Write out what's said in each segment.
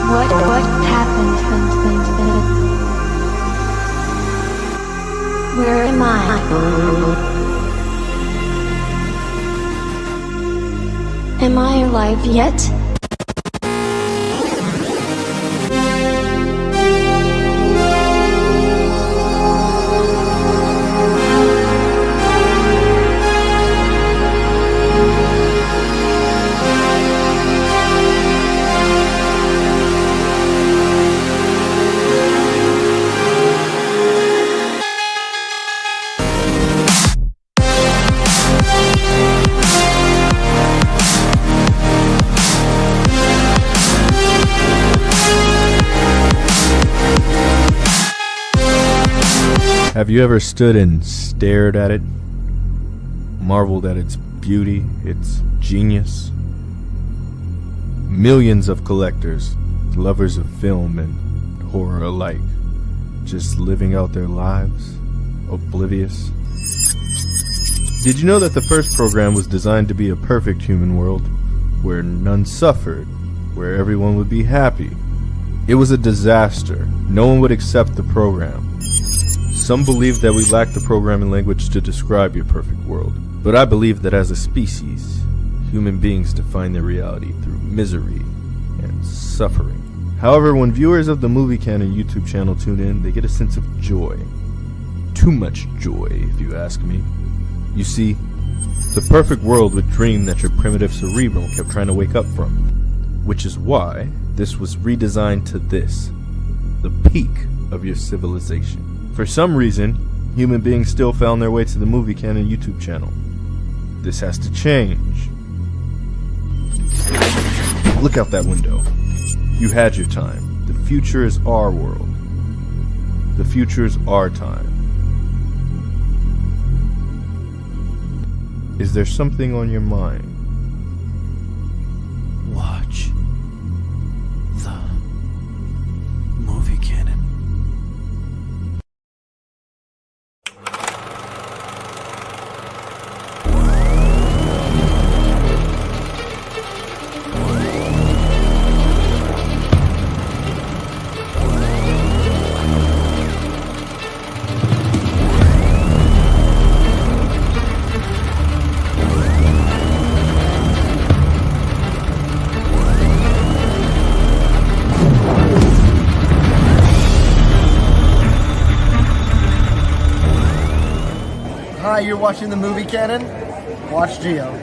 What happened? Where am I? Am I alive yet? Have you ever stood and stared at it, marveled at its beauty, its genius? Millions of collectors, lovers of film and horror alike, just living out their lives, oblivious. Did you know that the first program was designed to be a perfect human world, where none suffered, where everyone would be happy? It was a disaster. No one would accept the program. Some believe that we lack the programming language to describe your perfect world, but I believe that as a species, human beings define their reality through misery and suffering. However, when viewers of the Movie Canon YouTube channel tune in, they get a sense of joy. Too much joy, if you ask me. You see, the perfect world would dream that your primitive cerebral kept trying to wake up from, which is why this was redesigned to this, the peak of your civilization. For some reason, human beings still found their way to the Movie Canon YouTube channel. This has to change. Look out that window. You had your time. The future is our world. The future is our time. Is there something on your mind? Watch the Movie Canon. Hi, you're watching the Movie Canon? Watch Geo.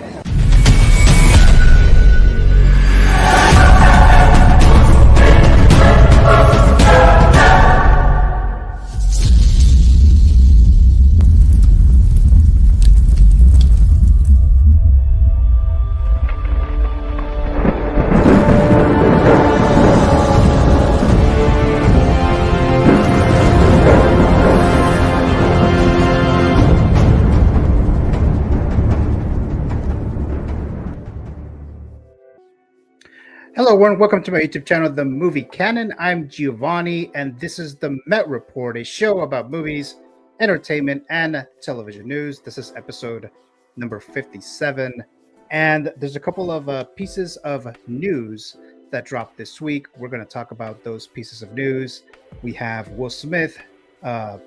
Hello, everyone. Welcome to my YouTube channel, The Movie Canon. I'm Giovanni, and this is the Met Report, a show about movies, entertainment, and television news. This is episode number 57, and there's a couple of pieces of news that dropped this week. We're going to talk about those pieces of news. We have Will Smith kind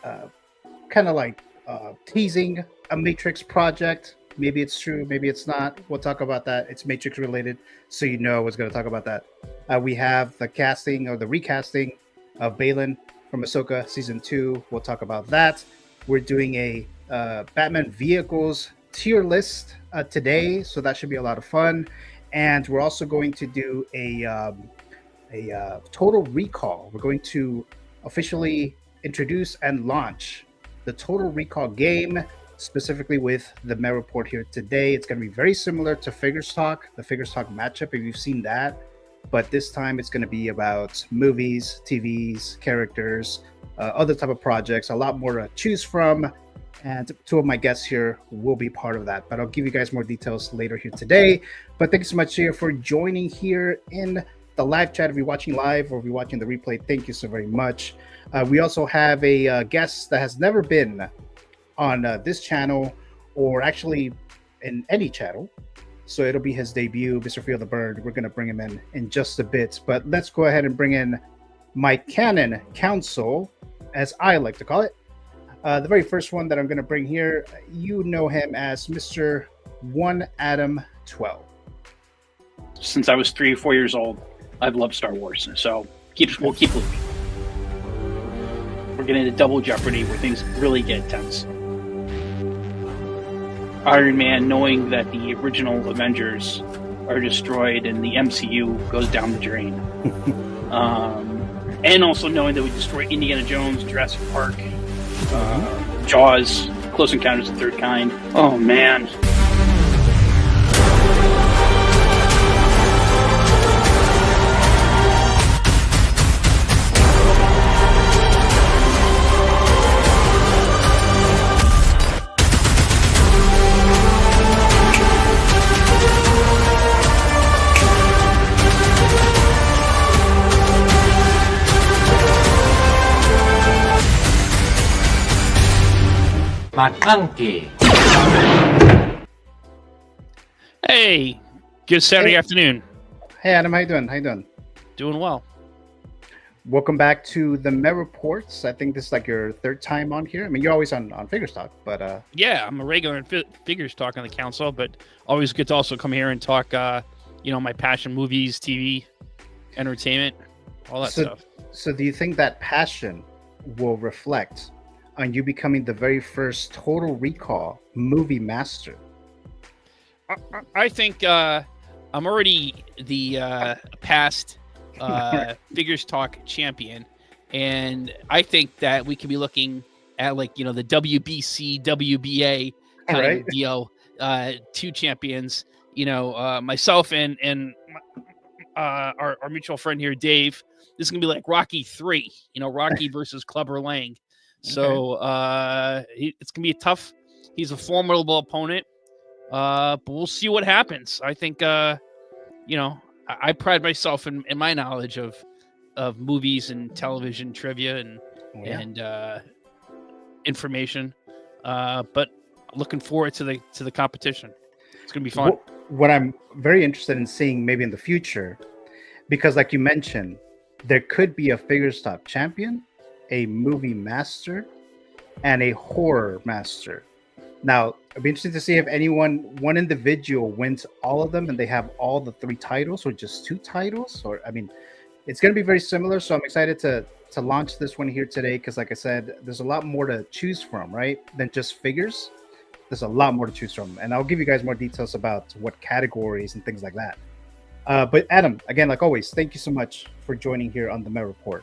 of like teasing a Matrix project. Maybe it's true, maybe it's not. We'll talk about that. It's Matrix related, so you know I was going to talk about that. We have the casting or the recasting of Baylan from Ahsoka Season 2. We'll talk about that. We're doing a Batman vehicles tier list today, so that should be a lot of fun. And we're also going to do a Total Recall. We're going to officially introduce and launch the Total Recall game, specifically with the Met Report here today. It's going to be very similar to Figures Talk, the Figures Talk matchup, if you've seen that. But this time it's going to be about movies, TVs, characters, other type of projects, a lot more to choose from. And two of my guests here will be part of that. But I'll give you guys more details later here today. But thank you so much here for joining here in the live chat. If you're watching live or if you're watching the replay, thank you so very much. We also have a guest that has never been on this channel, or actually in any channel. So it'll be his debut, Mr. Feel the Bird. We're going to bring him in just a bit. But let's go ahead and bring in my Canon Council, as I like to call it. The very first one that I'm going to bring here, you know him as Mr. 1 Adam 12. Since I was 3 or 4 years old, I've loved Star Wars. So we'll keep moving. We're getting into Double Jeopardy where things really get tense. Iron Man, knowing that the original Avengers are destroyed and the MCU goes down the drain. And also knowing that we destroy Indiana Jones, Jurassic Park, Jaws, Close Encounters of the Third Kind. Oh, man. Hey, good Saturday afternoon. Hey, Adam, how you doing? Doing well. Welcome back to the Met Reports. I think this is like your third time on here. I mean, you're always on Figures Talk, but yeah, I'm a regular in Figures Talk on the council, but always good to also come here and talk, my passion, movies, TV, entertainment, all that stuff. So do you think that passion will reflect on you becoming the very first Total Recall movie master? I think I'm already the past Figures Talk champion, and I think that we could be looking at the WBC, WBA kind of deal. 2 champions, myself and our mutual friend here, Dave. This is gonna be like Rocky 3, Rocky versus Clubber Lang. So it's gonna be tough. He's a formidable opponent, but we'll see what happens. I think I pride myself in my knowledge of movies and television trivia and information. But looking forward to the competition. It's gonna be fun. What I'm very interested in seeing maybe in the future, because like you mentioned, there could be a Figures Talk champion, a movie master, and a horror master. Now, it'd be interesting to see if one individual wins all of them and they have all the 3 titles, or just 2 titles, it's going to be very similar. So I'm excited to launch this one here today, because like I said, there's a lot more to choose from, right, than just figures. There's a lot more to choose from, and I'll give you guys more details about what categories and things like that. But Adam, again, like always, thank you so much for joining here on the Met Report.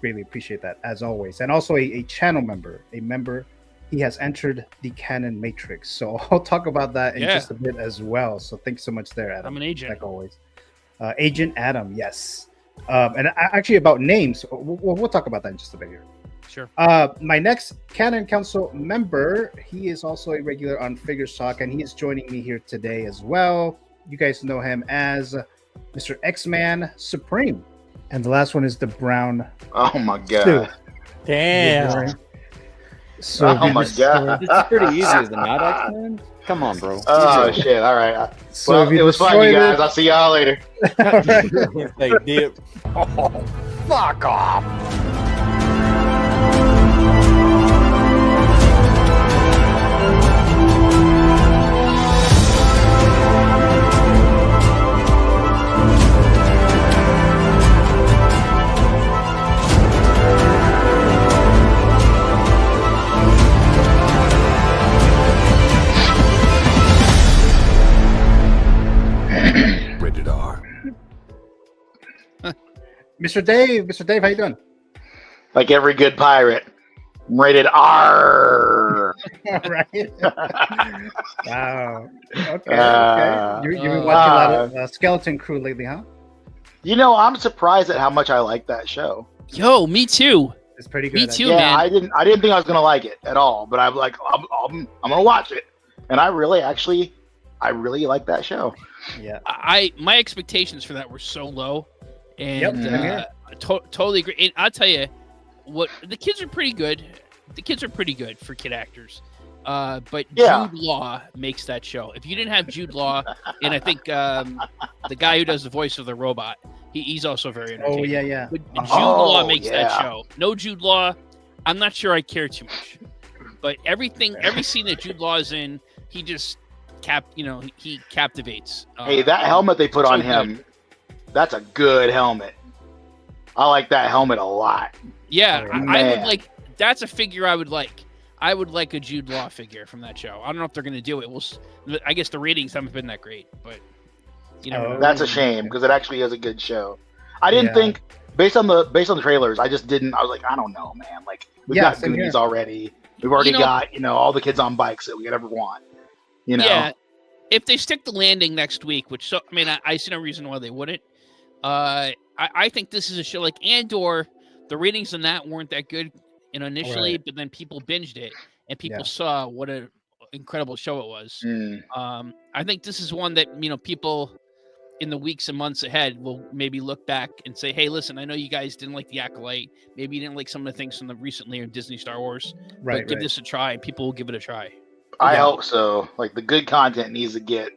Really appreciate that, as always. And also a channel member, he has entered the Canon Matrix, so I'll talk about that in just a bit as well. So thanks so much there, Adam. I'm an agent, like always. Agent Adam, yes. And actually about names, we'll talk about that in just a bit here. Sure. My next Canon Council member, he is also a regular on Figures Talk, and he is joining me here today as well. You guys know him as Mr. X-Man Supreme. And the last one is the Brown. Oh my god! Stew. Damn. So oh my god! It's pretty easy, is it not, X-Men? Come on, bro. Oh shit! All right. So well, it was fun, you guys. I'll see y'all later. Hey, dip. Oh, fuck off! Rated R. Mr. Dave, how you doing? Like every good pirate, I'm rated R. All right. Wow. Okay. You've been watching a lot of Skeleton Crew lately, huh? I'm surprised at how much I like that show. Yo, me too. It's pretty good. Me too, Yeah, man. I didn't think I was gonna like it at all, but I'm like, I'm gonna watch it, and I really like that show. Yeah. My expectations for that were so low, and Yep. totally agree. And I'll tell you, what the kids are pretty good. The kids are pretty good for kid actors, But Yeah. Jude Law makes that show. If you didn't have Jude Law, and I think the guy who does the voice of the robot, he's also very entertaining. Oh yeah. But Jude Oh, Law makes that yeah. show. No Jude Law, I'm not sure I care too much. But every scene that Jude Law is in, he just he captivates. Hey, that helmet they put so on him, that's a good helmet. I like that helmet a lot. Yeah, I would Man. like. That's a figure I would like. I would like a Jude Law figure from that show. I don't know if they're going to do it. I guess the ratings haven't been that great, but you know, That's a shame because it actually is a good show. I didn't think based on the trailers. I just didn't. I was like, I don't know, man. Like we've got same Goonies here. already. We've already got all the kids on bikes that we could ever want. You know. Yeah, if they stick the landing next week, I see no reason why they wouldn't. I think this is a show like Andor. The ratings on that weren't that good, initially, but then people binged it and people saw what an incredible show it was. I think this is one that people in the weeks and months ahead will maybe look back and say, "Hey, listen, I know you guys didn't like the Acolyte. Maybe you didn't like some of the things from the recently in Disney Star Wars. But give this a try, and people will give it a try." I hope so. Like the good content needs to get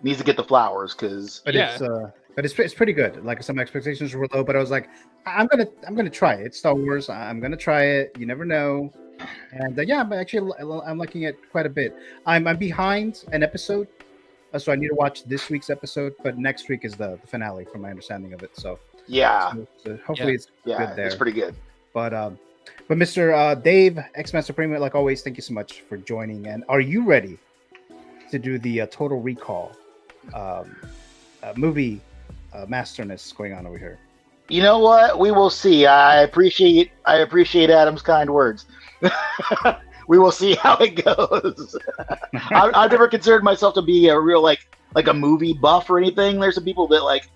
the flowers because. But it's pretty good. Like some expectations were low, but I was like, I'm gonna try it. It's Star Wars. I'm gonna try it. You never know. And but actually I'm liking it quite a bit. I'm behind an episode, so I need to watch this week's episode. But next week is the finale, from my understanding of it. So so hopefully it's good there. It's pretty good. But Mr. Dave, X-Men Supreme, like always, thank you so much for joining. And are you ready to do the Total Recall movie masterness going on over here? You know what? We will see. I appreciate Adam's kind words. We will see how it goes. I've never considered myself to be a real like a movie buff or anything. There's some people that like.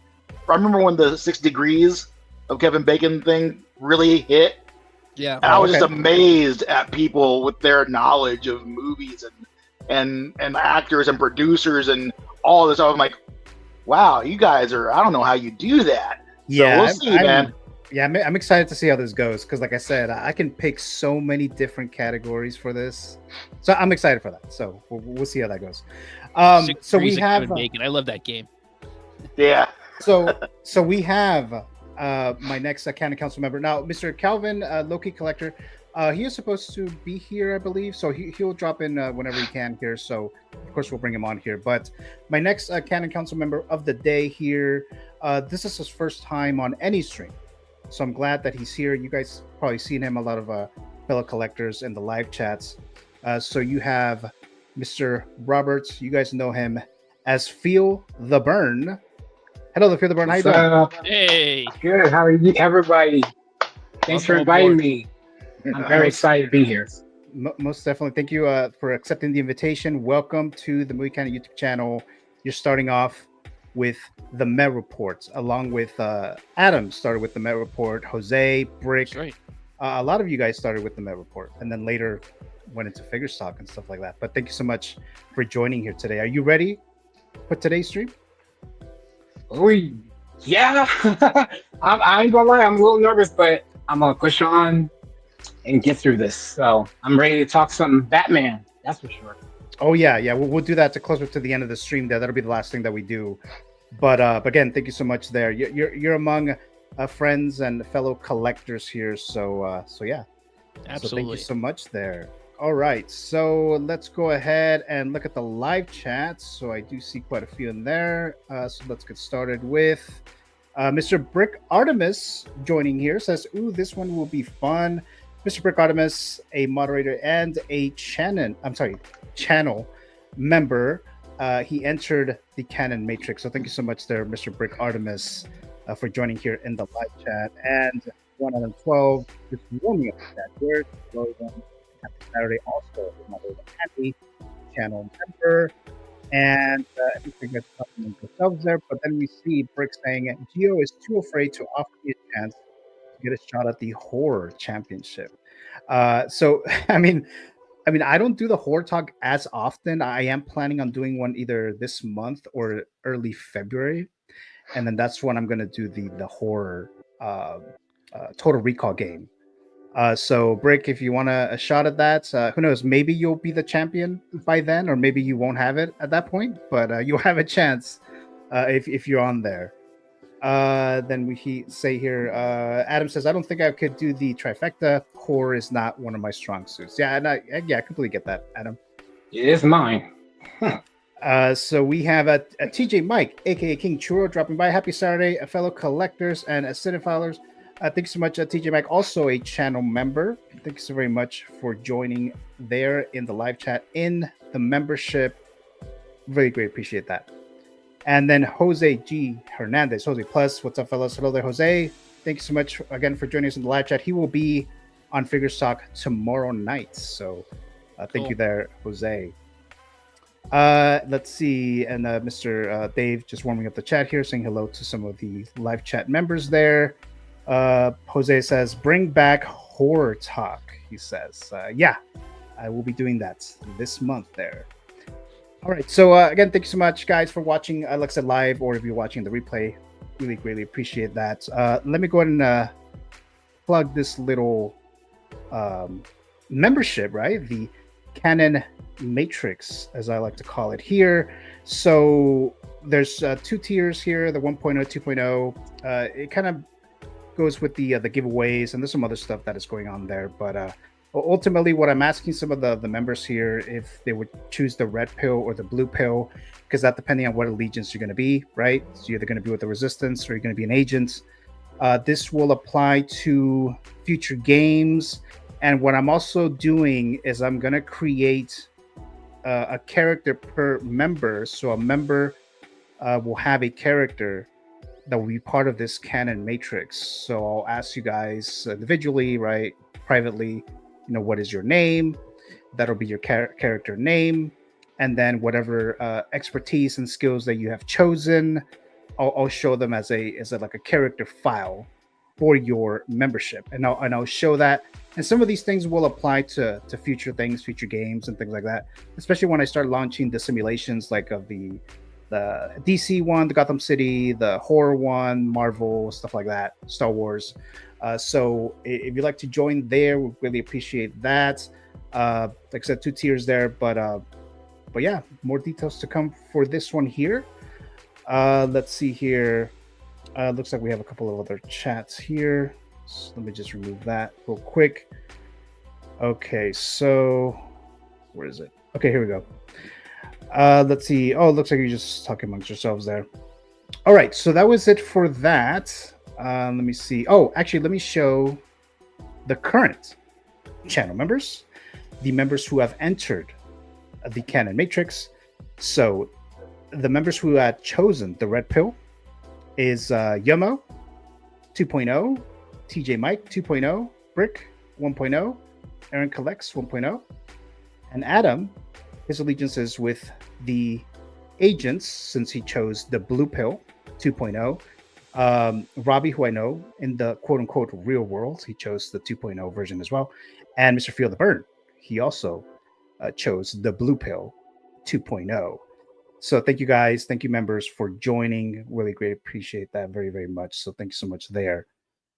I remember when the 6 Degrees of Kevin Bacon thing really hit. Yeah, and I was just amazed at people with their knowledge of movies and actors and producers and all this. I'm like, wow, you guys are. I don't know how you do that. Yeah, so we'll see, man. Yeah, I'm excited to see how this goes because, like I said, I can pick so many different categories for this, so I'm excited for that. So we'll see how that goes. So we have Bacon. I love that game. Yeah. So we have my next Canon Council member now, Mr. Calvin Loki Collector. He is supposed to be here, I believe, so he'll drop in whenever he can here. So of course we'll bring him on here. But my next Canon Council member of the day here, this is his first time on any stream, so I'm glad that he's here. You guys probably seen him, a lot of fellow collectors in the live chats. So you have Mr. Roberts. You guys know him as Feel the Burn. Hello, Feel the Burn. How you doing? Hey. Good. How are you, everybody? Thanks for inviting me. I'm very excited to be here. Most definitely. Thank you for accepting the invitation. Welcome to the Movie Canon YouTube channel. You're starting off with the Met Report, along with Adam started with the Met Report, Jose, Brick. Right. A lot of you guys started with the Met Report and then later went into figure stock and stuff like that. But thank you so much for joining here today. Are you ready for today's stream? Oh, yeah. I ain't gonna lie, I'm a little nervous, but I'm gonna push on and get through this. So I'm ready to talk some Batman. That's for sure. Oh yeah. We'll do that to closer to the end of the stream. That'll be the last thing that we do. But again, thank you so much. There, you're among friends and fellow collectors here. So yeah, absolutely. So thank you so much there. All right, so let's go ahead and look at the live chat. So I do see quite a few in there. So let's get started with Mr. Brick Artemis joining here. Says, "Ooh, this one will be fun." Mr. Brick Artemis, a moderator and a channel member. He entered the Canon Matrix. So thank you so much there, Mr. Brick Artemis, for joining here in the live chat. And 112, just warming up that word. Happy Saturday, also another happy channel member. And everything gets talking themselves there. But then we see Brick saying, Gio is too afraid to offer me a chance to get a shot at the horror championship. So I mean, I don't do the horror talk as often. I am planning on doing one either this month or early February, and then that's when I'm going to do the horror Total Recall game. So, Brick, if you want a shot at that, who knows? Maybe you'll be the champion by then, or maybe you won't have it at that point. But you'll have a chance if you're on there. Then say here, Adam says, I don't think I could do the trifecta. Core is not one of my strong suits. Yeah, and I completely get that, Adam. It is mine. So we have a TJ Mike, aka King Churro, dropping by. Happy Saturday, fellow collectors and cinephilers. Thanks so much, TJ Mike, also a channel member. Thanks so very much for joining there in the live chat in the membership. Very great, appreciate that. And then Jose G. Hernandez, Jose Plus. What's up, fellas? Hello there, Jose. Thank you so much again for joining us in the live chat. He will be on Figures Talk tomorrow night. So thank you there, Jose. Let's see. And Mr. Dave just warming up the chat here, saying hello to some of the live chat members there. Jose says, bring back horror talk, he says. Yeah, I will be doing that this month there. All right. So again, thank you so much, guys, for watching, like I said, live, or if you're watching the replay, really greatly appreciate that. Let me go ahead and plug this little membership, right? The Canon Matrix, as I like to call it here. So there's two tiers here, the 1.0, 2.0. It kind of goes with the giveaways, and there's some other stuff that is going on there. But ultimately, what I'm asking some of the members here, if they would choose the red pill or the blue pill, because that depending on what allegiance you're going to be, right? So you're either going to be with the resistance or you're going to be an agent. This will apply to future games. And what I'm also doing is I'm going to create a character per member. So a member will have a character that will be part of this Canon Matrix. So I'll ask you guys individually, right, privately, what is your name? That'll be your character name. And then whatever expertise and skills that you have chosen, I'll show them as like a character file for your membership. And I'll show that. And some of these things will apply to future things, future games and things like that, especially when I start launching the simulations like of the DC one, the Gotham City, the horror one, Marvel, stuff like that, Star Wars. So if you'd like to join there, we really appreciate that. Like I said, two tiers there, but yeah, more details to come for this one here. Let's see here. Looks like we have a couple of other chats here. So let me just remove that real quick. Okay, so where is it? Okay, here we go. Let's see. Oh, it looks like you're just talking amongst yourselves there. All right, so that was it for that. Let me see. Oh, actually, let me show the current channel members, the members who have entered the Canon Matrix. So the members who had chosen the red pill is Yomo 2.0, TJ Mike 2.0, Brick 1.0, Aaron Collects 1.0, and Adam, his allegiance is with the agents since he chose the blue pill 2.0. Robbie, who I know in the quote-unquote real world, he chose the 2.0 version as well. And Mr. Feel the Burn, he also chose the blue pill 2.0. So thank you guys, thank you members for joining. Really great, appreciate that very, very much. So thank you so much there.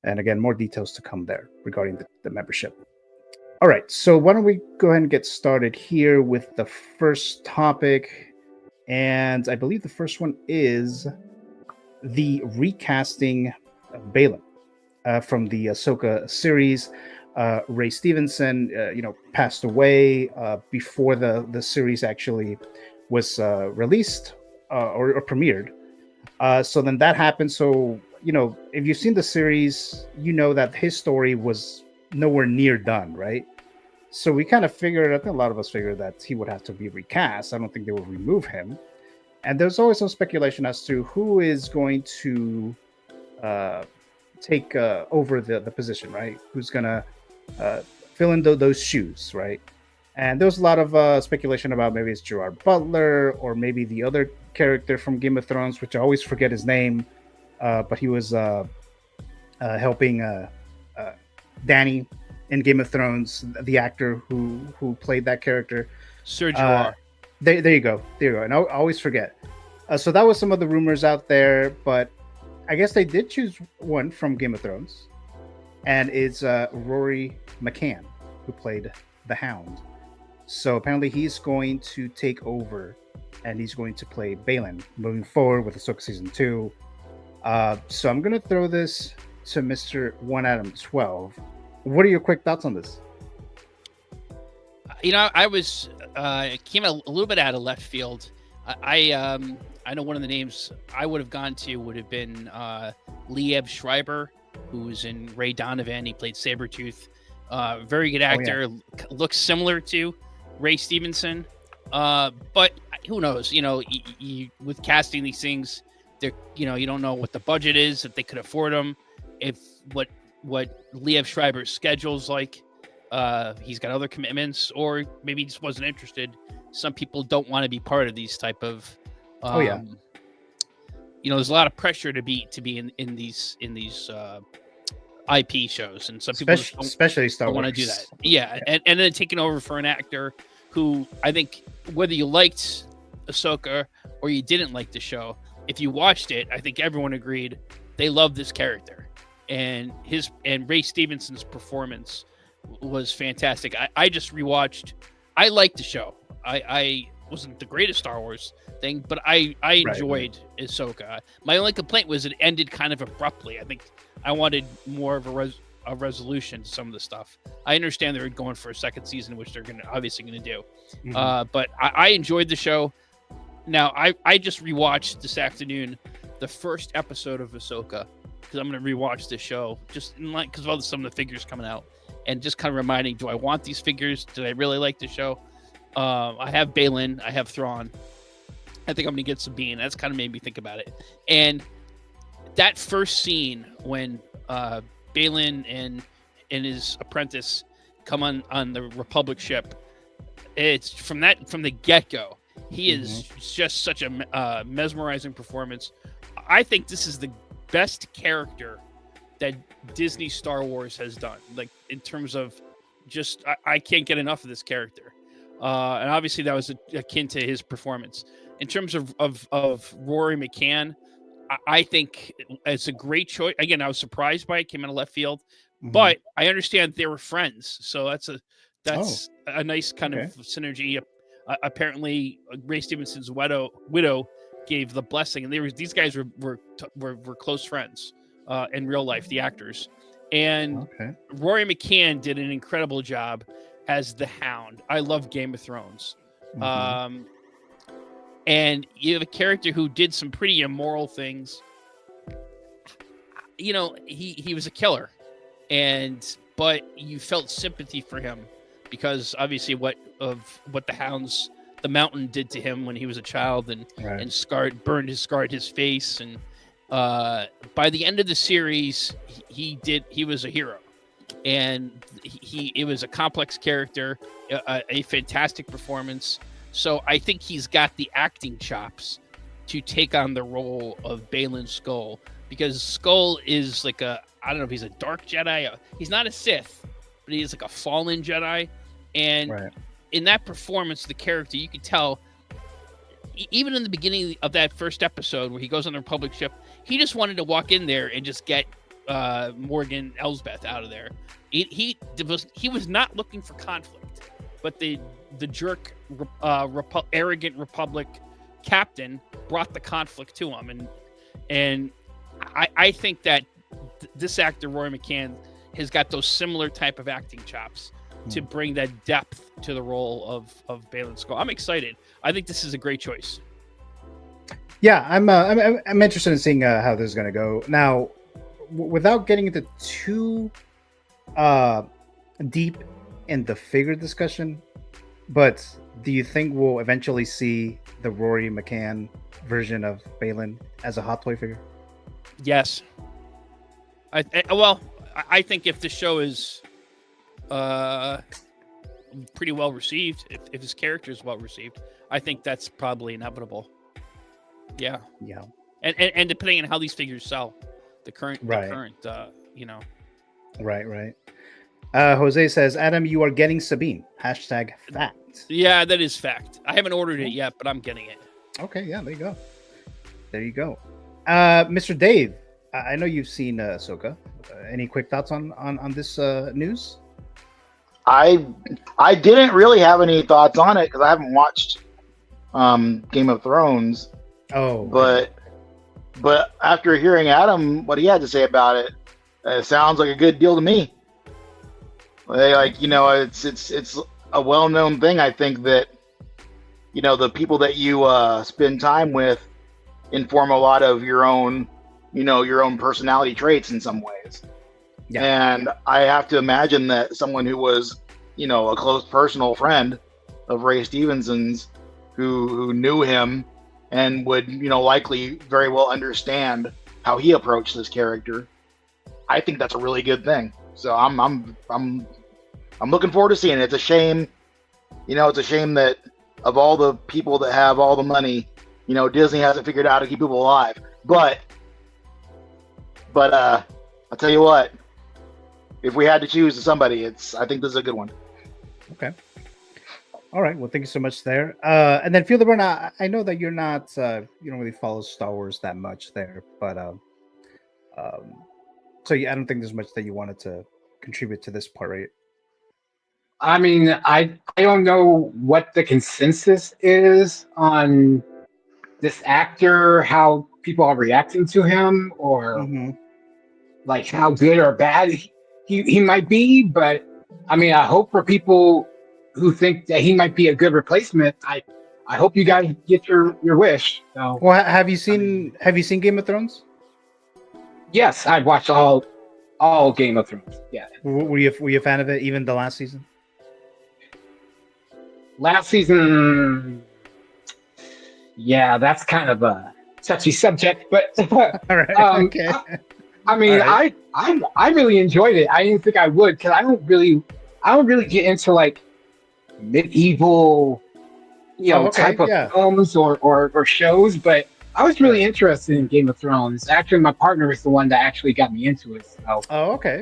And again, more details to come there regarding the membership. All right, so why don't we go ahead and get started here with the first topic. And I believe the first one is the recasting of Baylan from the Ahsoka series. Ray Stevenson, passed away before the series actually was released or premiered. So then that happened. So, if you've seen the series, you know that his story was nowhere near done, right? So we kind of figured, I think a lot of us figured that he would have to be recast. I don't think they will remove him. And there's always some speculation as to who is going to take over the position, right? Who's going to fill in those shoes, right? And there was a lot of speculation about maybe it's Gerard Butler or maybe the other character from Game of Thrones, which I always forget his name, but he was helping Dany in Game of Thrones, the actor who played that character. Sir Gerard. There you go. And I always forget. So that was some of the rumors out there, but I guess they did choose one from Game of Thrones. and it's Rory McCann who played the Hound. So apparently he's going to take over, and he's going to play Baylan moving forward with Ahsoka season 2. So I'm gonna throw this to Mr. One Adam 12. What are your quick thoughts on this? I was came a little bit out of left field. I know one of the names I would have gone to would have been Liev Schreiber, who was in Ray Donovan. He played Sabretooth. Very good actor. Looks similar to Ray Stevenson. But who knows? You with casting these things, you don't know what the budget is, if they could afford them, if what Liev Schreiber's schedule's like. He's got other commitments, or maybe he just wasn't interested. Some people don't want to be part of these type of. There's a lot of pressure to be in these IP shows, and some people especially Star Wars want to do that. Yeah. And then taking over for an actor who, I think, whether you liked Ahsoka or you didn't like the show, if you watched it, I think everyone agreed they loved this character, and Ray Stevenson's performance was fantastic. I just rewatched. I liked the show. I wasn't the greatest Star Wars thing, but I enjoyed Ahsoka. My only complaint was it ended kind of abruptly. I think I wanted more of a resolution to some of the stuff. I understand they're going for a second season, which they're obviously going to do. But I enjoyed the show. Now I just rewatched this afternoon the first episode of Ahsoka, because I'm going to rewatch the show just because of some of the figures coming out, and just kind of reminding, do I want these figures? Did I really like the show? I have Baylan, I have Thrawn. I think I'm gonna get Sabine. That's kind of made me think about it. And that first scene when Baylan and his apprentice come on the Republic ship, it's from the get-go. He is just such a mesmerizing performance. I think this is the best character that Disney Star Wars has done. Like, in terms of just, I can't get enough of this character. And obviously that was akin to his performance. In terms of Rory McCann, I think it's a great choice. Again, I was surprised by it, came out of left field, but I understand they were friends. So that's a nice kind of synergy. Apparently Ray Stevenson's widow gave the blessing, and these guys were close friends in real life, the actors. And Rory McCann did an incredible job as the Hound. I love Game of Thrones. And you have a character who did some pretty immoral things. He was a killer, but you felt sympathy for him because obviously what the Mountain did to him when he was a child, and scarred his face. And by the end of the series, he was a hero. And it was a complex character, a fantastic performance. So I think he's got the acting chops to take on the role of Baylan Skoll, because Skoll is like I don't know if he's a dark Jedi. He's not a Sith, but he's like a fallen Jedi. And in that performance, the character, you could tell, even in the beginning of that first episode where he goes on the Republic ship, he just wanted to walk in there and just get Morgan Elsbeth out of there. He was not looking for conflict, but the jerk, arrogant Republic captain brought the conflict to him, and I think that this actor Rory McCann has got those similar type of acting chops to bring that depth to the role of Baylan Skoll. I'm excited. I think this is a great choice. Yeah, I'm interested in seeing how this is going to go. Now, without getting into too deep in the figure discussion, but do you think we'll eventually see the Rory McCann version of Baylan as a hot toy figure? Yes. I think if the show is pretty well received, if his character is well received, I think that's probably inevitable. Yeah. And depending on how these figures sell, the current Right. Jose says, Adam, you are getting Sabine. #fact. Yeah, that is fact. I haven't ordered it yet, but I'm getting it. Okay, yeah, there you go. Mr. Dave, I know you've seen Ahsoka. Any quick thoughts on this news? I didn't really have any thoughts on it because I haven't watched Game of Thrones. Oh, But after hearing Adam, what he had to say about it, it sounds like a good deal to me. It's a well-known thing. I think that the people that you spend time with inform a lot of your own personality traits in some ways. Yeah. And I have to imagine that someone who was a close personal friend of Ray Stevenson's, who knew him and would likely very well understand how he approached this character. I think that's a really good thing. So I'm looking forward to seeing it. It's a shame, it's a shame that of all the people that have all the money, Disney hasn't figured out how to keep people alive. But I'll tell you what, if we had to choose somebody, I think this is a good one. Okay. All right. Well, thank you so much there. And then Feel the Burn. I know that you're not, you don't really follow Star Wars that much there, but so yeah, I don't think there's much that you wanted to contribute to this part, right? I mean, I don't know what the consensus is on this actor, how people are reacting to him, or like how good or bad he might be. But I mean, I hope for people who think that he might be a good replacement, I hope you guys get your wish. So, well, have you seen Game of Thrones? Yes, I've watched all Game of Thrones. Yeah. Were you a fan of it, even the last season? Last season, yeah, that's kind of a touchy subject, but all right, okay. I mean, right. I really enjoyed it. I didn't think I would because I don't really get into like medieval, type of films or shows, but I was really interested in Game of Thrones. Actually, my partner is the one that actually got me into it. So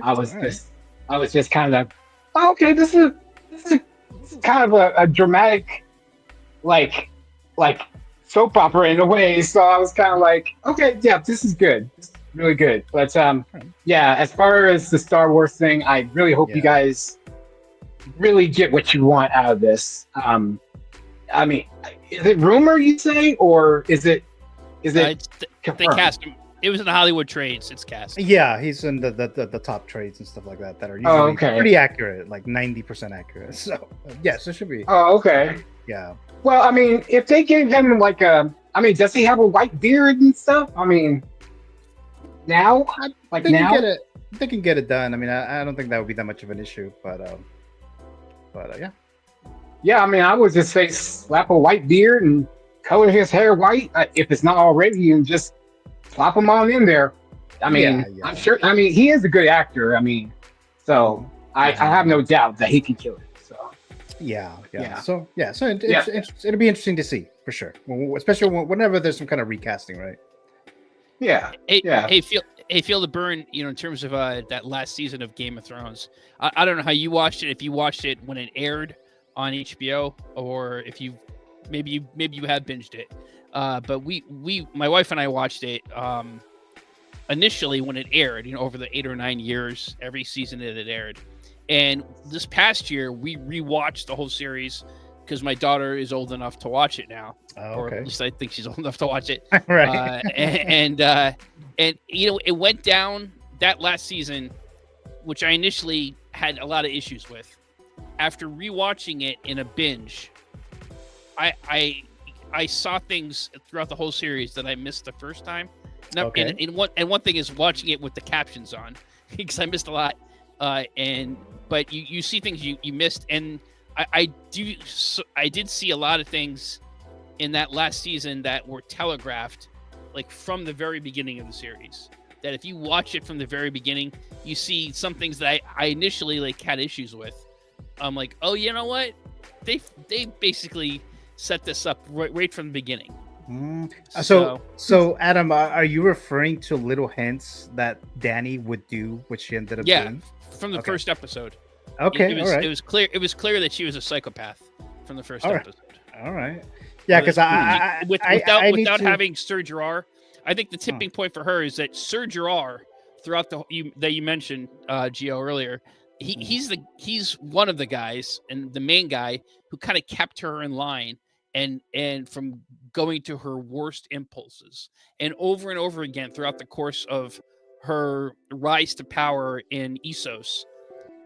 I was just kind of, okay, this is kind of a dramatic, like soap opera in a way. So I was kind of like, okay, yeah, this is good. This is really good. But yeah, as far as the Star Wars thing, I really hope you guys really get what you want out of this. I mean, is it rumor you say, or is it they cast him? It was in the Hollywood trades. It's cast. Yeah, he's in the top trades and stuff like that are usually pretty accurate, like 90% accurate. So yes, it should be. Oh, okay. Yeah. Well, I mean, if they gave him like does he have a white beard and stuff? I mean, now, like now, they can get it done. I mean, I don't think that would be that much of an issue, but yeah. Yeah, I mean, I would just say slap a white beard and color his hair white if it's not already, and just slap him on in there. I mean, I'm sure. I mean, he is a good actor. I mean, so I have no doubt that he can kill it. So yeah. So it'll be interesting to see for sure, especially whenever there's some kind of recasting, right? Yeah. Hey, Feel the Burn. In terms of that last season of Game of Thrones, I don't know how you watched it. If you watched it when it aired on HBO, or if you maybe you have binged it. But my wife and I watched it initially when it aired, over the 8 or 9 years, every season that it aired. And this past year, we rewatched the whole series because my daughter is old enough to watch it now. Or at least I think she's old enough to watch it. Right. And it went down that last season, which I initially had a lot of issues with. After rewatching it in a binge, I saw things throughout the whole series that I missed the first time. And one thing is watching it with the captions on, because I missed a lot. But you see things you missed, and I did see a lot of things in that last season that were telegraphed, like from the very beginning of the series. That if you watch it from the very beginning, you see some things that I initially had issues with. I'm like, oh, you know what? They basically set this up right from the beginning. So Adam, are you referring to little hints that Dany would do, which she ended up doing? From the first episode. Okay, all right. It was clear that she was a psychopath from the first episode. All right. Yeah, because without having Sir Gerard, I think the tipping point for her is that Sir Gerard, throughout that you mentioned, Gio, earlier, he's one of the guys and the main guy who kind of kept her in line and from going to her worst impulses. And over again throughout the course of her rise to power in Essos,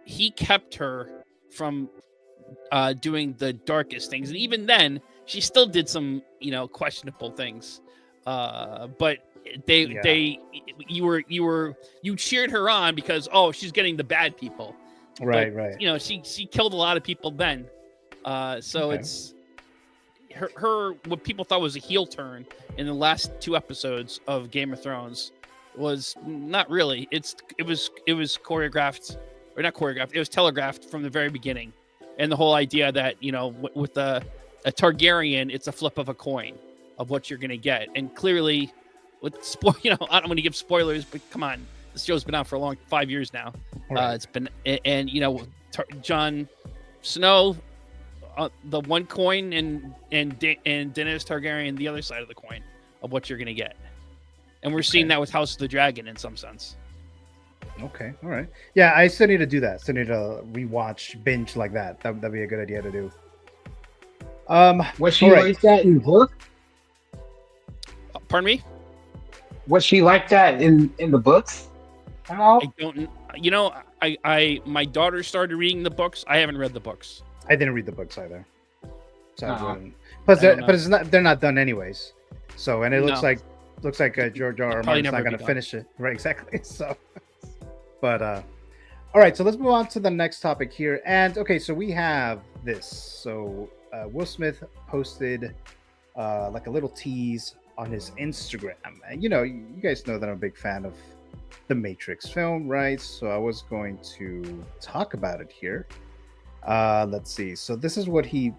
he kept her from doing the darkest things. And even then, she still did some, questionable things. But you cheered her on because she's getting the bad people. Right. She killed a lot of people then. It's her what people thought was a heel turn in the last 2 episodes of Game of Thrones was not really. It was choreographed, or not choreographed. It was telegraphed from the very beginning, and the whole idea that with a Targaryen, it's a flip of a coin of what you're going to get, and clearly, with I don't want to give spoilers, but come on, this show's been out for a 5 years now. Right. It's been, and Jon Snow, the one coin, and Daenerys Targaryen, the other side of the coin of what you're going to get. And we're seeing that with House of the Dragon in some sense. Okay, all right. Yeah, I still need to do that. Still need to rewatch, binge like that. That'd be a good idea to do. Was she like that in the book? Pardon me? Was she like that in the books at all? I don't. My daughter started reading the books. I haven't read the books. I didn't read the books either. So but it's not. They're not done anyways. So and it looks like George R. R. Martin's not going to finish it. Right, exactly. So, but all right. So let's move on to the next topic here. And okay, so we have this. So Will Smith posted like a little tease on his Instagram. And you guys know that I'm a big fan of the Matrix film, right? So I was going to talk about it here. Let's see. So this is what he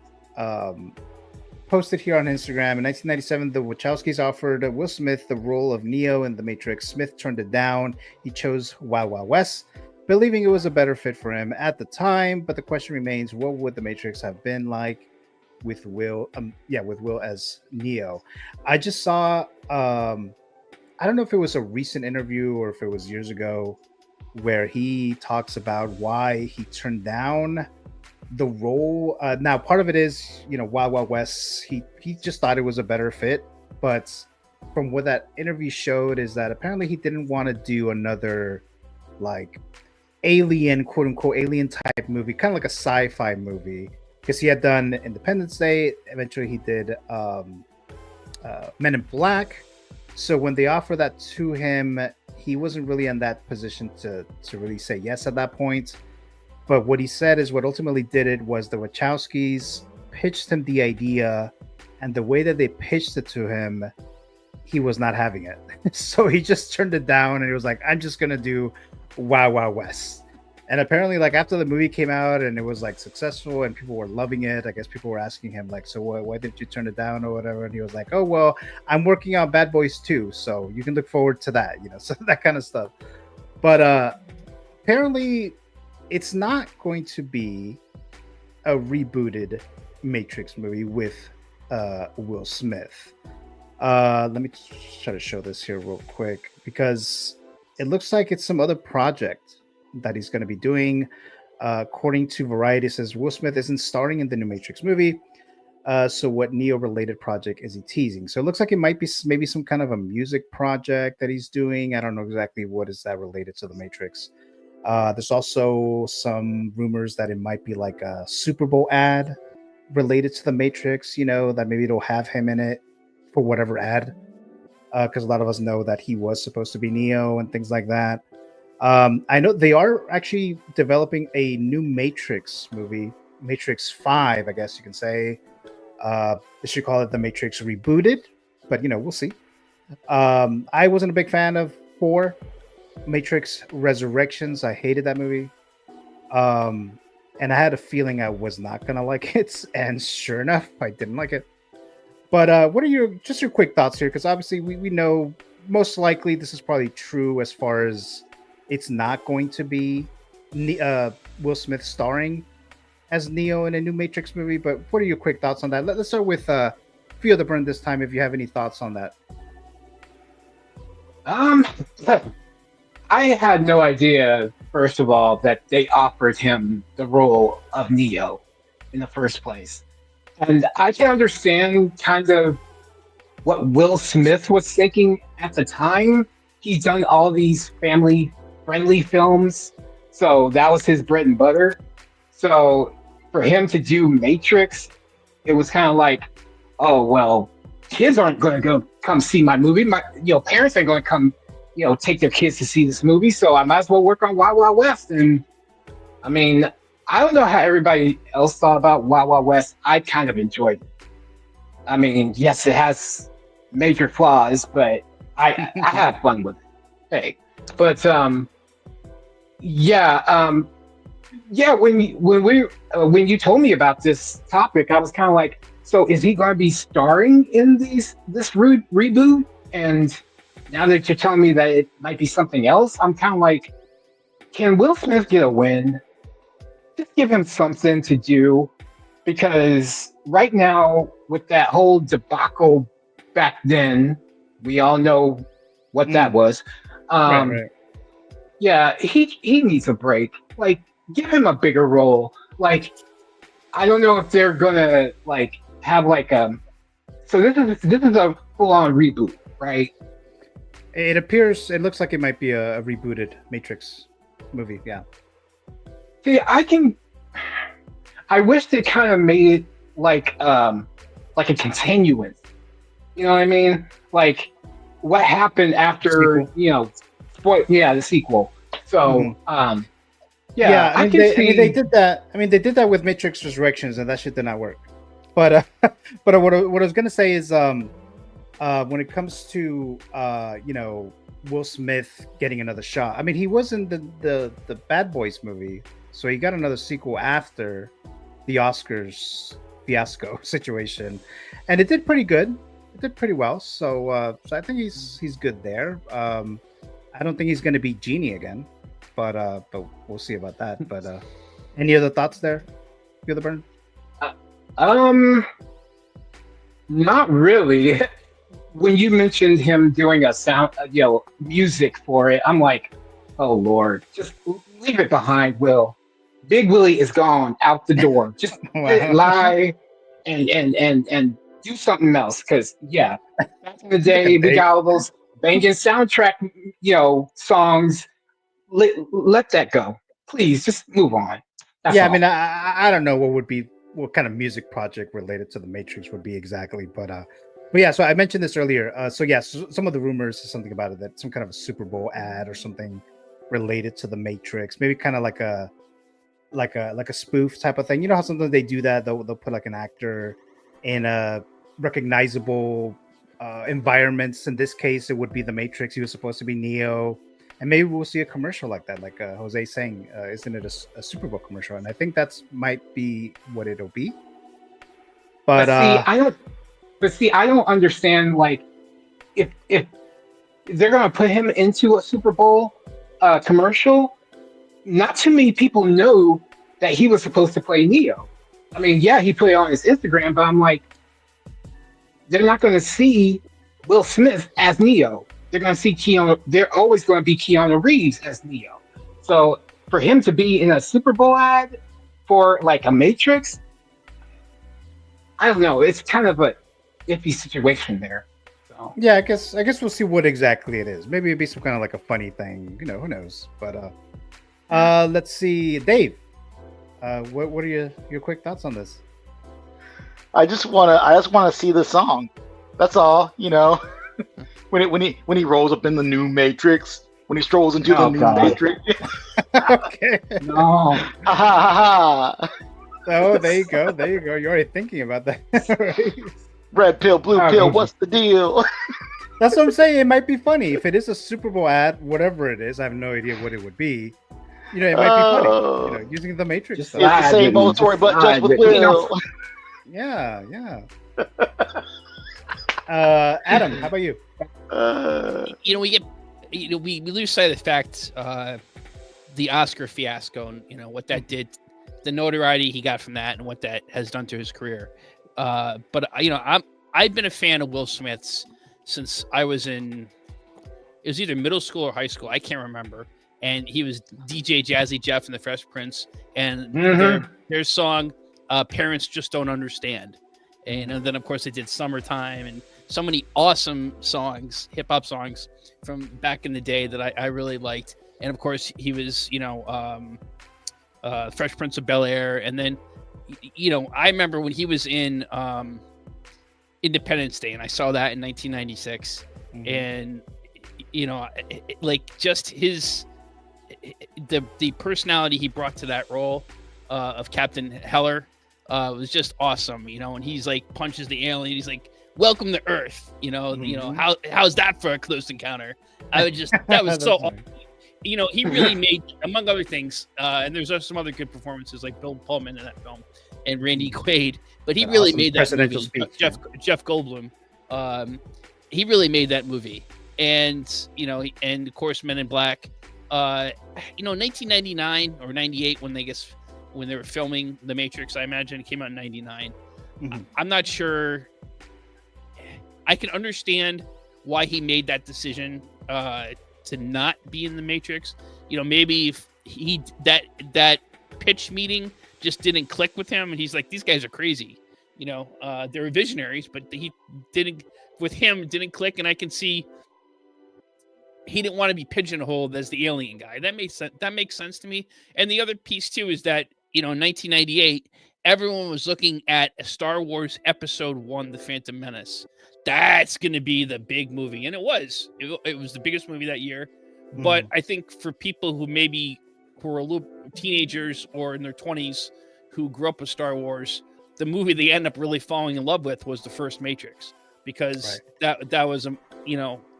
posted here on Instagram. In 1997, the Wachowskis offered Will Smith the role of Neo in The Matrix. Smith turned it down. He chose Wild Wild West, believing it was a better fit for him at the time. But the question remains, what would The Matrix have been like with Will? With Will as Neo. I just saw, I don't know if it was a recent interview or if it was years ago, where he talks about why he turned down the role. Now part of it is Wild Wild West, he just thought it was a better fit, but from what that interview showed is that apparently he didn't want to do another like alien, quote unquote alien type movie, kind of like a sci-fi movie, because he had done Independence Day. Eventually he did Men in Black. So when they offered that to him, he wasn't really in that position to really say yes at that point. But what he said is what ultimately did it was the Wachowskis pitched him the idea, and the way that they pitched it to him, he was not having it. So he just turned it down, and he was like, I'm just going to do Wild Wild West. And apparently, like, after the movie came out and it was like successful and people were loving it, I guess people were asking him like, so why didn't you turn it down or whatever? And he was like, oh, well, I'm working on Bad Boys 2, so you can look forward to that, so that kind of stuff. But apparently it's not going to be a rebooted Matrix movie with Will Smith. Let me try to show this here real quick, because it looks like it's some other project that he's going to be doing. According to Variety, it says Will Smith isn't starring in the new Matrix movie. So what Neo-related project is he teasing? So it looks like it might be maybe some kind of a music project that he's doing. I don't know exactly what is that related to the Matrix. There's also some rumors that it might be like a Super Bowl ad related to the Matrix, that maybe it'll have him in it for whatever ad. Because a lot of us know that he was supposed to be Neo and things like that. I know they are actually developing a new Matrix movie, Matrix 5, I guess you can say. They should call it The Matrix Rebooted, but we'll see. I wasn't a big fan of 4. Matrix Resurrections. I hated that movie. And I had a feeling I was not going to like it. And sure enough, I didn't like it. But what are your quick thoughts here? Because obviously we know most likely this is probably true as far as it's not going to be Will Smith starring as Neo in a new Matrix movie. But what are your quick thoughts on that? Let's start with Feel the Burn this time, if you have any thoughts on that. Um, I had no idea, first of all, that they offered him the role of Neo in the first place. And I can understand kind of what Will Smith was thinking at the time. He's done all these family friendly films, so that was his bread and butter. So for him to do Matrix, it was kind of like, oh well, kids aren't going to go come see my movie. My parents aren't going to come take their kids to see this movie. So I might as well work on Wild Wild West. And I mean, I don't know how everybody else thought about Wild Wild West. I kind of enjoyed it. I mean, yes, it has major flaws, but I had fun with it. Hey, but when you told me about this topic, I was kind of like, so is he going to be starring in this reboot? And now that you're telling me that it might be something else, I'm kind of like, can Will Smith get a win? Just give him something to do, because right now with that whole debacle back then, we all know what that was. Right. Yeah, he needs a break. Like, give him a bigger role. Like, I don't know if they're gonna like have like So this is a full on reboot, right? It looks like it might be a rebooted Matrix movie. Yeah. See, I wish they kind of made it like a continuance. You know what I mean? Like, what happened after the sequel. So I mean, can see. they did that. I mean, they did that with Matrix Resurrections, and that shit did not work. But but what I was gonna say is when it comes to Will Smith getting another shot. I mean, he was in the Bad Boys movie, so he got another sequel after the Oscars fiasco situation, and it did pretty good. It did pretty well. So I think he's good there. I don't think he's going to be Genie again, but we'll see about that. But any other thoughts there, Feel the Burn? Not really. When you mentioned him doing a sound, music for it, I'm like, oh Lord, just leave it behind, Will. Big Willie is gone out the door. Just let it lie and do something else. Because back in the day, we got all those banging soundtrack, songs. Let that go, please. Just move on. That's all. I mean, I don't know what kind of music project related to the Matrix would be exactly, but yeah. So I mentioned this earlier. So some of the rumors is something about it, that some kind of a Super Bowl ad or something related to the Matrix, maybe kind of like a spoof type of thing. You know how sometimes they do that? They'll put like an actor in a recognizable environments. In this case, it would be the Matrix. He was supposed to be Neo, and maybe we'll see a commercial like that, like Jose saying, isn't it a Super Bowl commercial? And I think that's might be what it'll be. But see, I don't understand. Like, if they're gonna put him into a Super Bowl commercial, not too many people know that he was supposed to play Neo. I mean, yeah, he put it on his Instagram, but I'm like, they're not going to see Will Smith as Neo. They're going to see Keanu. They're always going to be Keanu Reeves as Neo. So for him to be in a Super Bowl ad for like a Matrix, I don't know. It's kind of a iffy situation there. So. Yeah, I guess we'll see what exactly it is. Maybe it'd be some kind of like a funny thing. Who knows? But let's see, Dave. What are your quick thoughts on this? I just wanna see the song. That's all. When he rolls up in the new Matrix, when he strolls into the new Matrix. Okay. No. Ha ha ha. Oh, there you go. You're already thinking about that. Right? Red pill, blue pill. What's the deal? That's what I'm saying. It might be funny if it is a Super Bowl ad, whatever it is. I have no idea what it would be. It might be funny. Using the Matrix. It's the same old story, but just with Will. Yeah. Adam, how about you? We lose sight of the fact the Oscar fiasco and what that did, the notoriety he got from that, and what that has done to his career. But I've been a fan of Will Smith's since I was in it was either middle school or high school. I can't remember. And he was DJ Jazzy Jeff and the Fresh Prince, and their song "Parents Just Don't Understand." And then, of course, they did "Summertime" and so many awesome songs, hip hop songs from back in the day that I really liked. And of course, he was, Fresh Prince of Bel-Air. And then, I remember when he was in Independence Day, and I saw that in 1996. And, just the personality he brought to that role of Captain Heller was just awesome, and he's like punches the alien. He's like, "Welcome to Earth," how's that for a close encounter? That was so awesome. He really made, among other things, and there's some other good performances like Bill Pullman in that film and Randy Quaid, but he really made that movie. Speech, Jeff Goldblum, he really made that movie, and and of course Men in Black. 1999 or 98 when they were filming The Matrix. I imagine it came out in 99. I'm not sure. I can understand why he made that decision to not be in The Matrix. Maybe if that pitch meeting just didn't click with him, and he's like, these guys are crazy. They're visionaries, but he didn't click, and I can see he didn't want to be pigeonholed as the alien guy. That makes sense. That makes sense to me. And the other piece too is that, in 1998, everyone was looking at a Star Wars Episode 1, The Phantom Menace. That's going to be the big movie. And it was. It was the biggest movie that year. But I think for people who were a little teenagers or in their 20s who grew up with Star Wars, the movie they end up really falling in love with was the first Matrix, because that was it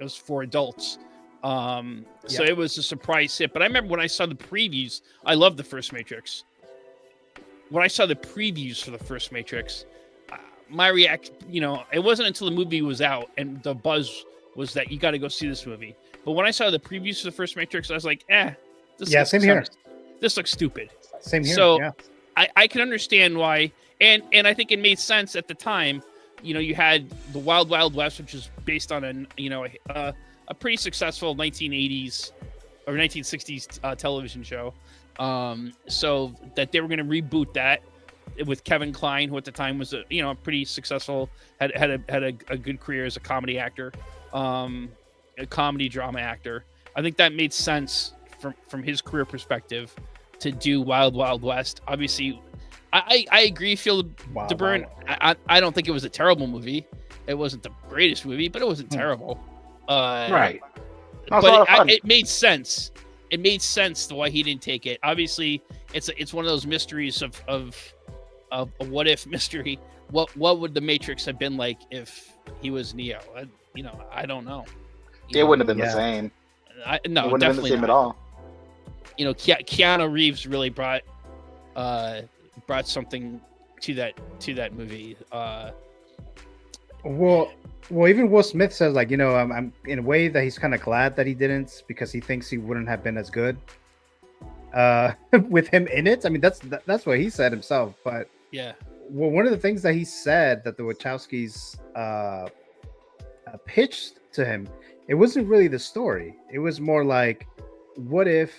was for adults. So it was a surprise hit. But I remember when I saw the previews, I loved the first Matrix. When I saw the previews for the first Matrix, my reaction, it wasn't until the movie was out and the buzz was that you got to go see this movie. But when I saw the previews for the first Matrix, I was like, same here. This looks stupid. Same here. So I can understand why. And I think it made sense at the time. You had the Wild Wild West, which is based on a pretty successful 1980s or 1960s television show. So that they were going to reboot that with Kevin Kline, who at the time was a pretty successful, had a good career as a comedy actor, a comedy drama actor. I think that made sense from his career perspective to do Wild Wild West. Obviously, I agree, Phil DeBurn. I don't think it was a terrible movie. It wasn't the greatest movie, but it wasn't terrible. Right. But it made sense. It made sense why he didn't take it. Obviously, it's one of those mysteries of a what if mystery. What would the Matrix have been like if he was Neo? I don't know. It wouldn't have been the same. No, it wouldn't have been the same not. at all. Keanu Reeves really brought something to that movie. Well, even Will Smith says, I'm in a way that he's kind of glad that he didn't, because he thinks he wouldn't have been as good with him in it. I mean, that's what he said himself. But one of the things that he said that the Wachowskis pitched to him, it wasn't really the story. It was more like, what if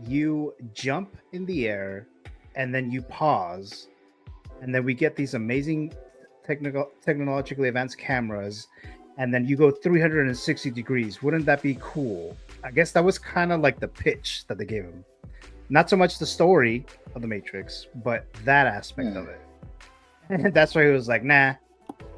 you jump in the air and then you pause, and then we get these amazing technologically advanced cameras, and then you go 360 degrees. Wouldn't that be cool? I guess that was kind of like the pitch that they gave him. Not so much the story of the Matrix, but that aspect of it. And that's why he was like, nah,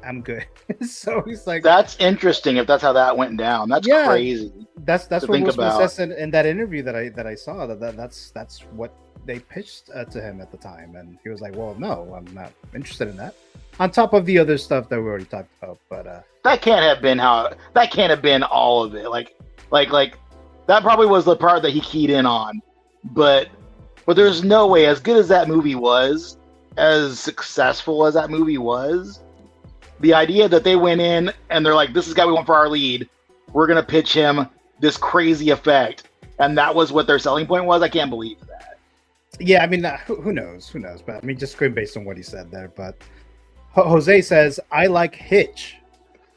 I'm good. So he's like, that's interesting if that's how that went down. That's crazy. That's what Will Smith says in that interview that I saw, that's what they pitched to him at the time. And he was like, well, no, I'm not interested in that. On top of the other stuff that we already talked about, but that can't have been all of it. Like that probably was the part that he keyed in on, but there's no way, as good as that movie was, as successful as that movie was, the idea that they went in and they're like, this is the guy we want for our lead, we're gonna pitch him this crazy effect, and that was what their selling point was. I can't believe that. Yeah, I mean, who knows? But I mean, just going based on what he said there. But Jose says, I like Hitch.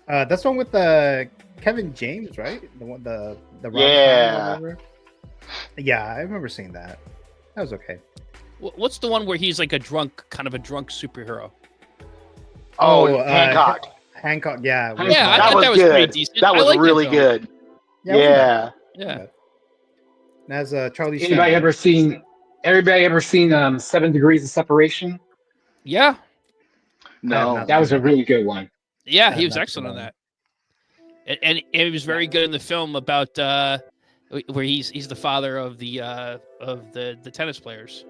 That's one with Kevin James, right? The one, the Rob Yeah. Fine or whatever. Yeah, I remember seeing that. That was okay. What's the one where he's like kind of a drunk superhero? Hancock. Hancock, yeah. Yeah, I that thought was that was good. pretty decent. That I was liked really that film. good. Yeah, it wasn't bad. Yeah. Yeah. And as Charlie Sheen. Anybody ever seen 7 Degrees of Separation? Yeah. No. That was a really good one. Yeah, I he have was not excellent on seen that. And he was very good in the film about where he's the father of the tennis players.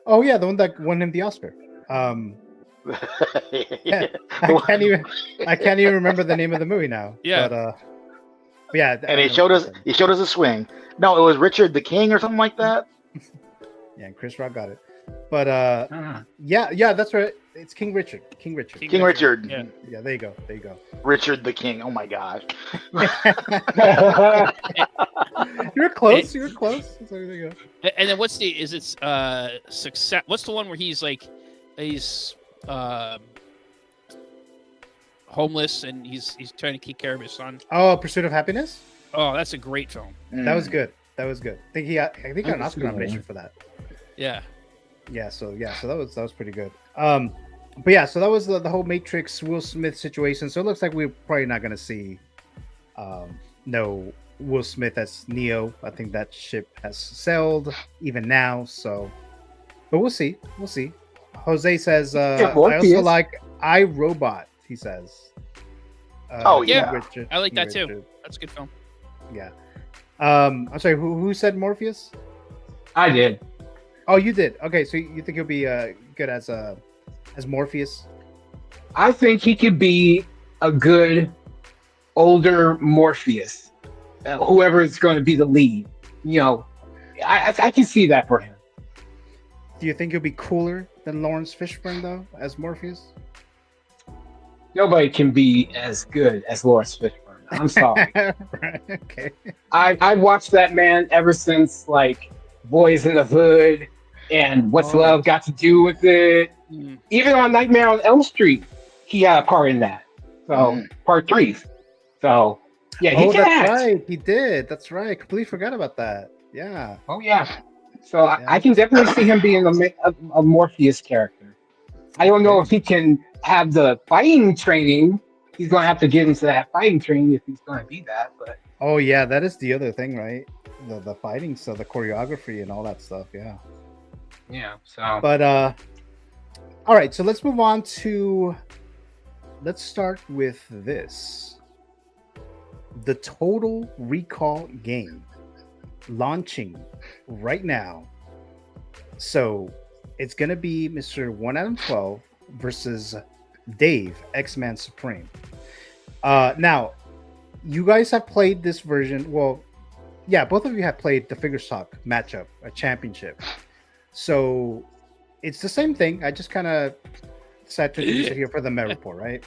Oh yeah, the one that won him the Oscar. Yeah, I can't even remember the name of the movie now. Yeah. But yeah. And he showed us a swing. No, it was Richard the King or something like that. Yeah, and Chris Rock got it. But yeah, that's right. It's King Richard. King Richard. King Richard. Yeah. Yeah, there you go. Richard the King. Oh my gosh. You were close. So there you go. And then success? What's the one where he's homeless and he's trying to take care of his son? Oh, Pursuit of Happiness. Oh, that's a great film. That was good. I think he got an Oscar nomination for that. Yeah. So that was pretty good. But yeah, so that was the whole Matrix Will Smith situation. So it looks like we're probably not gonna see no Will Smith as Neo. I think that ship has sailed even now. So, but we'll see. Jose says, I also like iRobot. He says. Yeah, Richard, I like that Richard. too. That's a good film. Yeah. I'm sorry. Who said Morpheus? I did. Oh, you did. Okay, so you think he'll be good as Morpheus? I think he could be a good older Morpheus, whoever is going to be the lead. I can see that for him. Do you think he'll be cooler than Lawrence Fishburne though as Morpheus? Nobody can be as good as Lawrence Fishburne. I'm sorry. Right, okay. I watched that man ever since like Boys in the Hood and What's Love Got to Do with It. Even on Nightmare on Elm Street, he had a part in that. So part 3. So yeah, he can act. Right. He did. That's right. Completely forgot about that. Yeah. Oh yeah. So I can definitely see him being a Morpheus character. I don't know if he can have the fighting training. He's going to have to get into that fighting training if he's going to be that. But oh yeah, that is the other thing, right? The fighting stuff, the choreography, and all that stuff. Yeah. Yeah. So. But all right. So let's move on to. Let's start with this. The Total Recall game launching right now. So it's going to be Mr. 1 Adam 12 versus Dave, X-Man Supreme. Now, you guys have played this version. Well, yeah, both of you have played the Figure Talk matchup, a championship. So it's the same thing. I just kind of decided to introduce it here for the Met Report, right?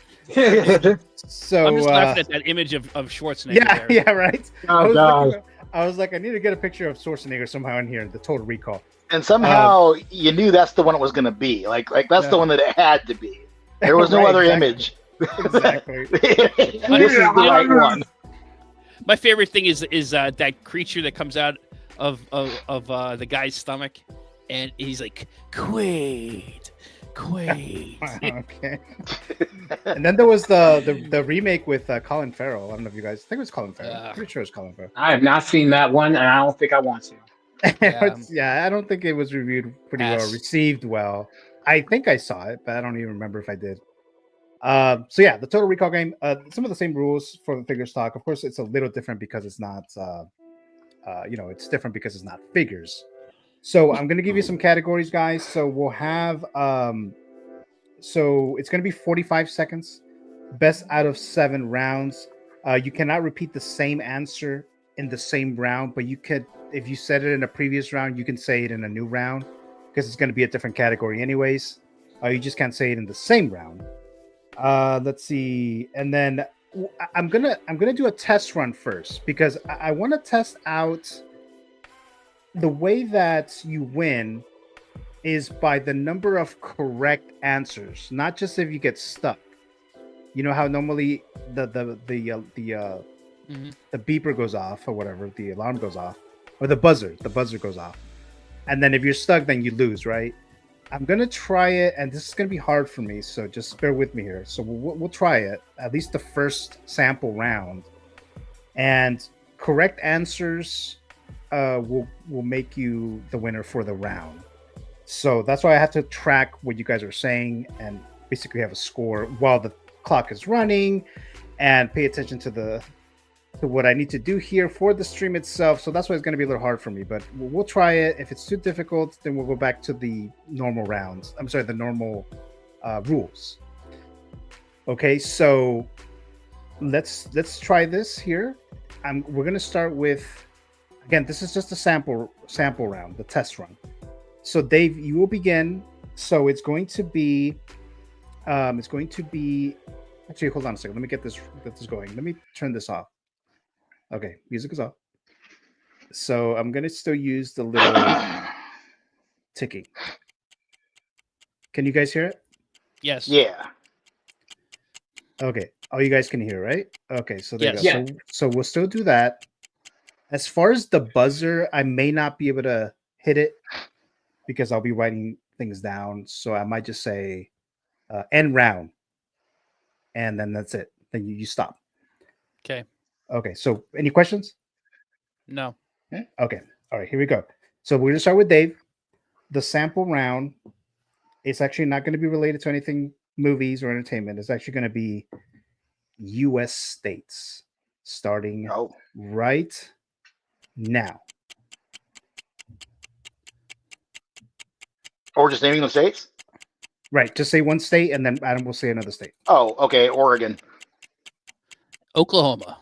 So I'm just laughing at that image of Schwarzenegger. Yeah, right. Oh, I was like, I need to get a picture of Schwarzenegger somehow in here, the Total Recall. And somehow you knew that's the one it was going to be. Like that's the one that it had to be. There was no Right, other exactly. image. Exactly. This is the right one. My favorite thing is that creature that comes out of the guy's stomach, and he's like, Quaid. Okay. And then there was the remake with Colin Farrell. I don't know if you guys. I think it was Colin Farrell. I'm pretty sure it was Colin Farrell. I have not seen that one, and I don't think I want to. Yeah, I don't think it was reviewed pretty well, received well. I think I saw it, but I don't even remember if I did. So yeah, the Total Recall game. Some of the same rules for the figure stock. Of course, it's a little different because it's not. It's different because it's not figures. So I'm going to give you some categories, guys. So we'll have. So it's going to be 45 seconds. Best out of 7 rounds. You cannot repeat the same answer in the same round, but you could, if you said it in a previous round, you can say it in a new round because it's going to be a different category anyways. You just can't say it in the same round. Let's see, and then I'm gonna do a test run first because I want to test out the way that you win is by the number of correct answers, not just if you get stuck. You know how normally the Mhm. the beeper goes off or whatever, the alarm goes off, or the buzzer goes off, and then if you're stuck, then you lose, right? I'm gonna try it, and this is gonna be hard for me, so just bear with me here. So we'll try it at least the first sample round, and correct answers will make you the winner for the round. So that's why I have to track what you guys are saying and basically have a score while the clock is running, and pay attention to what I need to do here for the stream itself. So that's why it's going to be a little hard for me, but we'll try it. If it's too difficult, then we'll go back to the normal rounds. I'm sorry, the normal rules. Okay, so let's try this here. We're going to start with, again, this is just a sample round, the test run. So Dave, you will begin. So it's going to be actually, hold on a second. Let me get this going. Let me turn this off. Okay, music is off. So I'm gonna still use the little ticking. Can you guys hear it? Yes. Yeah. Okay. Oh, you guys can hear, right? Okay, so there Yes. you go. So we'll still do that. As far as the buzzer, I may not be able to hit it because I'll be writing things down. So I might just say end round, and then that's it. Then you stop. Okay. Okay. So any questions? No. Okay. All right. Here we go. So we're gonna start with Dave. The sample round. It's actually not going to be related to anything movies or entertainment. It's actually going to be U.S. states, starting right now. Or just naming the states? Right. Just say one state, and then Adam will say another state. Oh, okay. Oregon. Oklahoma.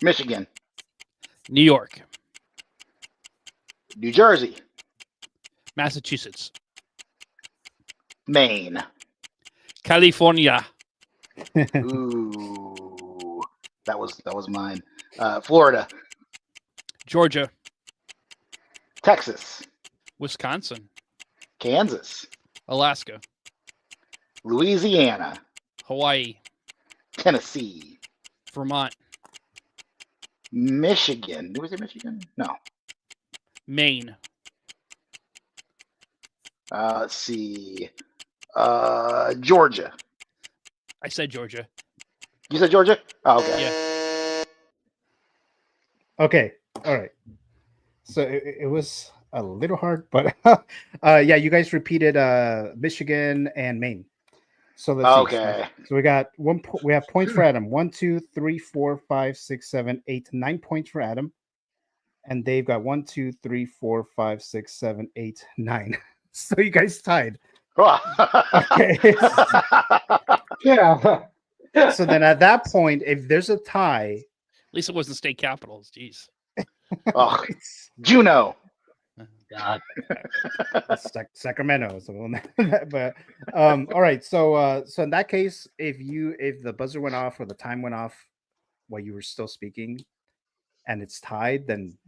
Michigan. New York. New Jersey. Massachusetts. Maine. California. Ooh, that was mine. Florida. Georgia. Texas. Wisconsin. Kansas. Alaska. Louisiana. Hawaii. Tennessee. Vermont. Michigan. Was it Michigan? No. Maine. Let's see. Georgia. I said Georgia. You said Georgia? Oh, okay. Yeah. Okay. All right. So it was a little hard, but yeah, you guys repeated Michigan and Maine. So let's see. Okay. So we got we have points for Adam. 1, 2, 3, 4, 5, 6, 7, 8, 9 points for Adam. And Dave got 1, 2, 3, 4, 5, 6, 7, 8, 9. So you guys tied. Okay. Yeah. So then at that point, if there's a tie, At least it wasn't state capitals. Jeez. Oh, Juneau. God. Sacramento. So but all right. So so in that case, if the buzzer went off or the time went off while you were still speaking, and it's tied, then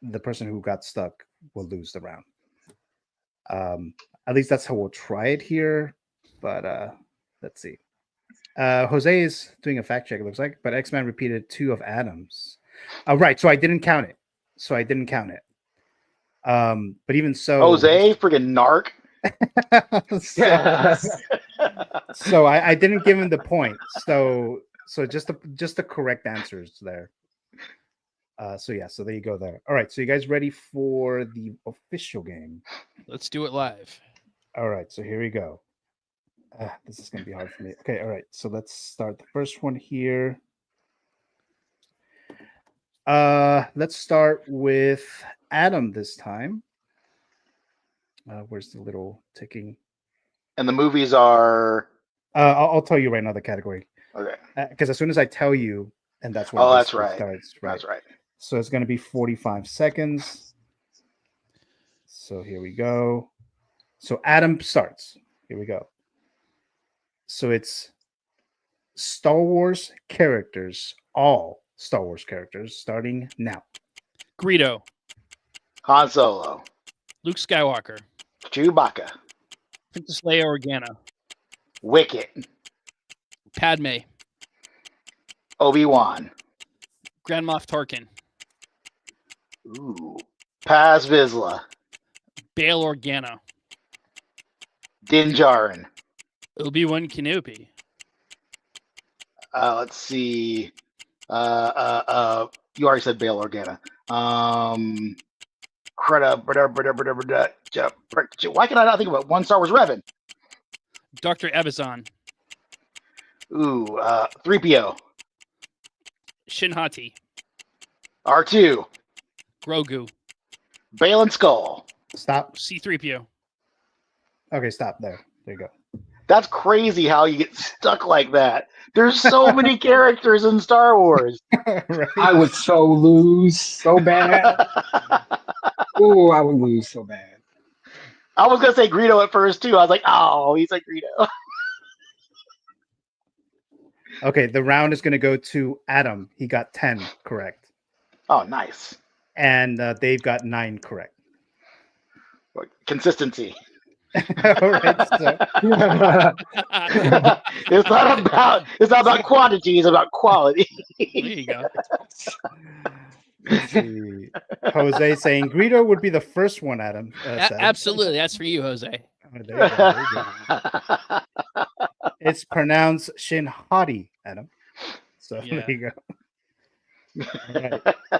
the person who got stuck will lose the round. At least that's how we'll try it here. But let's see. Jose is doing a fact check, it looks like, but X-Man repeated 2 of Adam's. Right, so I didn't count it. But even so, Jose, friggin' narc. so I didn't give him the point. So just the correct answers there. So yeah, so there you go there. All right, so you guys ready for the official game? Let's do it live. All right, so here we go. This is going to be hard for me. Okay, all right, so let's start the first one here. Let's start with Adam this time. Where's the little ticking? And the movies are. I'll tell you right now the category. Okay. Because as soon as I tell you, and that's when Oh, this that's right. starts. Right. That's right. So it's going to be 45 seconds. So here we go. So Adam starts. Here we go. So it's Star Wars characters, all Star Wars characters, starting now. Greedo. Han Solo. Luke Skywalker. Chewbacca. Princess Leia Organa. Wicket. Padme. Obi-Wan. Grand Moff Tarkin. Ooh. Paz Vizsla. Bail Organa. Din Djarin. Obi-Wan Kenobi. Let's see. You already said Bail Organa. Why can I not think about one Star Wars Revan? Dr. Ebazan. Ooh, 3PO. Shin-Hati. R2. Grogu. Baylan Skoll. Stop. C-3PO. Okay, stop there. There you go. That's crazy how you get stuck like that. There's so many characters in Star Wars. Right. I would so lose so bad. Ooh, I would lose so bad. I was gonna say Greedo at first too. I was like, oh, he's like Greedo. Okay, the round is going to go to Adam. He got 10 correct. Oh, nice. And Dave got 9 correct. Consistency. All right. So, it's not about quantity, it's about quality. There you go. let's see. Jose saying Greedo would be the first one, Adam. said. Absolutely. That's for you, Jose. Oh, there you go, there you go. It's pronounced Shin-Hati, Adam. So Yeah. there you go.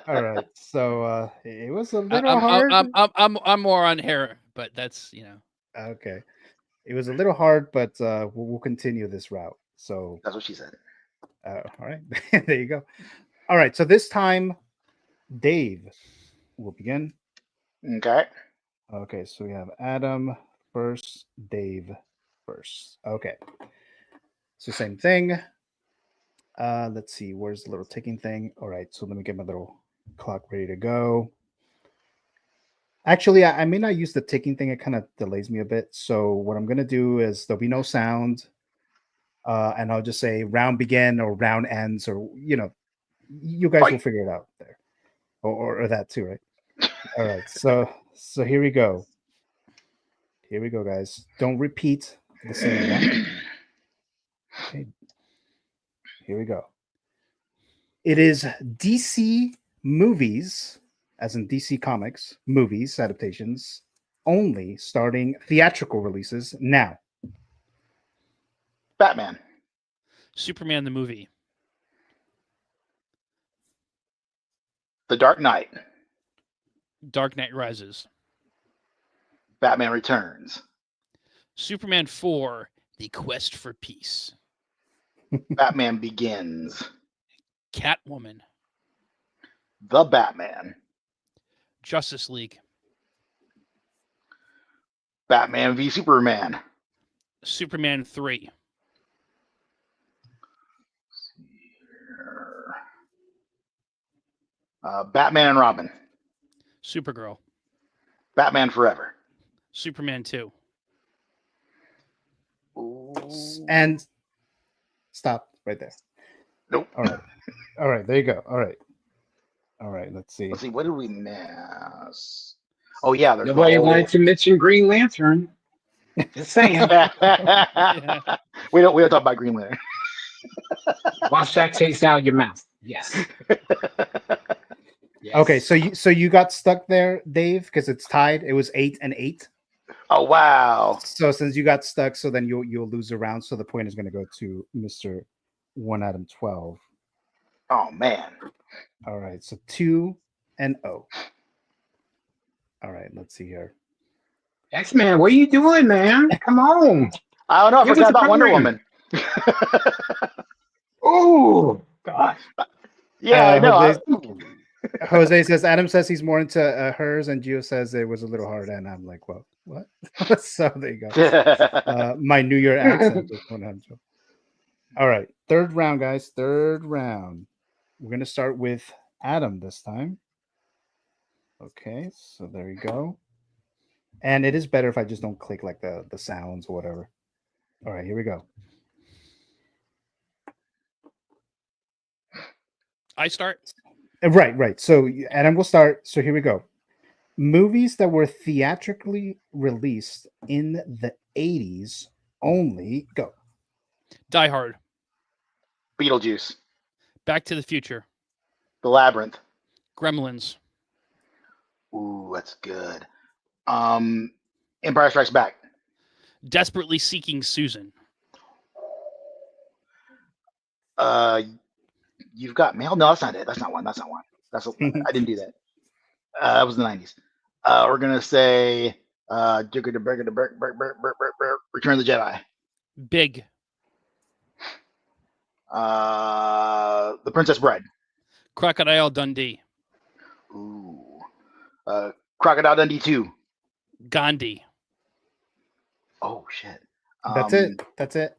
All right. So it was a little hard. I'm more on hair, but that's Okay. It was a little hard, but we'll continue this route. So That's what she said. all right. There you go. All right. So this time, Dave will begin. Okay. Okay. So we have Adam first, Dave first. Okay. So same thing. Let's see. Where's the little ticking thing? All right. So let me get my little clock ready to go. Actually, I may not use the ticking thing. It kind of delays me a bit. So what I'm going to do is there'll be no sound. And I'll just say round begin or round ends, or, you guys will figure it out there. Or that too, right? All right. So here we go. Here we go, guys. Don't repeat the same one. Okay. Here we go. It is DC movies, as in DC Comics, movies, adaptations, only starting theatrical releases now. Batman. Superman the movie. The Dark Knight. Dark Knight Rises. Batman Returns. Superman 4, The Quest for Peace. Batman Begins. Catwoman. The Batman. Justice League. Batman v Superman. Superman 3. Batman and Robin. Supergirl. Batman Forever. Superman 2. And stop right there. Nope. All right. All right. There you go. All right. All right. Let's see. Let's see. What did we miss? Oh yeah, there's Nobody wanted to mention Green Lantern. Just saying. We don't talk about Green Lantern. Wash that taste out of your mouth. Yes. Yes. Okay. So you got stuck there, Dave, because it's tied. It was 8 and 8. Oh wow. So since you got stuck, so then you'll lose a round. So the point is going to go to Mr. 1 Adam 12. Oh man. All right. So 2 and 0. All right. Let's see here. X-Man, what are you doing, man? Come on. I don't know. I Give forgot us a about Wonder program. Woman. Oh, God. Yeah, I know. Jose says Adam says he's more into hers, and Gio says it was a little hard, and I'm like, well, what? So there you go. My New Year accent. All right, third round, guys. Third round. We're gonna start with Adam this time. Okay, so there you go. And it is better if I just don't click like the sounds or whatever. All right, here we go. I start. Right. So Adam will start. So here we go. Movies that were theatrically released in the 80s only. Go. Die Hard. Beetlejuice. Back to the Future. The Labyrinth. Gremlins. Ooh, that's good. Empire Strikes Back. Desperately Seeking Susan. You've Got Mail. No, that's not it. That's not one. That's I didn't do that. That was the 90s. We're gonna say Return of the Jedi. Big. The Princess Bride. Crocodile Dundee. Ooh. Crocodile Dundee 2. Gandhi. Oh shit. That's it. That's it.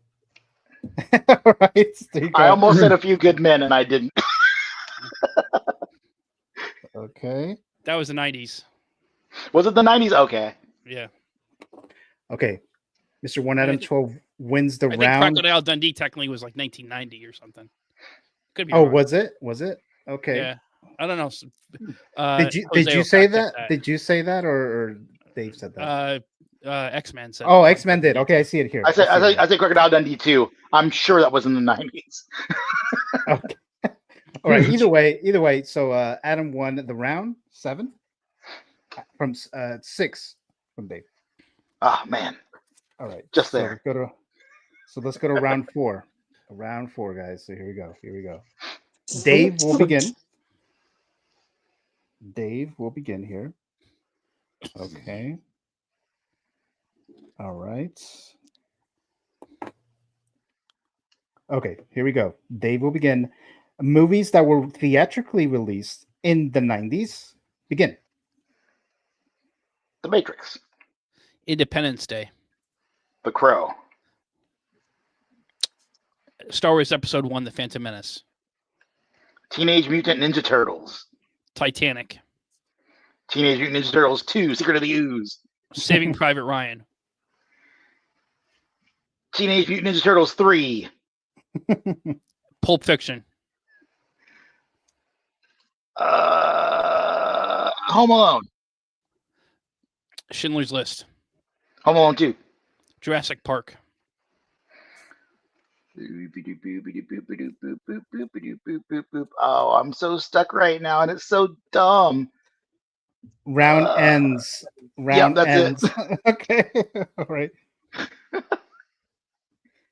All right. There you go. I almost said A Few Good Men and I didn't. Okay. That was the 90s. Was it the 90s? Okay. Yeah. Okay. Mr. One Adam 12 wins the I think round. Crocodile Dundee technically was like 1990 or something. Could be Oh, wrong. was it? Was it? Okay. Yeah. I don't know. Did you Jose will say fact check that? Did you say that or Dave said that? X-Men said. Oh, X-Men did. Okay, I see it here. I said Crocodile Dundee 2. I'm sure that was in the 90s. Okay. All right. Either way. So Adam won the round 7 from 6 from Dave. Oh man. All right. Just so there. Let's go to round 4. Round 4, guys. So here we go. Dave will begin. Here. Okay. All right. Okay, here we go. Dave will begin. Movies that were theatrically released in the 90s. Begin. The Matrix. Independence Day. The Crow. Star Wars Episode 1, The Phantom Menace. Teenage Mutant Ninja Turtles. Titanic. Teenage Mutant Ninja Turtles 2, Secret of the Ooze. Saving Private Ryan. Teenage Mutant Ninja Turtles 3. Pulp Fiction. Home Alone. Schindler's List. Home Alone 2. Jurassic Park. Oh, I'm so stuck right now, and it's so dumb. Round ends. Round that's ends. it. Okay. All right.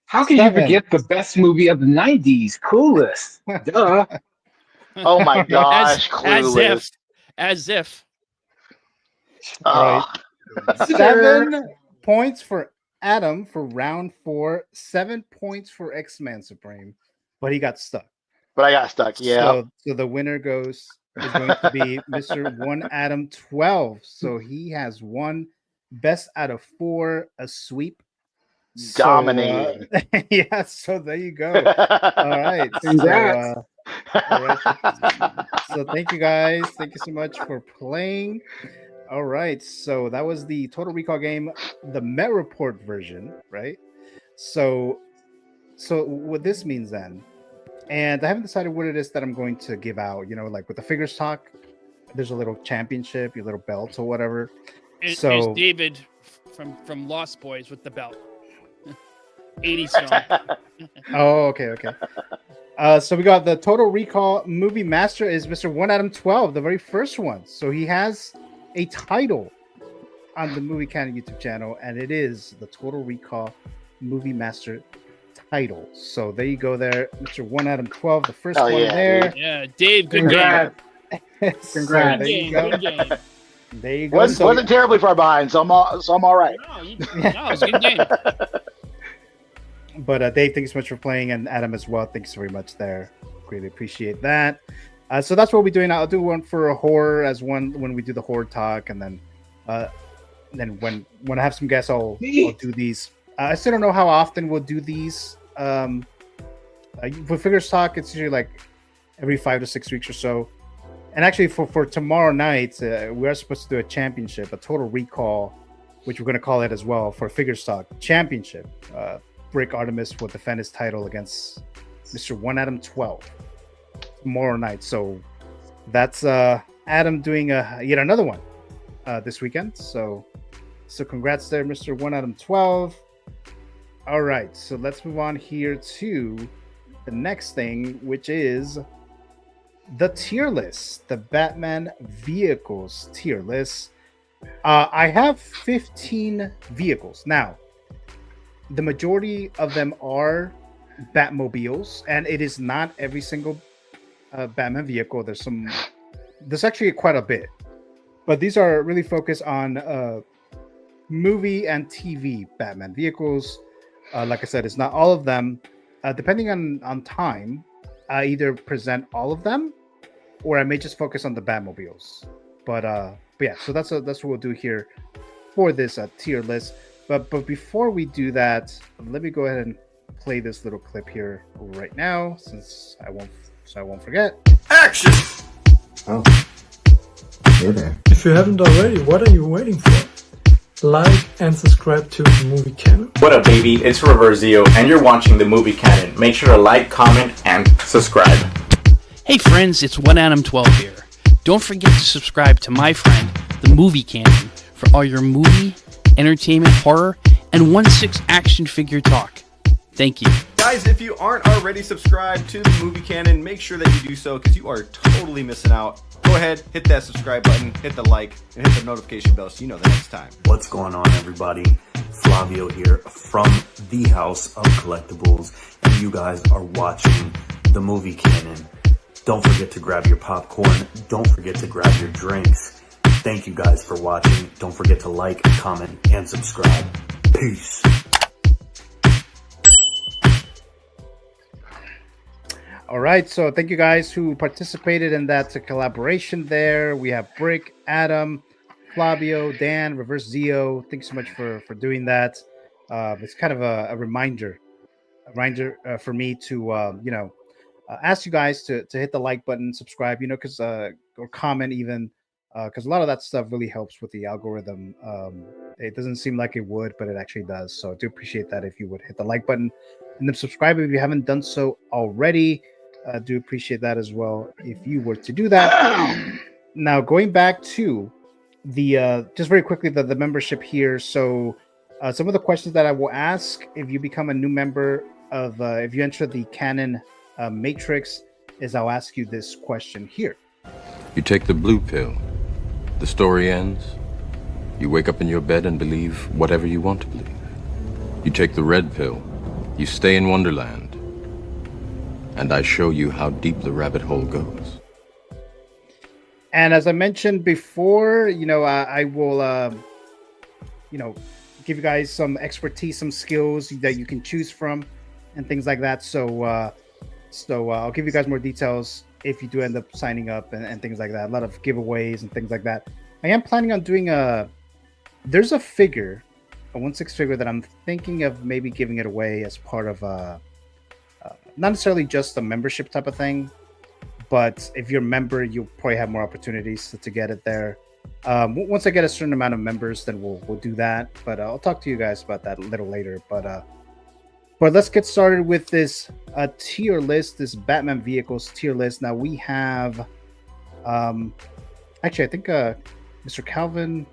How can 7. you forget the best movie of the 90s? Clueless. Duh. Oh my gosh, Clueless. As if. All Oh, right. 7 points for Adam for round 4. 7 points for X-Man Supreme, but he got stuck. but I got stuck. Yeah. So the winner is going to be Mr. One Adam 12. So he has won best out of 4, a sweep. Dominating. So, yeah, so there you go. All right. Congrats. All right. So thank you guys. Thank you so much for playing. All right. So that was the Total Recall game, the Met Report version, right? So what this means then, and I haven't decided what it is that I'm going to give out, like with the Figures Talk, there's a little championship, your little belt or whatever. It's So David from Lost Boys with the belt. 80s film. oh, okay. So we got the Total Recall movie master is Mr. One Adam 12, the very first one. So he has a title on the Movie Canon YouTube channel, and it is the Total Recall movie master title. So there you go there, Mr. One Adam 12, the first one there. Yeah, Dave, good Congrats. game. So Congrats. there you Good go. game. There you go. Wasn't terribly far behind, so I'm all right. No, it's a good game. But Dave, thanks so much for playing, and Adam as well. Thanks very much there. Greatly appreciate that. So that's what we'll be doing. I'll do one for a horror as one when we do the horror talk, and then when I have some guests, I'll do these. I still don't know how often we'll do these. For Figures Talk, it's usually like every 5 to 6 weeks or so. And actually, for tomorrow night, we are supposed to do a championship, a Total Recall, which we're going to call it as well, for Figures Talk Championship. Brick ARTEMIS will defend his title against Mr. One Adam 12 tomorrow night. So that's Adam doing yet another one this weekend. So congrats there, Mr. One Adam 12. All right, so let's move on here to the next thing, which is the tier list, the Batman vehicles tier list. I have 15 vehicles. Now, the majority of them are Batmobiles, and it is not every single Batman vehicle. There's actually quite a bit, but these are really focused on movie and TV Batman vehicles. Like I said, it's not all of them. Depending on time, I either present all of them, or I may just focus on the Batmobiles. But yeah, so that's what we'll do here for this tier list. But before we do that, let me go ahead and play this little clip here right now, since I won't forget. Action! Oh. Hey there. If you haven't already, what are you waiting for? Like and subscribe to the Movie Canon. What up, baby? It's Reverse Zio, and you're watching the Movie Canon. Make sure to like, comment, and subscribe. Hey friends, it's 1Adam12 here. Don't forget to subscribe to my friend, the Movie Canon, for all your movie, entertainment, horror, and 1/6 action figure talk. Thank you. Guys, if you aren't already subscribed to the Movie Canon, make sure that you do so, because you are totally missing out. Go ahead, hit that subscribe button, hit the like, and hit the notification bell so you know the next time. What's going on, everybody? Flavio here from the House of Collectibles, and you guys are watching the Movie Canon. Don't forget to grab your popcorn. Don't forget to grab your drinks. Thank you guys for watching. Don't forget to like, comment, and subscribe. Peace. All right, so thank you guys who participated in that collaboration there. We have Brick, Adam, Flavio, Dan, Reverse Zio. Thanks so much for doing that. It's kind of a reminder for me to ask you guys to hit the like button, subscribe, because or comment even, because a lot of that stuff really helps with the algorithm. It doesn't seem like it would, but it actually does. So I do appreciate that if you would hit the like button and then subscribe if you haven't done so already. I do appreciate that as well if you were to do that. Now, going back to the just very quickly the membership here. So some of the questions that I will ask if you become a new member of if you enter the Canon Matrix is I'll ask you this question here. You take the blue pill, the story ends. You wake up in your bed and believe whatever you want to believe. You take the red pill, you stay in Wonderland, and I show you how deep the rabbit hole goes. And as I mentioned before, I will, give you guys some expertise, some skills that you can choose from, and things like that. So I'll give you guys more details if you do end up signing up and things like that. A lot of giveaways and things like that. I am planning on doing there's a figure, a 1/6 figure that I'm thinking of maybe giving it away as part of not necessarily just a membership type of thing, but if you're a member, you'll probably have more opportunities to get it there. Once I get a certain amount of members, then we'll do that. But I'll talk to you guys about that a little later. But let's get started with this tier list, this Batman vehicles tier list. Now we have, actually, I think Mr. Calvin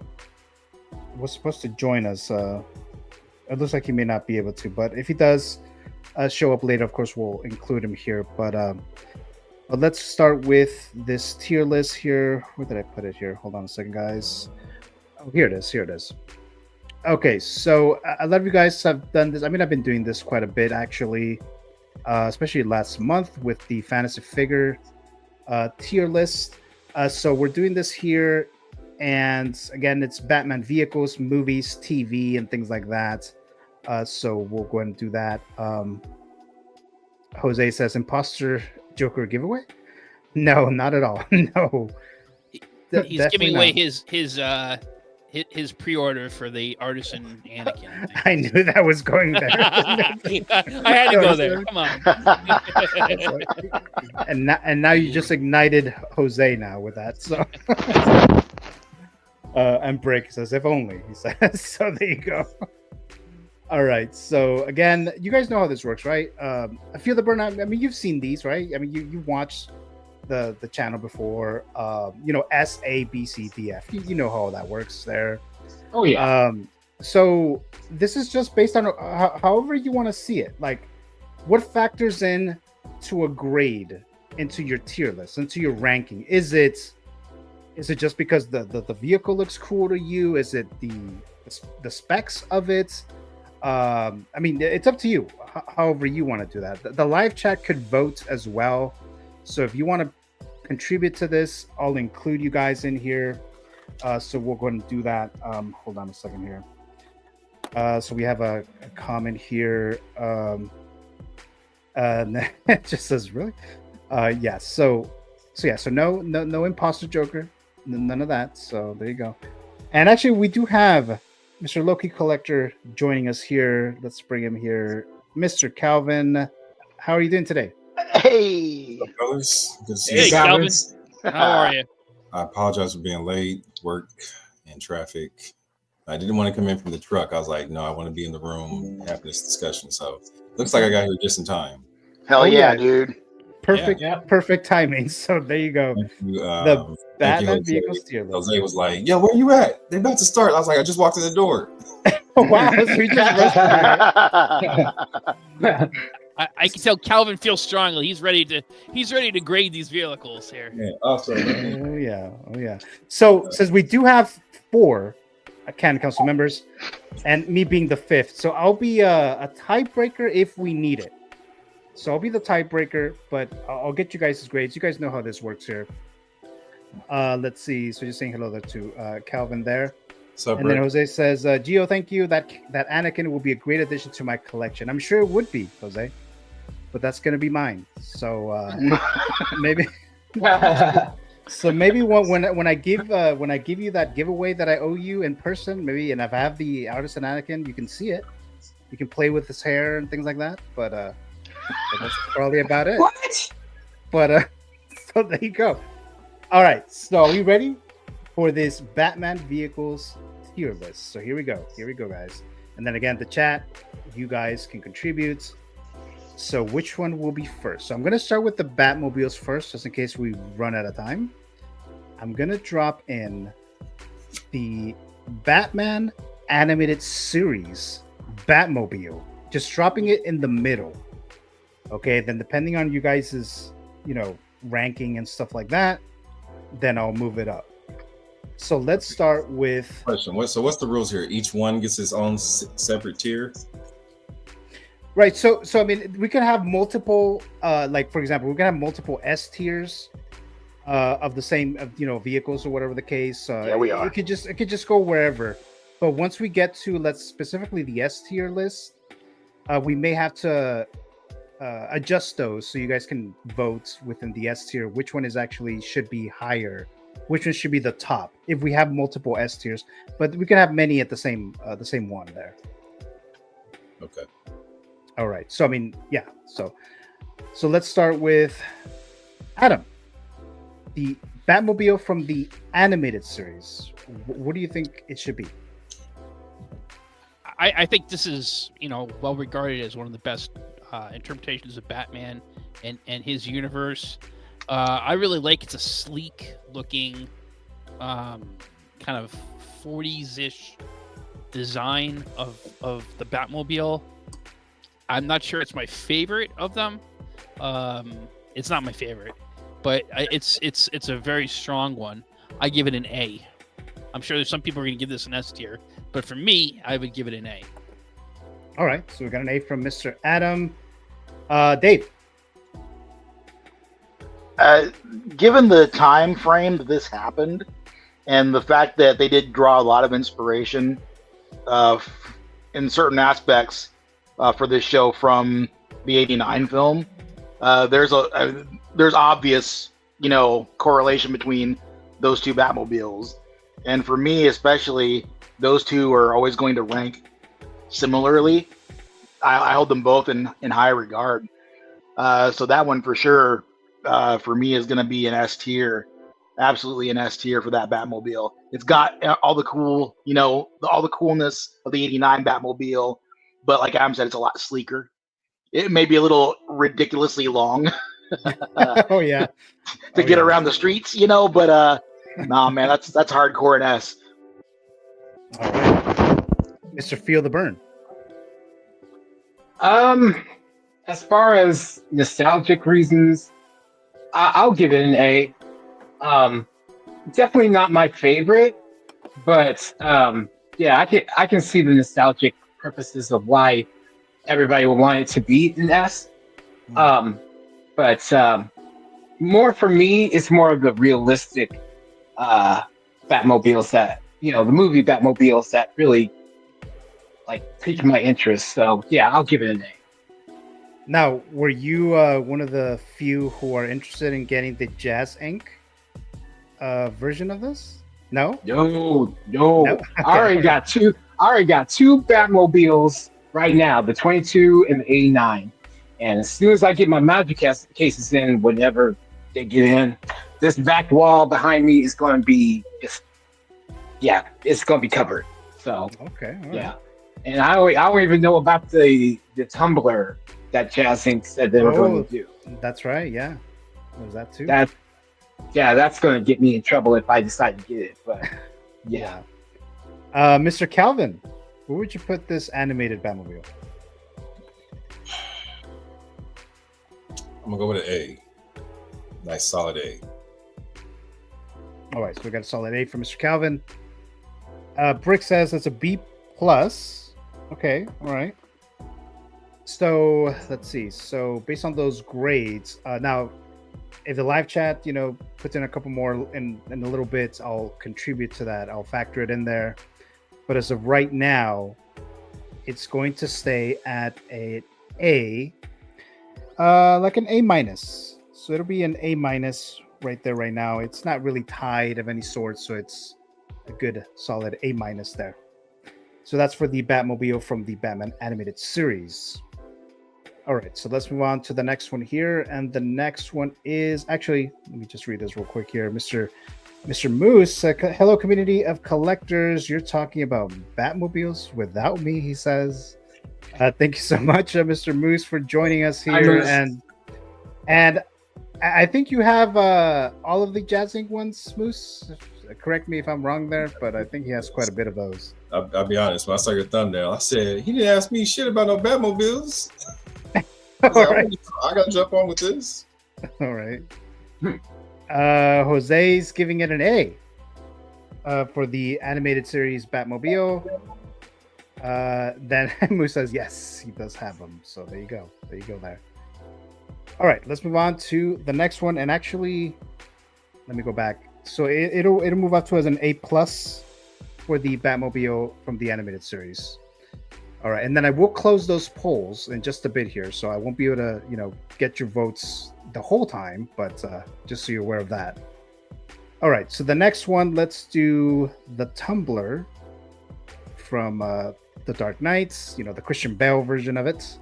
was supposed to join us. It looks like he may not be able to, but if he does show up later, of course, we'll include him here. But let's start with this tier list here. Where did I put it here? Hold on a second, guys. Oh, here it is. Okay, so a lot of you guys have done this. I mean, I've been doing this quite a bit, actually, especially last month with the fantasy figure tier list. So we're doing this here. And again, it's Batman vehicles, movies, TV, and things like that. So we'll go ahead and do that. Jose says, imposter Joker giveaway? No, not at all. No. He's giving away his pre-order for the Artisan Anakin. I knew that was going there. I had to go there. Come on. and now you just ignited Jose now with that. So and Brick says, if only, he says. So there you go. All right. So again, you guys know how this works, right? I feel the burnout. I mean, you've seen these, right? I mean, you watched the channel before. S, A, B, C, D, F. You know how that works there. Oh yeah. So this is just based on however you want to see it. Like, what factors in to a grade into your tier list, into your ranking? Is it just because the vehicle looks cool to you? Is it the specs of it? I mean, it's up to you. However you want to do that. The live chat could vote as well. So if you want to contribute to this, I'll include you guys in here. So we'll go ahead and do that. Hold on a second here. So we have a comment here. It just says, really? Yeah. So no imposter Joker, none of that. So there you go. And actually, we do have Mr. Loki Collector joining us here. Let's bring him here. Mr. Calvin, how are you doing today? Hey, What's up, fellas? Good to see Hey, you. Calvin. How are you? I apologize for being late, work and traffic. I didn't want to come in from the truck. I was like, no, I want to be in the room having this discussion. So looks like I got here just in time. Hell yeah, dude. Perfect, perfect timing. So there you go. The Batman vehicles tier list. Jose was like, yo, where you at? They're about to start. I was like, I just walked in the door. Wow, so we just I can tell Calvin feels strongly. He's ready to grade these vehicles here. Yeah, awesome. Oh yeah. So since we do have 4 Canon Council members, and me being the 5th, so I'll be a tiebreaker if we need it. So I'll be the tiebreaker, but I'll get you guys' grades. You guys know how this works here. Let's see. So just saying hello there to Calvin there. Up, and then Jose says, Gio, thank you. That Anakin will be a great addition to my collection. I'm sure it would be, Jose. But that's gonna be mine. So maybe so maybe when I give you that giveaway that I owe you in person, maybe, and if I have the Artisan Anakin, you can see it. You can play with his hair and things like that. But that's probably about it. What? But so there you go. All right. So are we ready for this Batman vehicles tier list? So here we go, guys. And then again, the chat, you guys can contribute. So which one will be first? So I'm going to start with the Batmobiles first, just in case we run out of time. I'm going to drop in the Batman animated series Batmobile, just dropping it in the middle. Okay, then depending on you guys' ranking and stuff like that, then I'll move it up. So let's start with question. What's the rules here? Each one gets its own separate tier. Right. So I mean, we can have multiple. Like for example, we can have multiple S tiers of the same, vehicles or whatever the case. Yeah, we are. It could just go wherever. But once we get to specifically the S tier list, we may have to adjust those so you guys can vote within the S tier which one should be higher, which one should be the top if we have multiple S tiers. But we can have many at the same one there. Okay. All right. So I mean, yeah. So let's start with Adam, the Batmobile from the animated series. What do you think it should be? I think this is, well regarded as one of the best interpretations of Batman and his universe. I really like it's a sleek looking, kind of 40s-ish design of the Batmobile. I'm not sure it's my favorite of them. It's not my favorite, but it's a very strong one. I give it an A. I'm sure there's some people who are going to give this an S tier, but for me, I would give it an A. All right, so we got an A from Mr. Adam. Dave. Given the time frame that this happened, and the fact that they did draw a lot of inspiration in certain aspects for this show from the '89 film, there's obvious correlation between those two Batmobiles, and for me especially, those two are always going to rank similarly. I hold them both in high regard. So that one for sure, for me, is going to be an S tier. Absolutely an S tier for that Batmobile. It's got all the cool, all the coolness of the '89 Batmobile, but like Adam said, it's a lot sleeker. It may be a little ridiculously long. Oh yeah. to get around the streets, but nah, man, that's hardcore in S. All right. Mr. Feel the Burn. as far as nostalgic reasons, I'll give it an A. Definitely not my favorite, but yeah, I can see the nostalgic purposes of why everybody would want it to be an S. But more for me, it's more of the realistic Batmobiles that, the movie Batmobiles that really like piqued my interest. So yeah, I'll give it an A. Now, were you one of the few who are interested in getting the Jazz Inc. Version of this? No. No. Okay. I already got two Batmobiles right now, the 22 and the 89. And as soon as I get my Magic cases in, whenever they get in, this back wall behind me is going to be it's going to be covered. So okay, all yeah. right. And I don't even know about the Tumblr that Jazz Inc. said they were going to do. That's right. Yeah, was that too? That's going to get me in trouble if I decide to get it. But yeah. Mr. Calvin, where would you put this animated Batmobile? I'm gonna go with an A. Nice solid A. All right, so we got a solid A for Mr. Calvin. Brick says it's a B plus. Okay, all right. So let's see. So based on those grades, now if the live chat, puts in a couple more in a little bit, I'll contribute to that. I'll factor it in there. But as of right now, it's going to stay at an A, like an A minus. So it'll be an A minus right there right now. It's not really tied of any sort, so it's a good solid A minus there. So that's for the Batmobile from the Batman animated series. All right, so let's move on to the next one here. And the next one is actually, let me just read this real quick here. Mr. Moose, hello, community of collectors. You're talking about Batmobiles without me, he says. Thank you so much, Mr. Moose, for joining us here. And I think you have all of the Jazz Inc. ones, Moose. Correct me if I'm wrong there, but I think he has quite a bit of those. I'll be honest. When I saw your thumbnail, I said, he didn't ask me shit about no Batmobiles. Right. I gotta jump on with this. All right. Jose's giving it an A for the animated series Batmobile. Then Moose says yes, he does have them. So there you go. There. All right, let's move on to the next one. And actually, let me go back. So it'll move up to as an A plus for the Batmobile from the animated series. All right, and then I will close those polls in just a bit here, so I won't be able to, get your votes the whole time, but just so you're aware of that. All right, so the next one, let's do the Tumblr from The Dark Knights, the Christian Bale version of it.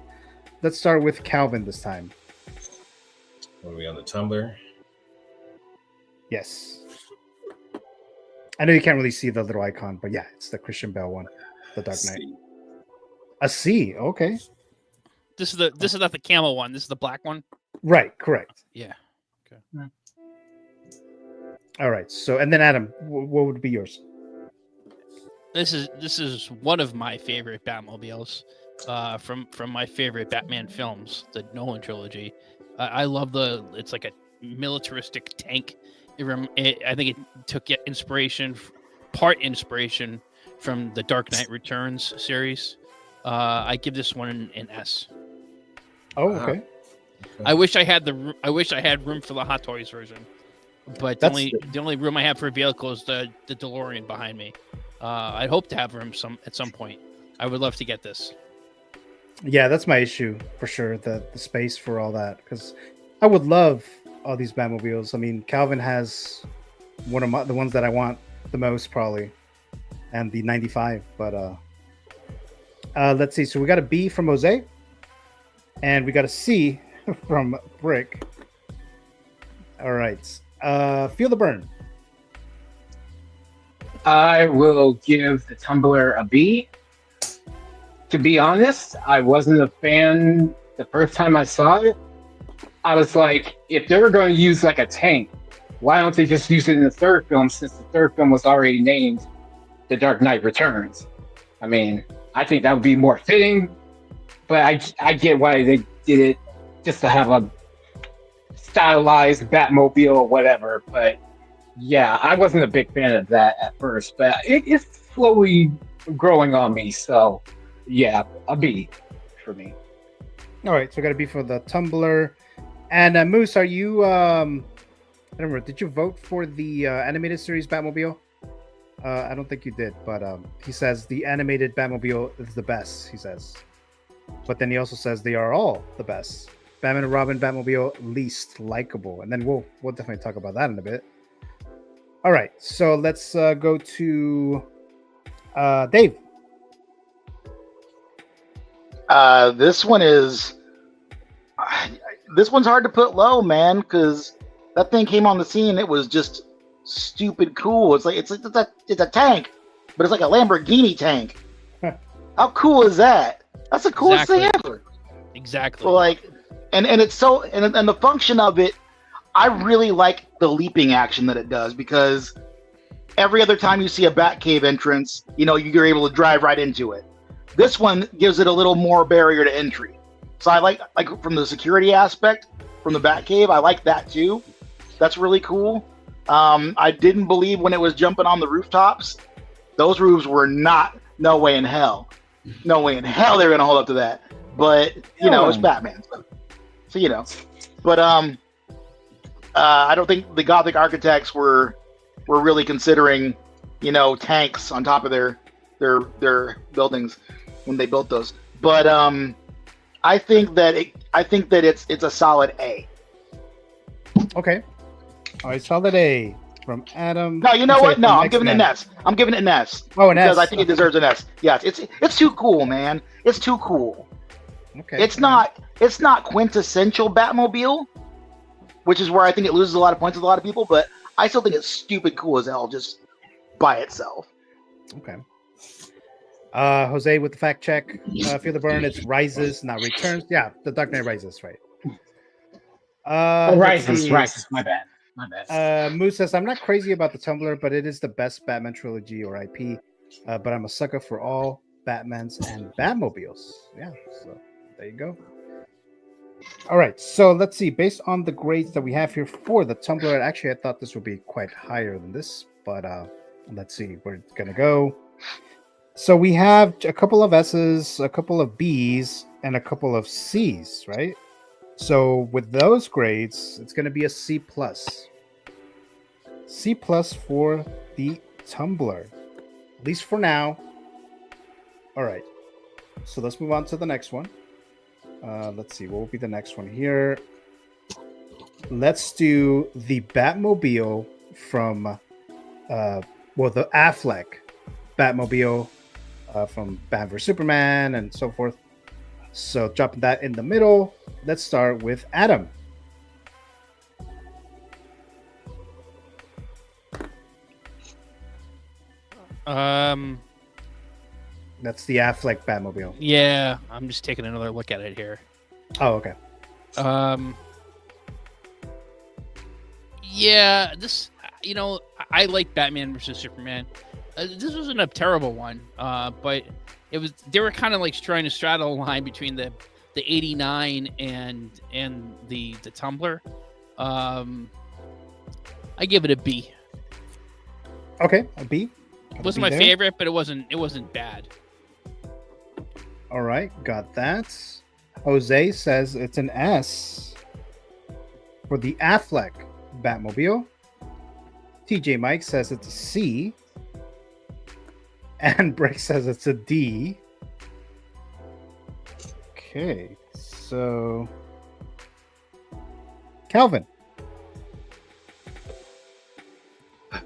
Let's start with Calvin this time. What are we on the Tumblr? Yes. I know you can't really see the little icon, but yeah, it's the Christian Bale one, The Dark Knight. A C, okay. This is not the camel one. This is the black one. Right, correct. Yeah. Okay. All right. So, and then Adam, what would be yours? This is one of my favorite Batmobiles, from my favorite Batman films, the Nolan trilogy. I love it's like a militaristic tank. I think it took part inspiration from the Dark Knight Returns series. I give this one an S. Oh, okay. I wish I had room for the Hot Toys version, but the only room I have for a vehicle is the DeLorean behind me. I hope to have room at some point. I would love to get this. Yeah, that's my issue for sure. The space for all that, because I would love all these Batmobiles. I mean, Calvin has one of the ones that I want the most probably, and the 95. But let's see. So we got a B from Jose, and we got a C from Brick. All right. Feel the burn. I will give the Tumblr a B. To be honest, I wasn't a fan the first time I saw it. I was like, if they were going to use like a tank, why don't they just use it in the third film, since the third film was already named The Dark Knight Returns? I mean, I think that would be more fitting, but I get why they did it just to have a stylized Batmobile or whatever. But yeah, I wasn't a big fan of that at first, but it's slowly growing on me. So yeah, a B for me. All right, so got to be for the Tumblr. And Moose, are you? I don't remember. Did you vote for the animated series Batmobile? I don't think you did, but he says the animated Batmobile is the best. He says, but then he also says they are all the best. Batman and Robin Batmobile least likable, and then we'll definitely talk about that in a bit. All right, so let's go to Dave. This one's hard to put low, man, because that thing came on the scene. It was just stupid cool. It's a tank, but it's like a Lamborghini tank. How cool is that? That's the coolest thing ever. Exactly. So and it's so and the function of it, I really like the leaping action that it does, because every other time you see a Batcave entrance, you're able to drive right into it. This one gives it a little more barrier to entry. So I like from the security aspect, from the Batcave, I like that too. That's really cool. I didn't believe when it was jumping on the rooftops. Those roofs were no way in hell they're going to hold up to that. But, it's Batman. So But I don't think the Gothic architects were really considering, tanks on top of their buildings when they built those. But I think that it's a solid A. Okay. All right, solid A from Adam. No, you know what? No, I'm giving it an S. I'm giving it an S. Oh, an S. Because I think it deserves an S. Yes, it's too cool, man. It's too cool. Okay. It's not quintessential Batmobile, which is where I think it loses a lot of points with a lot of people, but I still think it's stupid cool as hell just by itself. Okay. Jose with the fact check. Feel the burn. It's Rises, not Returns. Yeah, The Dark Knight Rises, right? Rises. My bad. Moose says, I'm not crazy about the Tumblr, but it is the best Batman trilogy or IP. But I'm a sucker for all Batmans and Batmobiles. Yeah, so there you go. All right, so let's see. Based on the grades that we have here for the Tumblr, actually, I thought this would be quite higher than this, but let's see where it's going to go. So we have a couple of S's, a couple of B's, and a couple of C's, right? So with those grades, it's going to be a C+. C+ for the Tumblr, at least for now. All right, so let's move on to the next one. Let's see, what will be the next one here? Let's do the Batmobile from, the Affleck Batmobile from Batman vs Superman and so forth. So dropping that in the middle, let's start with Adam. That's the Affleck Batmobile. Yeah, I'm just taking another look at it here. Oh, okay. Yeah, this, I like Batman versus Superman. This wasn't a terrible one, but they were kind of like trying to straddle a line between the 89 and the Tumblr. I give it a B. Okay, a B. It wasn't my favorite, but it wasn't bad. All right, got that. Jose says it's an S for the Affleck Batmobile. TJ Mike says it's a C. And Brick says it's a D. Okay, so Calvin. I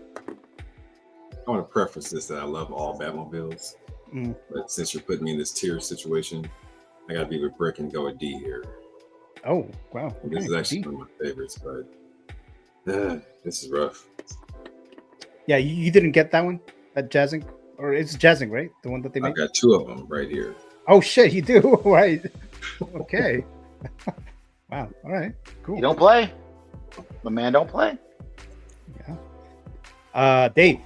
want to preface this that I love all Batmobiles. Mm. But since you're putting me in this tier situation, I gotta be with Brick and go a D here. Oh, wow. This is actually one of my favorites, but this is rough. Yeah, you didn't get that one? That Jazzing? Or it's Jazzing, right? The one that they made? I've got two of them right here. Oh, shit, you do? Right. Okay. Wow. All right. Cool. You don't play. The man don't play. Yeah. Dave.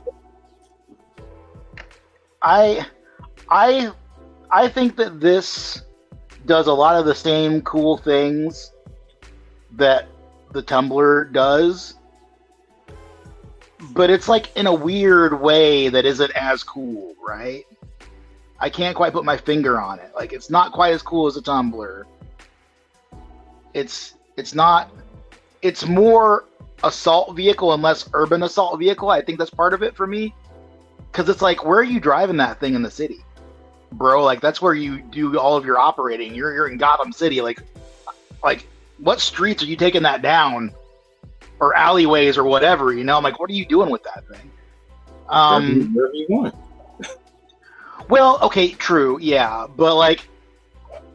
I think that this does a lot of the same cool things that the Tumbler does, but it's like in a weird way that isn't as cool, right? I can't quite put my finger on it. Like, it's not quite as cool as a Tumbler. It's not. It's more assault vehicle and less urban assault vehicle. I think that's part of it for me, because it's like, where are you driving that thing in the city, bro? Like, that's where you do all of your operating. You're in Gotham City. Like what streets are you taking that down, or alleyways or whatever? You know, I'm like, what are you doing with that thing? Wherever you want. Well, okay, true, yeah, but like,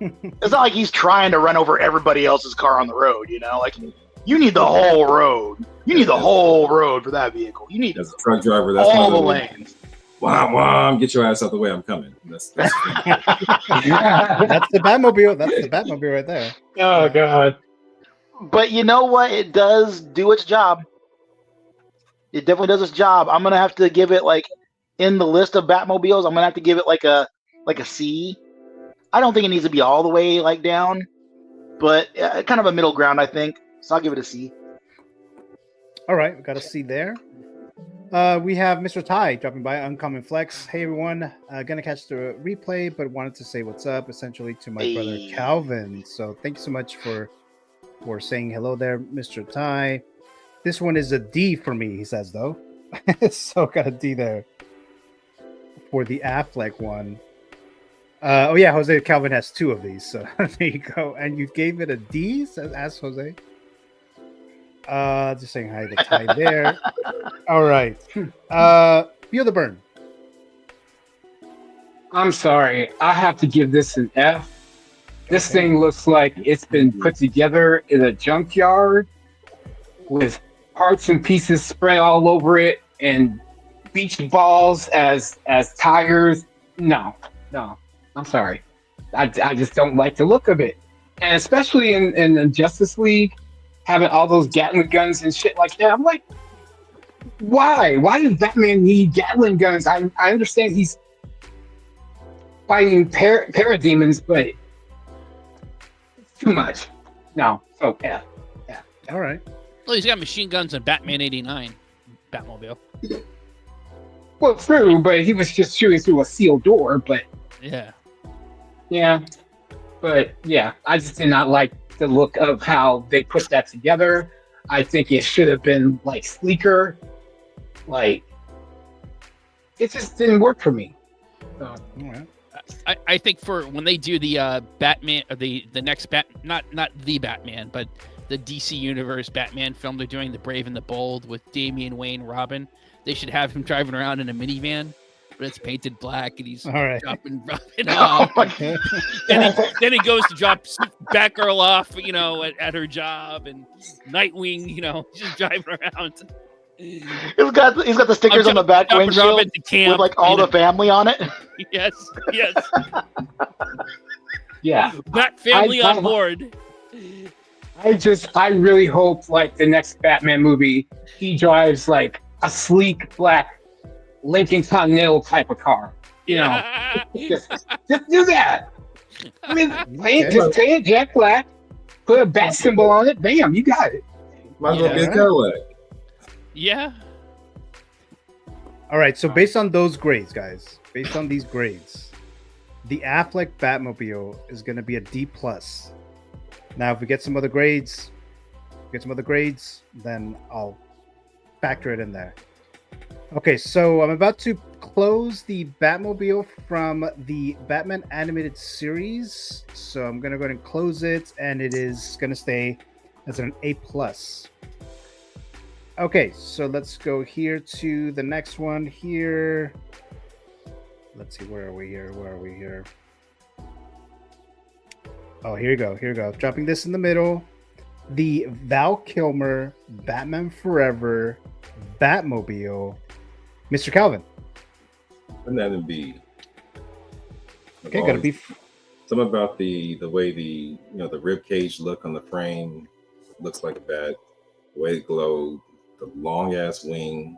it's not like he's trying to run over everybody else's car on the road. You know, like, you need the whole road. You need the whole road for that vehicle. You need as a truck driver. That's all the lanes. Wow, get your ass out the way. I'm coming. That's That's the Batmobile. That's the Batmobile right there. Oh god. But you know what? It does do its job. It definitely does its job. I'm gonna have to give it, like, in the list of Batmobiles, I'm gonna have to give it like a C. I don't think it needs to be all the way like down, but kind of a middle ground, I think. So I'll give it a C. All right, we got a C there. We have Mr. Ty dropping by, Uncommon Flex. Hey everyone, gonna catch the replay, but wanted to say what's up, essentially, to my brother Calvin. So thank you so much for saying hello there, Mr. Ty. This one is a D for me, he says, though. So got a D there for the Affleck one. Oh yeah, Jose Calvin has 2 of these, so there you go. And you gave it a D, says Jose. Just saying hi to Ty there. All right. Feel the burn. I'm sorry. I have to give this an F. This thing looks like it's been put together in a junkyard with parts and pieces spread all over it and beach balls as tires. No. I'm sorry. I just don't like the look of it. And especially in the Justice League, having all those Gatling guns and shit like that. I'm like, why? Why does Batman need Gatling guns? I understand he's fighting parademons, but it's too much. No. So, yeah. All right. Well, he's got machine guns in Batman 89 Batmobile. Well, true, but he was just shooting through a sealed door, but... Yeah. But, yeah, I just did not like the look of how they put that together. I think it should have been, like, sleeker. Like, it just didn't work for me. So. Yeah. I think for when they do the Batman, or the next not the Batman, but the DC Universe Batman film they're doing, The Brave and the Bold, with Damian Wayne Robin, they should have him driving around in a minivan, but it's painted black, and he's dropping Robin off. Then he goes to drop Batgirl off, you know, at her job, and Nightwing, you know, just driving around. He's got the stickers on the back windshield with, like, all the family on it. Yes. Yeah. Bat family on board. I really hope, like, the next Batman movie, he drives, like, a sleek black Lincoln Continental type of car. You know, just do that. I mean, just paint Jack Black, put a bat symbol on it, bam, you got it. Might as well be a Cadillac. Yeah. All right. So based on those grades, guys, based on these grades, the Affleck Batmobile is going to be a D+. Now, if we get some other grades, then I'll factor it in there. Okay, so I'm about to close the Batmobile from the Batman animated series. So I'm going to go ahead and close it, and it is going to stay as an A+. Okay, so let's go here to the next one here. Let's see, where are we here? Oh, here you go. Dropping this in the middle. The Val Kilmer Batman Forever Batmobile. Mr. Calvin. Wouldn't that in B? Okay, gotta be. Something about the way the rib cage look on the frame looks like a bat. The way it glowed, the long ass wing.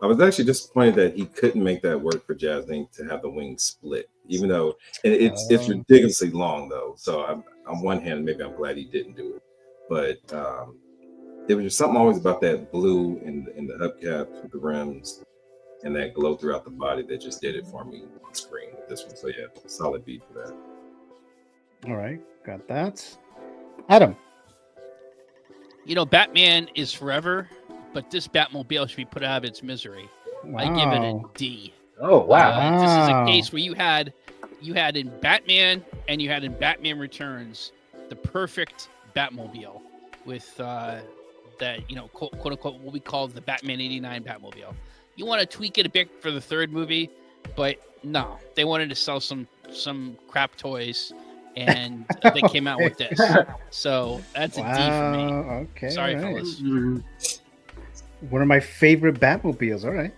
I was actually disappointed that he couldn't make that work for Jasmine to have the wings split, even though it's ridiculously long though. So on one hand, maybe I'm glad he didn't do it, but there was just something always about that blue in the hubcaps with the rims and that glow throughout the body that just did it for me on screen with this one. So yeah, solid beat for that. All right, got that. Adam. You know, Batman is forever, but this Batmobile should be put out of its misery. Wow. I give it a D. Oh wow! This is a case where you had in Batman and you had in Batman Returns the perfect Batmobile with that, you know, quote unquote what we call the Batman '89 Batmobile. You want to tweak it a bit for the third movie, but no, they wanted to sell some crap toys, and they came out with this. So that's a D for me. Okay. Sorry, right. fellas. One of my favorite Batmobiles. All right.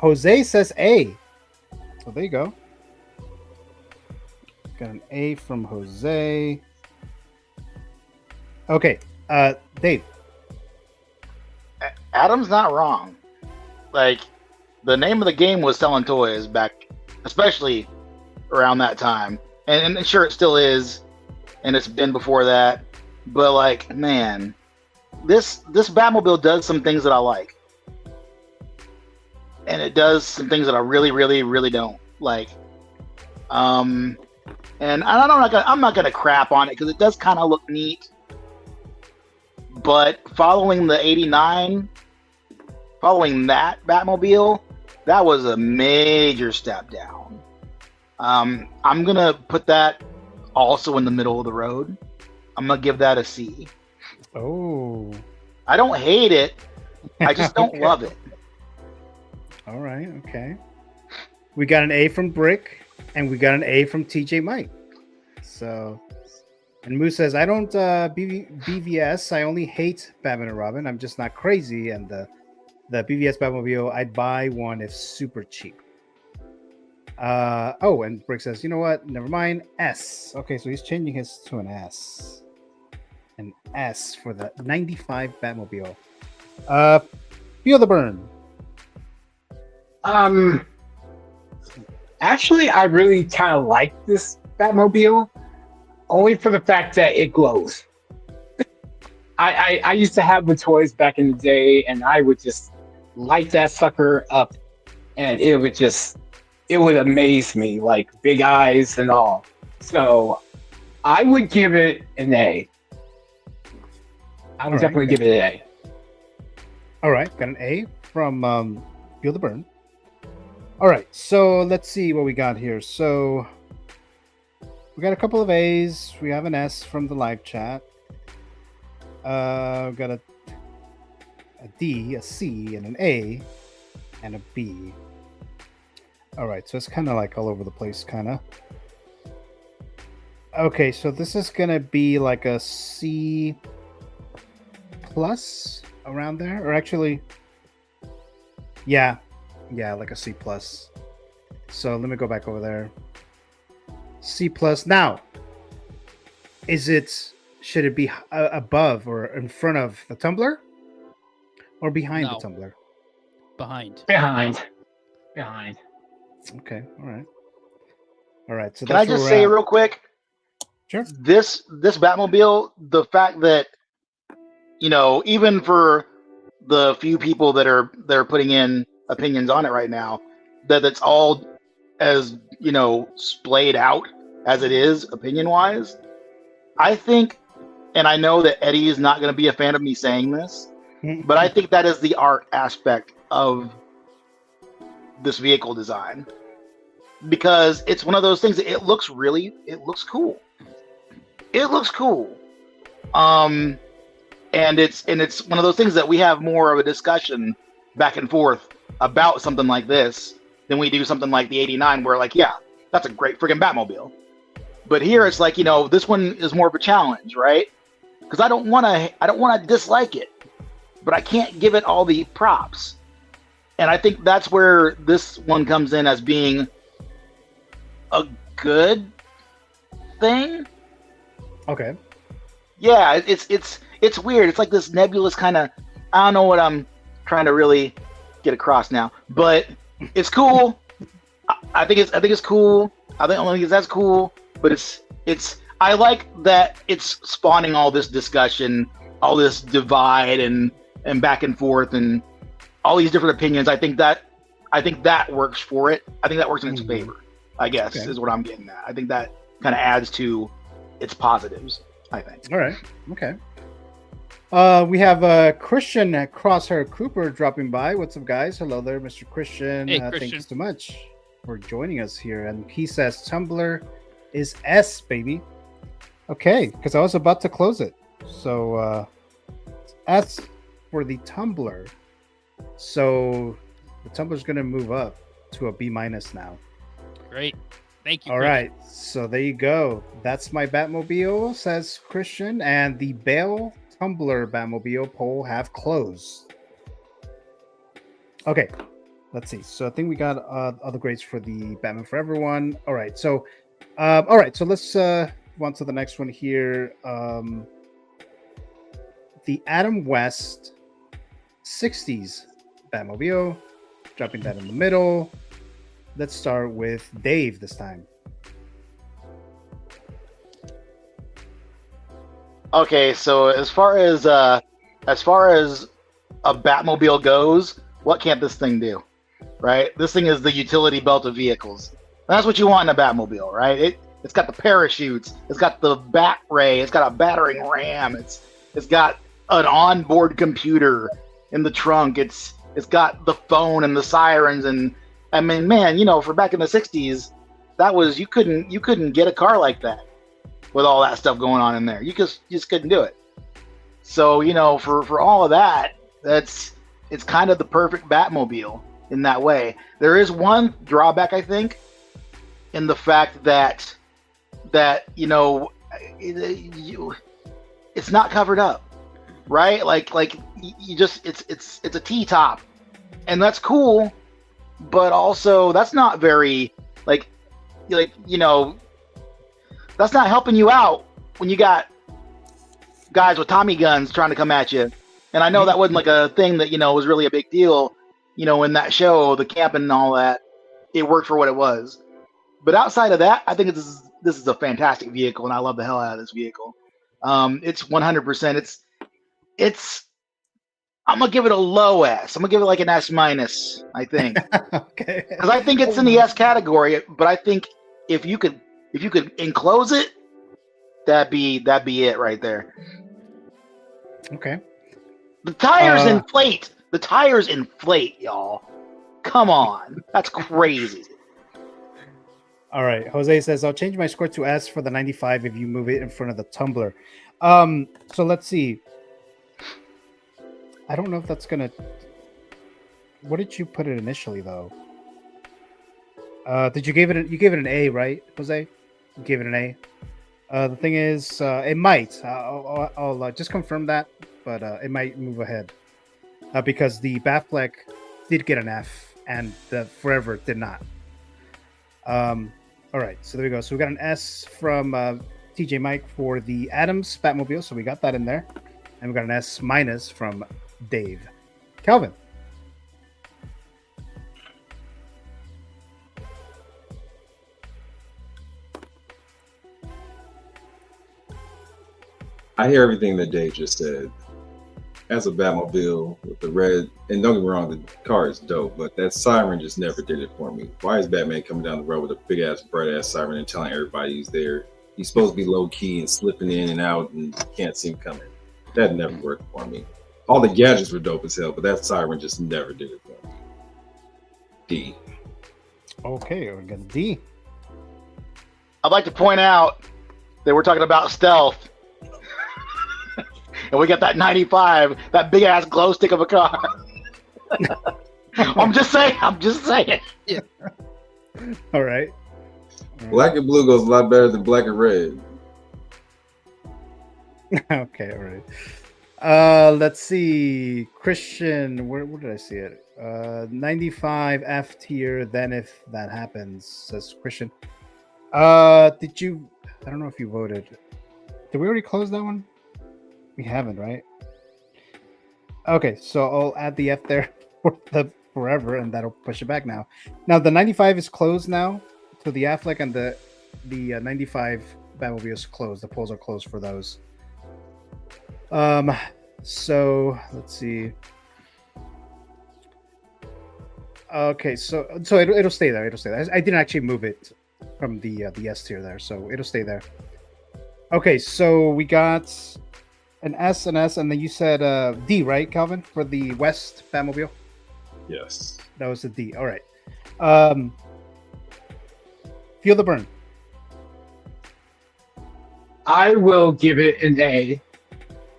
Jose says A. So there you go. Got an A from Jose. Okay. Dave. Adam's not wrong. Like, the name of the game was selling toys back, especially around that time. And sure, it still is, and it's been before that. But, like, man, this Batmobile does some things that I like. And it does some things that I really, really, really don't like. And I'm not gonna crap on it because it does kind of look neat. But following the '89, following that Batmobile, that was a major step down. I'm gonna put that also in the middle of the road. I'm gonna give that a C. Oh. I don't hate it. I just don't love it. All right. Okay. We got an A from Brick, and we got an A from TJ Mike. So, and Moose says, I don't BVS. I only hate Batman and Robin. I'm just not crazy. And the BVS Batmobile, I'd buy one if super cheap. Oh, and Brick says, you know what? Never mind. S. Okay, so he's changing his to an S. An S for the 95 Batmobile. Feel the burn. Actually, I really kind of like this Batmobile, only for the fact that it glows. I used to have the toys back in the day, and I would just light that sucker up, and it would amaze me, like big eyes and all. So I would give it an A. I would definitely give it an A. All right, got an A from Feel the Burn. All right, so let's see what we got here. So we got a couple of A's. We have an S from the live chat. We got a D, a C, and an A, and a B. All right, so it's kind of like all over the place, kind of. Okay, so this is going to be like a C plus around there, or actually, yeah, like a C plus. So let me go back over there. C plus. Now, should it be above or in front of the tumbler, or behind the tumbler? Behind. Okay. All right. So can I just say real quick? Sure. This Batmobile, the fact that, you know, even for the few people that are putting in opinions on it right now, that it's all as, you know, splayed out as it is opinion wise. I think, and I know that Eddie is not going to be a fan of me saying this, but I think that is the art aspect of this vehicle design, because it's one of those things that it looks cool. It looks cool. And it's one of those things that we have more of a discussion back and forth about something like this than we do something like the '89, where, like, yeah, that's a great freaking Batmobile. But here it's like, you know, this one is more of a challenge, right? Because I don't want to dislike it, but I can't give it all the props. And I think that's where this one comes in as being a good thing. Okay. Yeah, it's weird. It's like this nebulous kind of, I don't know what I'm trying to really get across now. But it's cool. I think it's cool. I think only that's cool. But it's I like that it's spawning all this discussion, all this divide and back and forth and all these different opinions. I think that works for it. I think that works in its favor, I guess, is what I'm getting at. I think that kind of adds to its positives, I think. All right. Okay. We have Christian Crosshair Cooper dropping by. What's up, guys? Hello there, Mr. Christian. Hey, Thank Christian. you so much for joining us here. And he says Tumblr is S, baby. Okay, because I was about to close it. So S for the Tumblr. So the Tumblr's going to move up to a B- now. Great. Thank you. All Christian. right, so there you go. That's my Batmobile, says Christian, and the Bale Tumblr Batmobile poll have closed. Okay, let's see. So I think we got other grades for the Batman Forever one. All right, so let's move on to the next one here. The Adam West 60s Batmobile, dropping that in the middle. Let's start with Dave this time. Okay, so as far as a Batmobile goes, what can't this thing do? Right? This thing is the utility belt of vehicles. That's what you want in a Batmobile, right? It's got the parachutes, it's got the bat ray, it's got a battering ram, it's got an onboard computer in the trunk, it's got the phone and the sirens, and I mean, man, you know, for back in the 60s, that was you couldn't get a car like that with all that stuff going on in there. You just couldn't do it. So, you know, for all of that, it's kind of the perfect Batmobile in that way. There is one drawback, I think, in the fact that you know, it's not covered up, right? Like you just it's a T-top, and that's cool, but also that's not very like you know, that's not helping you out when you got guys with Tommy guns trying to come at you. And I know that wasn't like a thing that, you know, was really a big deal, you know, in that show, the camping and all that. It worked for what it was. But outside of that, I think this is a fantastic vehicle, and I love the hell out of this vehicle. It's 100%. It's I'm gonna give it a low S. I'm gonna give it like an S-, I think. Okay. Because I think it's in the S category, but I think if you could enclose it, that'd be it right there. Okay. The tires inflate. The tires inflate, y'all. Come on. That's crazy. All right. Jose says, I'll change my score to S for the 95 if you move it in front of the Tumblr. So let's see. I don't know if that's going to... What did you put it initially, though? Did you give it an A, right, Jose? You gave it an A. The thing is, it might. I'll just confirm that, but it might move ahead because the Batfleck did get an F and the Forever did not. All right, so there we go. So we got an S from TJ Mike for the Adams Batmobile, so we got that in there, and we got an S- from Dave. Calvin. I hear everything that Dave just said. As a Batmobile with the red, and don't get me wrong, the car is dope, but that siren just never did it for me. Why is Batman coming down the road with a big ass, bright ass siren and telling everybody he's there? He's supposed to be low key and slipping in and out, and you can't see him coming. That never worked for me. All the gadgets were dope as hell, but that siren just never did it for me. D. Okay, we're gonna D. I'd like to point out that we're talking about stealth. And we got that 95, that big ass glow stick of a car. I'm just saying. Yeah. All right. Black and blue goes a lot better than black and red. Okay, all right. Let's see. Christian, where did I see it? 95 F tier, then if that happens, says Christian. Did you, I don't know if you voted. Did we already close that one? We haven't, right? Okay, so I'll add the F there for the forever, and that'll push it back now. Now the 95 is closed now, so the Affleck and the 95 Batmobile is closed. The polls are closed for those. So let's see. Okay, so it'll stay there. It'll stay there. I didn't actually move it from the S tier there, so it'll stay there. Okay, so we got an S, and then you said D, right, Calvin, for the West Batmobile? Yes. That was the D. All right. Feel the burn. I will give it an A.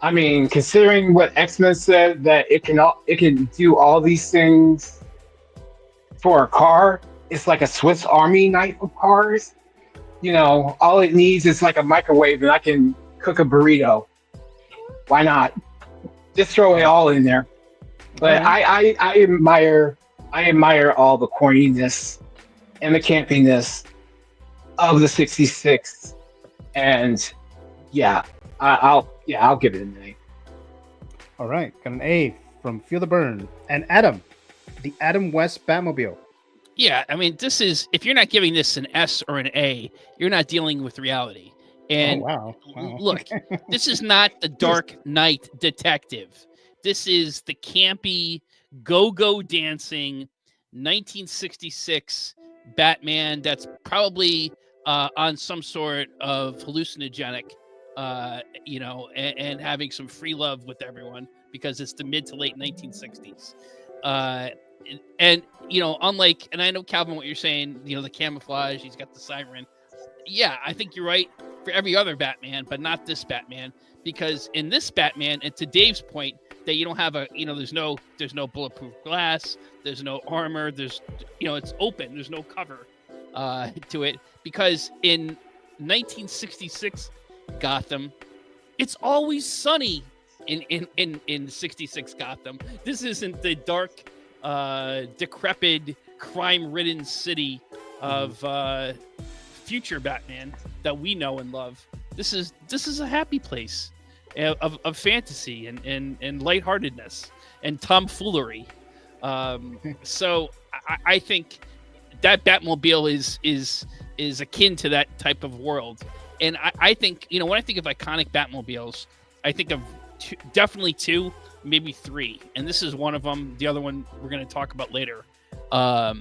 I mean, considering what X-Men said, that it can do all these things for a car, it's like a Swiss Army knife of cars. You know, all it needs is like a microwave, and I can cook a burrito. Why not? Just throw it all in there. But I admire all the corniness and the campiness of the 66, and yeah, I'll give it an A. All right, got an A from Feel the Burn. And Adam, the Adam West Batmobile. Yeah, I mean, this is, if you're not giving this an S or an A, you're not dealing with reality. And wow. Look, this is not the Dark Knight detective. This is the campy, go-go dancing 1966 Batman that's probably on some sort of hallucinogenic, and having some free love with everyone because it's the mid to late 1960s. And unlike, and I know, Calvin, what you're saying, the camouflage, he's got the siren. Yeah, I think you're right for every other Batman, but not this Batman, because in this Batman, and to Dave's point, that you don't have there's no bulletproof glass, there's no armor, there's, it's open, there's no cover to it, because in 1966 Gotham, it's always sunny in 66 Gotham. This isn't the dark, decrepit, crime-ridden city of future Batman that we know and love. This is a happy place of fantasy and lightheartedness and tomfoolery. So I think that Batmobile is akin to that type of world. And I think, when I think of iconic Batmobiles, I think of definitely two, maybe three. And this is one of them. The other one we're going to talk about later. I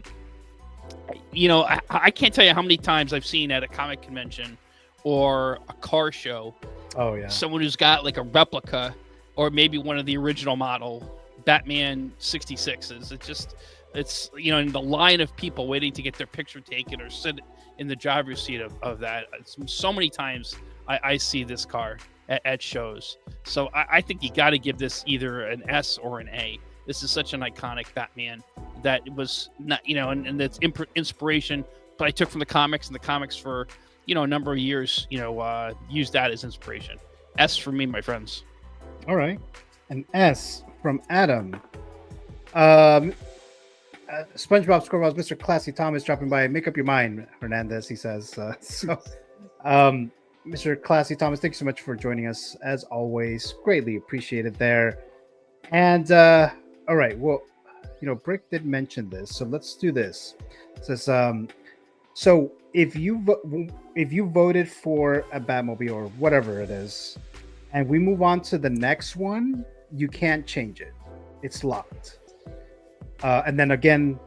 can't tell you how many times I've seen at a comic convention or a car show. Oh, yeah. Someone who's got like a replica or maybe one of the original model Batman 66s. It's in the line of people waiting to get their picture taken or sit in the driver's seat of that. So many times I see this car at shows. So I think you got to give this either an S or an A. This is such an iconic Batman that was not, and that's inspiration, but I took from the comics, and the comics for, a number of years, used that as inspiration. S for me, my friends. All right. An S from Adam. SpongeBob SquarePants, Mr. Classy Thomas dropping by. Make up your mind, Hernandez, he says. Mr. Classy Thomas, thanks so much for joining us, as always. Greatly appreciated there. And, all right, well, Brick did mention this, so let's do this. It says, so if you voted for a Batmobile or whatever it is, and we move on to the next one, you can't change it. It's locked. And then again,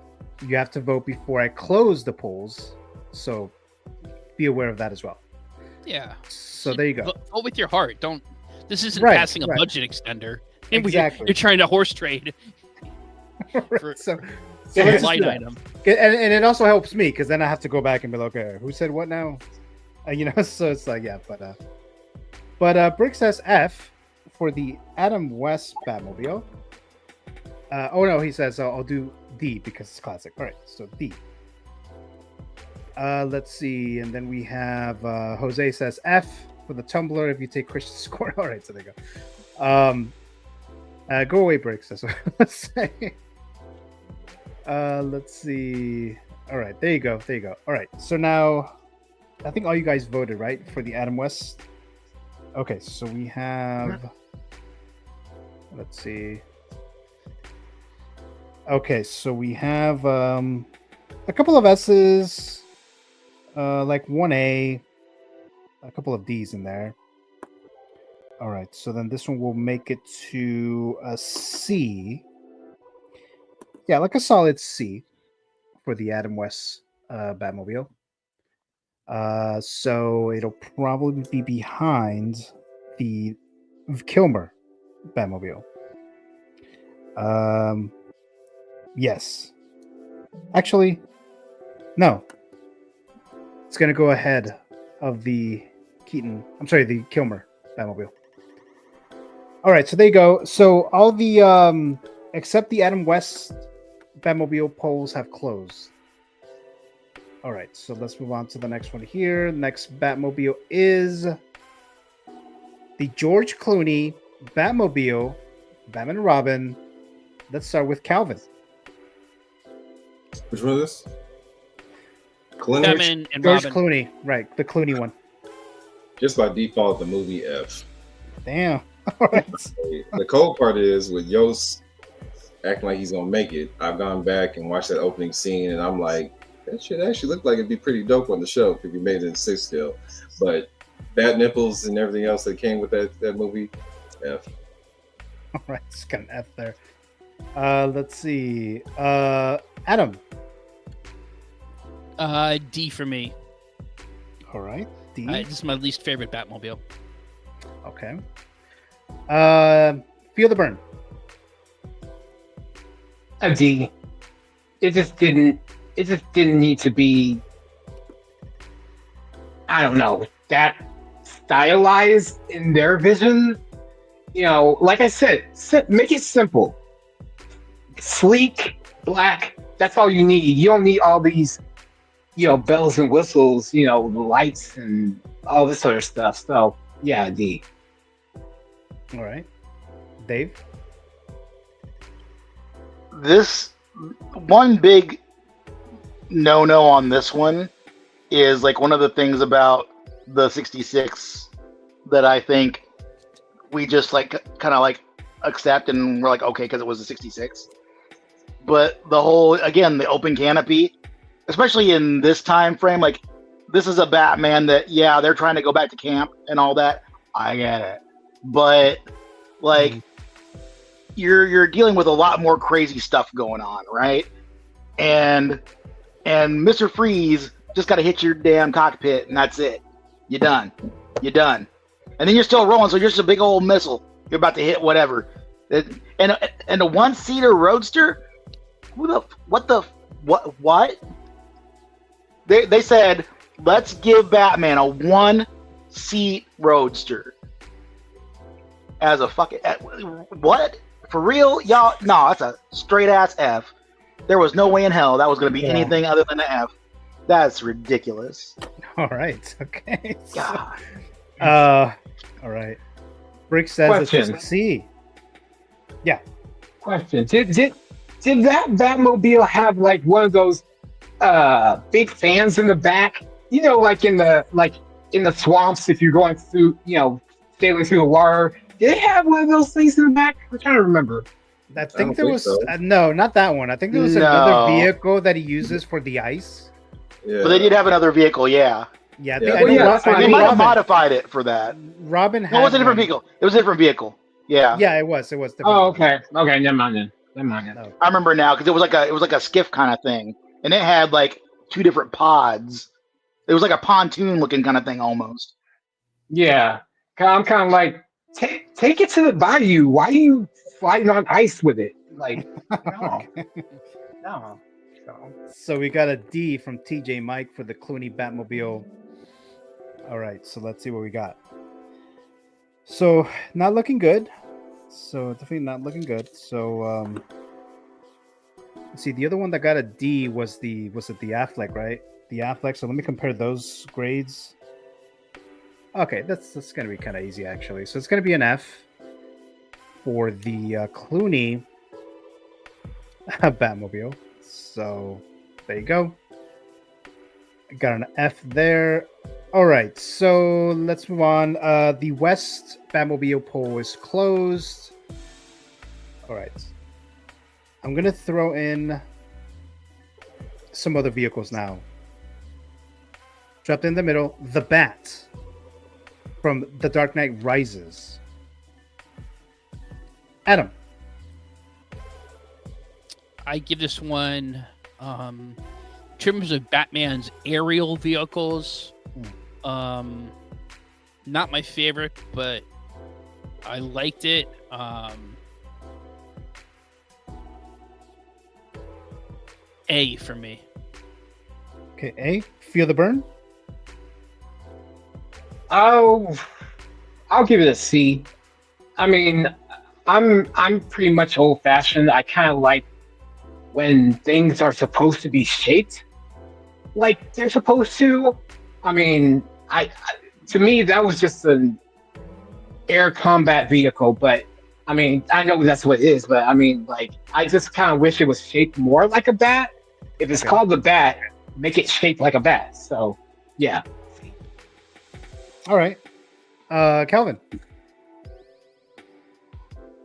you have to vote before I close the polls. So be aware of that as well. Yeah. So there you go. Vote with your heart. This isn't Right, passing a right. budget extender. Exactly. You're trying to horse trade. So for a let's just line do that. item. And it also helps me because then I have to go back and be like, okay, who said what now? So it's like, yeah, but Brick says F for the Adam West Batmobile. Oh no, he says I'll do D because it's classic. All right, so D. Let's see, and then we have Jose says F for the Tumbler if you take Christian's score. All right, so there you go. Go away, Brick says. Let's say. Let's see. All right, there you go. All right, so now I think all you guys voted right for the Adam West. Okay, so we have. Let's see. Okay, so we have a couple of S's, like 1A, a couple of D's in there. All right, so then this one will make it to a C. Yeah, like a solid C for the Adam West Batmobile. So it'll probably be behind the Kilmer Batmobile. Yes. Actually, no. It's going to go ahead of the the Kilmer Batmobile. All right, so there you go. So all the except the Adam West Batmobile polls have closed. All right, so let's move on to the next one here. Next Batmobile is the George Clooney Batmobile, Batman and Robin. Let's start with Calvin. Which one is this? Batman and George Robin. Clooney, right? The Clooney one. Just by default, the movie F. Damn. All right. The cold part is with Yost acting like he's gonna make it. I've gone back and watched that opening scene, and I'm like, that shit actually looked like it'd be pretty dope on the show if you made it in 6 scale. But bad nipples and everything else that came with that movie, F. All right, it's got an F there. Let's see. Adam. D for me. All right, D. This is my least favorite Batmobile. Okay. Feel the burn. A D. It just didn't need to be, I don't know, that stylized in their vision. You know, like I said, make it simple. Sleek, black, that's all you need. You don't need all these, bells and whistles, lights and all this sort of stuff. So, yeah, D. All right. Dave? This one big no on this one is like one of the things about the 66 that I think we just kind of accept and we're like, okay, because it was a 66. But the whole, again, the open canopy, especially in this time frame, like this is a Batman that, yeah, they're trying to go back to camp and all that. I get it. But you're dealing with a lot more crazy stuff going on, right? And Mr. Freeze just got to hit your damn cockpit, and that's it. You're done. And then you're still rolling, so you're just a big old missile. You're about to hit whatever. And a one-seater roadster? What? They said, let's give Batman a one-seat roadster. As a fucking... What? For real? Y'all? No, that's a straight-ass F. There was no way in hell that was going to be anything other than an F. That's ridiculous. All right. Okay. God. All right. Brick says it's just a C. Yeah. Question. Did that Batmobile have like one of those big fans in the back? Like in the swamps if you're going through, sailing through the water. Did they have one of those things in the back? I'm trying to remember. I think there was no, not that one. I think there was another vehicle that he uses for the ice. Yeah. But they did have another vehicle, yeah. Yeah, they might have modified it for that. Robin had. No, it was a different vehicle. It was a different vehicle. Yeah. Yeah, it was. It was. Oh, okay. Okay, never mind then. No. I remember now because it was like a skiff kind of thing, and it had like 2 different pods. It was like a pontoon looking kind of thing almost. Yeah, I'm kind of like, take it to the bayou. Why are you flying on ice with it? Like, no. So we got a D from TJ Mike for the Clooney Batmobile. All right, so let's see what we got. So not looking good. So definitely not looking good. So let's see. The other one that got a D was the Affleck, right? The Affleck. So let me compare those grades. Okay, that's gonna be kind of easy actually. So it's gonna be an F for the Clooney Batmobile. So there you go. Got an F there. All right, so let's move on. The West Batmobile poll is closed. All right. I'm gonna throw in some other vehicles now. Dropped in the middle, the Bat from The Dark Knight Rises. Adam. I give this one, in terms of Batman's aerial vehicles, not my favorite, but I liked it. A for me. Okay, A. Feel the Burn. Oh, I'll give it a C. I mean, I'm pretty much old fashioned. I kind of like when things are supposed to be shaped like they're supposed to. I mean, to me that was just an air combat vehicle, but I mean, I know that's what it is, but I mean, like, I just kind of wish it was shaped more like a bat. If it's called the Bat, make it shaped like a bat. So, yeah. All right. Calvin.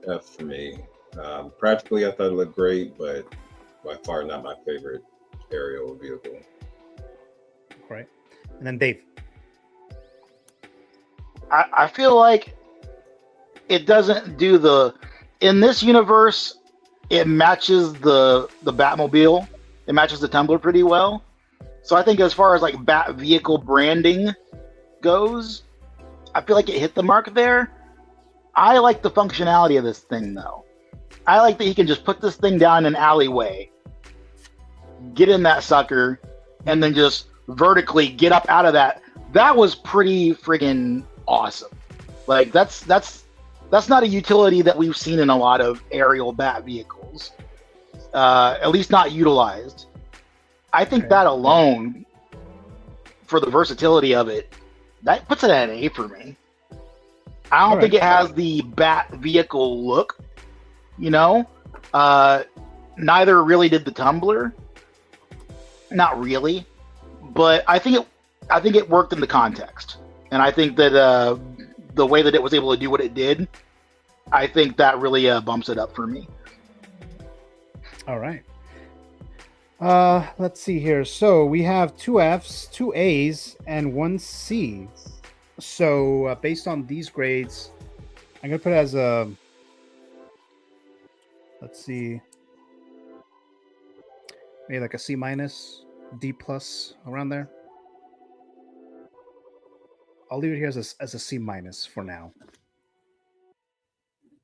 F for me. Practically, I thought it looked great, but by far not my favorite aerial vehicle. All right. And then Dave. I feel like it doesn't do in this universe, it matches the Batmobile. It matches the Tumbler pretty well. So I think as far as like Bat vehicle branding goes, I feel like it hit the mark there. I like the functionality of this thing though. I like that he can just put this thing down in an alleyway, get in that sucker, and then just vertically get up out of that. That was pretty friggin' awesome. Like that's not a utility that we've seen in a lot of aerial Bat vehicles. At least not utilized. I think that alone, for the versatility of it, that puts it at an A for me. I don't think it has the Bat vehicle look, you know? Neither really did the Tumbler. Not really. But I think it worked in the context. And I think that the way that it was able to do what it did, I think that really bumps it up for me. All right. Let's see here. So we have 2 Fs, 2 As, and 1 C. So based on these grades, I'm gonna put it as a, let's see, maybe like a C minus, D plus, around there. I'll leave it here as a C minus for now.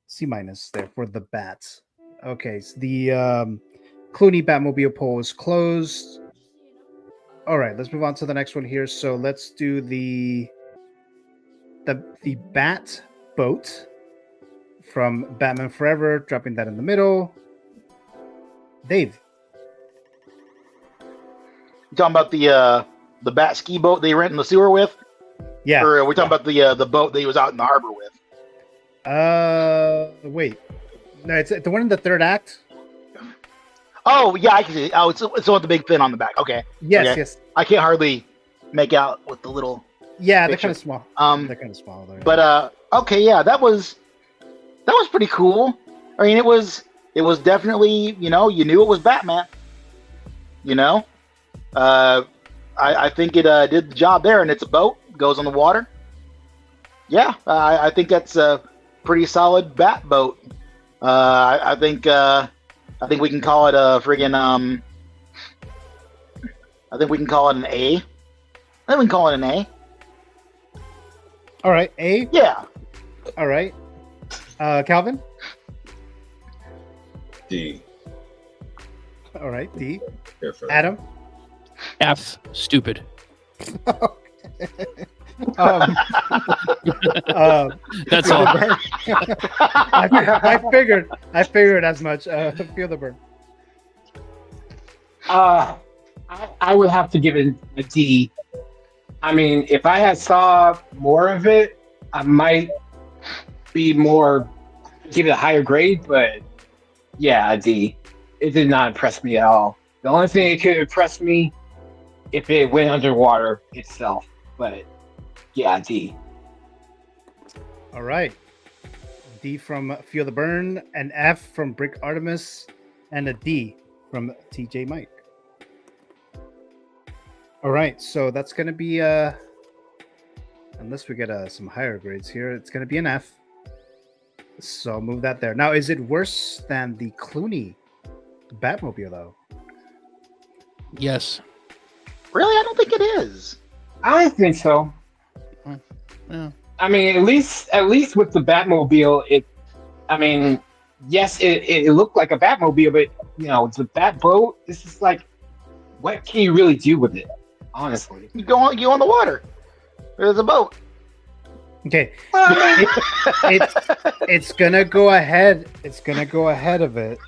C minus there for the Bats. Okay, so the Clooney Batmobile poll is closed. All right, let's move on to the next one here. So let's do the Bat boat from Batman Forever, dropping that in the middle. Dave. You talking about the Bat ski boat they rent in the sewer with? Yeah. Or are we talking about the boat that he was out in the harbor with? Wait. No, it's the one in the third act. Oh, yeah, I can see it. Oh, it's the one with the big fin on the back. Okay. Yes, okay. yes. I can't hardly make out with the little. Yeah, picture. they're kind of small. They're kind of small there. But okay, yeah, that was pretty cool. I mean, it was definitely, you know, you knew it was Batman. You know, I think it did the job there, and it's a boat, goes on the water. Yeah, I think that's a pretty solid Bat boat. I think we can call it a friggin' I think we can call it an A. I think we can call it an A. All right, A. Yeah. All right, Calvin. D. All right, D. Careful. Adam. F. Stupid. That's all. I figured as much. Feel the burn. I would have to give it a D. I mean, if I had saw more of it, I might be more give it a higher grade. But yeah, a D. It did not impress me at all. The only thing it could impress me if it went underwater itself. But yeah, D. All right. D from Feel the Burn and F from Brick Artemis. and a D from TJ Mike. All right, so that's going to be unless we get some higher grades here, it's going to be an F. So I'll move that there. Now, is it worse than the Clooney Batmobile, though? Yes. Really, I don't think it is. I don't think so. Yeah. I mean, at least with the Batmobile, yes, it looked like a Batmobile, but the Batboat. This is like, what can you really do with it? Honestly, you go on the water. There's a boat. Okay, it's gonna go ahead. It's gonna go ahead of it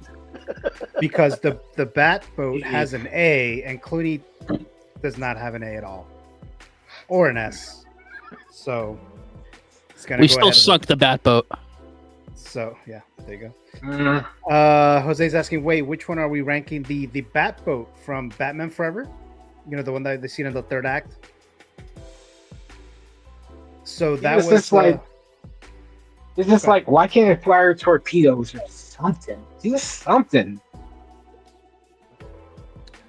because the Batboat has an A and Clooney does not have an A at all, or an S. So it's gonna. We go still ahead of sunk the Batboat. So yeah, there you go. Jose's asking, wait, which one are we ranking? The Batboat from Batman Forever? The one that they seen in the third act. So that was just like, it's just like, why can't it fire torpedoes or something? Do something.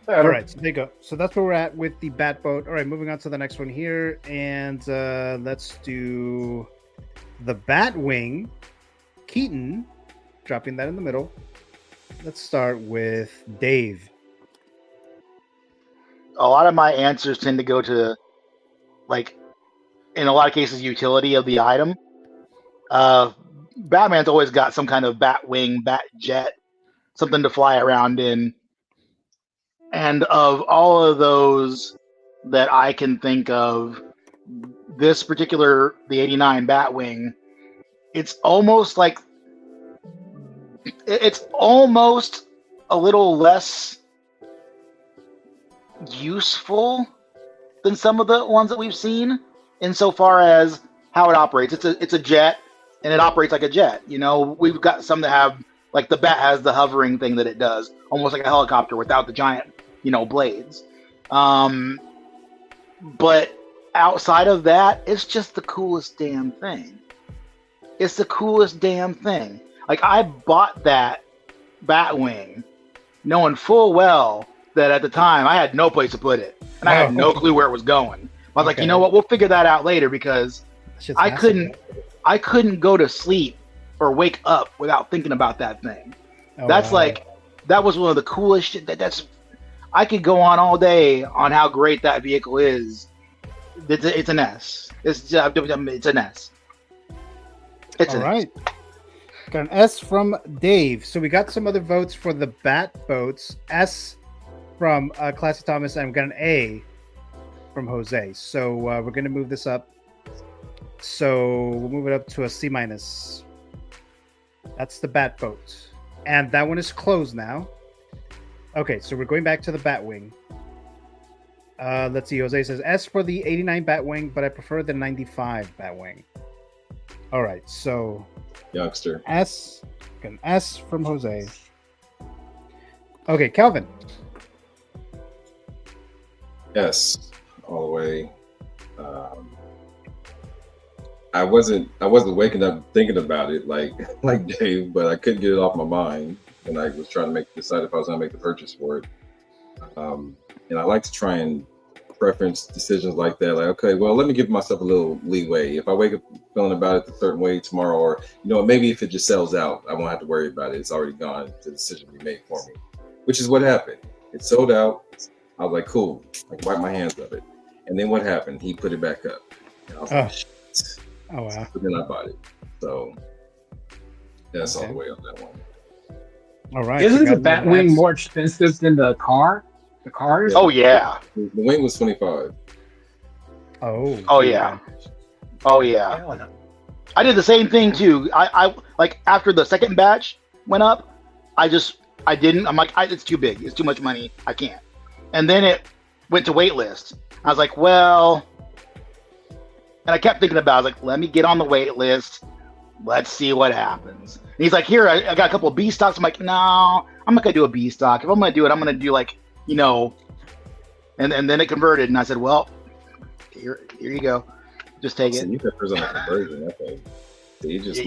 All right, so there you go. So that's where we're at with the Batboat. All right, moving on to the next one here, and let's do the Batwing. Keaton, dropping that in the middle. Let's start with Dave. A lot of my answers tend to go to, like, in a lot of cases, utility of the item. Batman's always got some kind of Batwing, Batjet, something to fly around in. And of all of those that I can think of, this particular, the 89 Batwing, it's almost a little less useful than some of the ones that we've seen, insofar as how it operates. It's a jet, and it operates like a jet. We've got some that have, like, the Bat has the hovering thing that it does, almost like a helicopter without the giant, blades. But outside of that, it's just the coolest damn thing. It's the coolest damn thing. Like, I bought that Batwing knowing full well that at the time I had no place to put it, and I had no clue where it was going. I was like, you know what? We'll figure that out later, because I couldn't go to sleep or wake up without thinking about that thing. That was one of the coolest shit. I could go on all day on how great that vehicle is. It's an S. It's an S. All right. Got an S from Dave. So we got some other votes for the Batboats. S from Classy Thomas, and we got an A from Jose. So we're going to move this up. So we'll move it up to a C minus. That's the Batboat. And that one is closed now. Okay, so we're going back to the Batwing. Let's see. Jose says S for the 89 Batwing, but I prefer the 95 Batwing. All right, so youngster S, an S from Jose. Okay, Calvin. S all the way. I wasn't waking up thinking about it like Dave, but I couldn't get it off my mind, and I was trying to decide if I was going to make the purchase for it. And I like to try and preference decisions like that. Like, okay, well, let me give myself a little leeway. If I wake up feeling about it a certain way tomorrow, or maybe if it just sells out, I won't have to worry about it. It's already gone. The decision will be made for me, which is what happened. It sold out. I was like, cool. I can wipe my hands of it. And then what happened? He put it back up. And I was like, shit. Oh wow! But then I bought it. So that's all the way on that one. All right. Isn't the Batwing more expensive than the car? The cars? Oh yeah. The wing was 25. Oh yeah. Oh yeah. I did the same thing too. I like after the second batch went up, I didn't. I'm like, it's too big. It's too much money. I can't. And then it went to wait list. I was like, well, and I kept thinking about it. I was like, let me get on the wait list. Let's see what happens. And he's like, here, I got a couple of B stocks. I'm like, no, I'm not gonna do a B stock. If I'm gonna do it, I'm gonna do like, and then it converted, and I said, well, here you go. Just take it. You got on a conversion, okay. So you just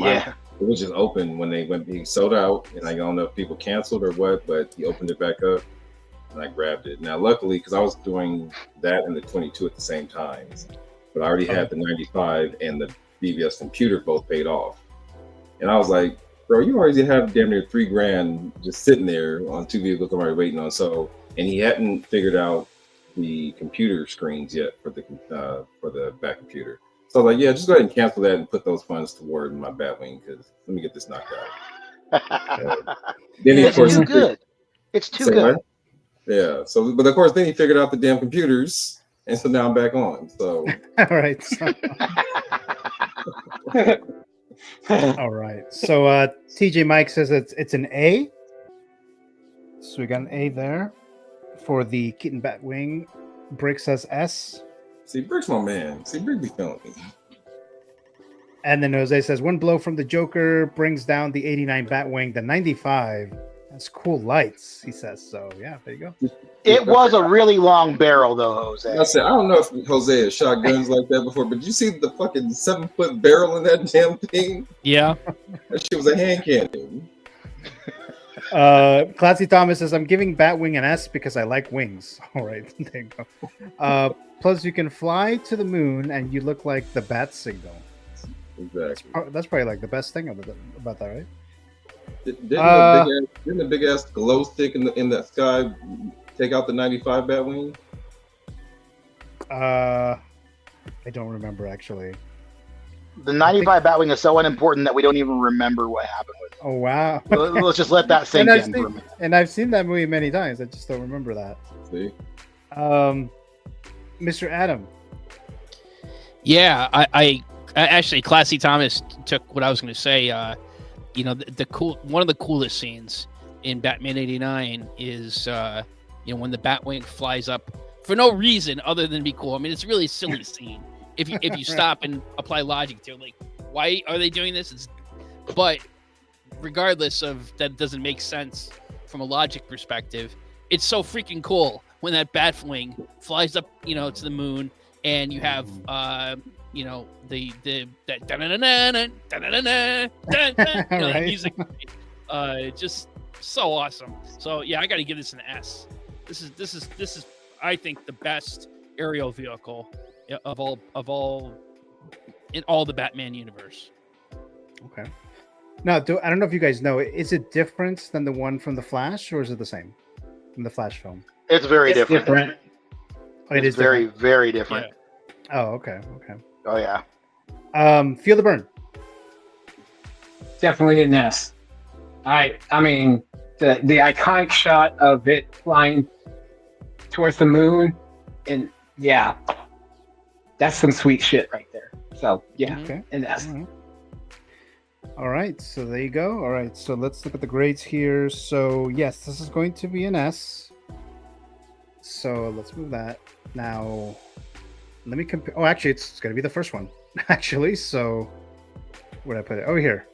it was just open when he sold out, and I don't know if people canceled or what, but he opened it back up, and I grabbed it. Now, luckily, because I was doing that and the 22 at the same time, but I already had the 95 and the BVS computer both paid off, and I was like, bro, you already have damn near $3,000 just sitting there on two vehicles I'm already waiting on. So, and he hadn't figured out the computer screens yet for the back computer. So I was like, yeah, just go ahead and cancel that and put those funds toward my Batwing, because let me get this knocked out. Then he, it's too good. It's too good. Yeah. So, but of course, then he figured out the damn computers, and so now I'm back on. So, all right. So. All right. So TJ Mike says it's an A. So we got an A there for the Keaton Batwing. Brick says S. See, Brick's my man. See, Brick be feeling me. And then Jose says one blow from the Joker brings down the 89 Batwing. The 95 has cool lights, he says. So yeah, there you go. It was a really long barrel, though, Jose. I said, I don't know if Jose has shot guns like that before, but you see the fucking 7-foot barrel in that damn thing? Yeah. That shit was a hand cannon. Clancy Thomas says, I'm giving Batwing an S because I like wings. All right, there you go. Plus, you can fly to the moon and you look like the bat signal. Exactly. That's probably like the best thing about that, right? Didn't the big ass glow stick in the sky take out the 95 Batwing? I don't remember actually. The 95 Batwing is so unimportant that we don't even remember what happened with it. Oh wow! Let's just let that sink in for a minute. And I've seen that movie many times. I just don't remember that. See, Mr. Adam. Yeah, I actually, Classy Thomas took what I was going to say. You know, one of the coolest scenes in Batman '89 is you know, when the Batwing flies up for no reason other than be cool. I mean, it's a really silly scene if you stop and apply logic to it. Like, why are they doing this? But regardless of that, doesn't make sense from a logic perspective. It's so freaking cool when that Batwing flies up, you know, to the moon, and you have you know, that music, just so awesome. So yeah, I got to give this an S. This is I think the best aerial vehicle of all in all the Batman universe. Okay. Now, I don't know if you guys know, is it different than the one from the Flash, or is it the same from the Flash film? It's very different. Oh, it is very, different? very different. Yeah. Oh, okay. Oh yeah. Feel the burn. Definitely an S. I mean, the iconic shot of it flying towards the moon, and yeah, that's some sweet shit right there. So yeah, okay. An S. All right, so there you go. All right, so let's look at the grades here. So yes, this is going to be an S. So let's move that. Now, let me compare. Oh, actually, it's going to be the first one. Actually, so where did I put it? Over here.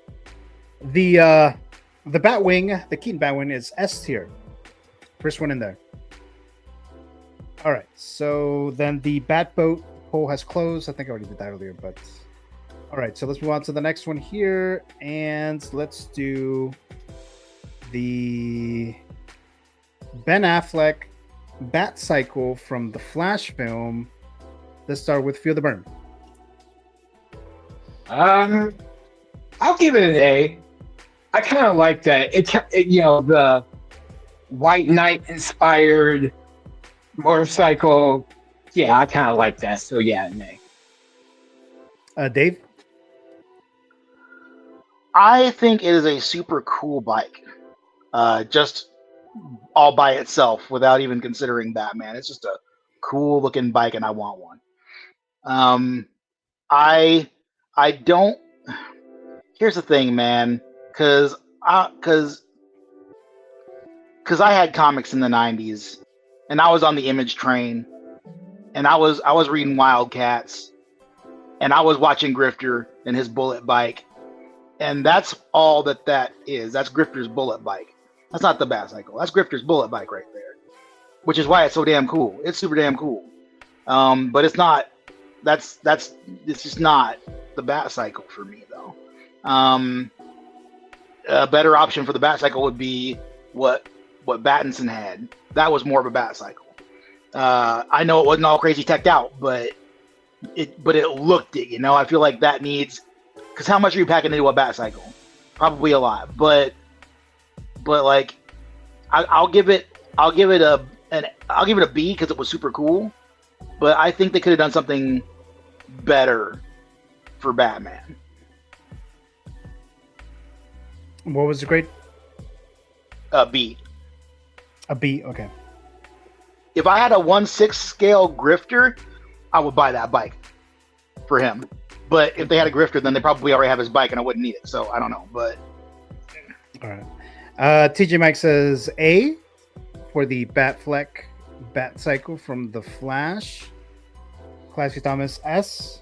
The Batwing, the Keaton Batwing is S tier. First one in there. All right, so then the Batboat poll has closed. I think I already did that earlier, but all right, so let's move on to the next one here, and let's do the Ben Affleck Bat Cycle from the Flash film. Let's start with Feel the Burn. I'll give it an A. I kind of like that. It you know, the White Knight inspired motorcycle. Yeah, I kind of like that. So yeah, an A. Dave? I think it is a super cool bike. Just all by itself without even considering Batman. It's just a cool looking bike and I want one. I don't. Here's the thing, man, because I had comics in the 90s and I was on the Image train and I was reading Wildcats and I was watching Grifter and his bullet bike, and that's all that is. That's Grifter's bullet bike. That's not the Bat Cycle. That's Grifter's bullet bike right there, which is why it's so damn cool. It's super damn cool. But it's not. It's just not the Bat Cycle for me though. a better option for the Batcycle would be what Battinson had. That was more of a Batcycle. I know it wasn't all crazy teched out, but it looked it. You know, I feel like that needs, because how much are you packing into a Batcycle? Probably a lot, but like I'll give it a B because it was super cool. But I think they could have done something better for Batman. What was the grade? B. A B, okay. If I had a 1/6 scale grifter, I would buy that bike for him. But if they had a grifter, then they probably already have his bike and I wouldn't need it. So I don't know. But all right. TJ Mike says A for the Batfleck Batcycle from The Flash. Classy Thomas S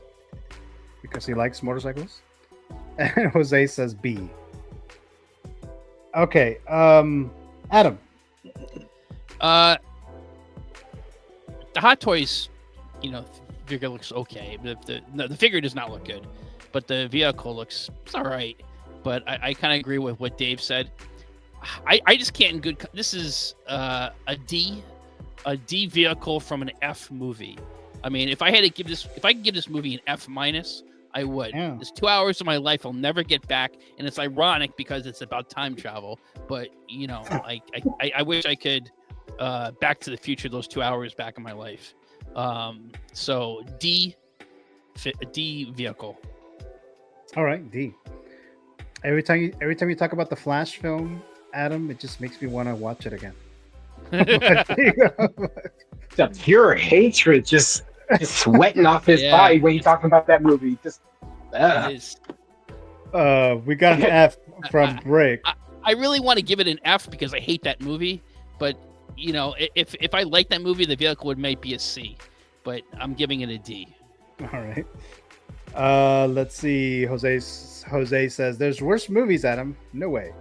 because he likes motorcycles. And Jose says B. Okay. Adam. The Hot Toys, figure looks okay. The figure does not look good, but the vehicle looks all right. But I kind of agree with what Dave said. I just can't in good. This is a D vehicle from an F movie. I mean, if I could give this movie an F minus, I would. Yeah. It's 2 hours of my life I'll never get back, and it's ironic because it's about time travel. But I wish I could Back to the Future those 2 hours back in my life. So D vehicle. All right, D. Every time you talk about the Flash film, Adam, it just makes me want to watch it again. The pure hatred just sweating off his body when you're talking about that movie. Just It is. We got an F from Brick. I really want to give it an F because I hate that movie. But if I like that movie, the vehicle would maybe be a C. But I'm giving it a D. All right. Let's see. Jose says there's worse movies, Adam. No way.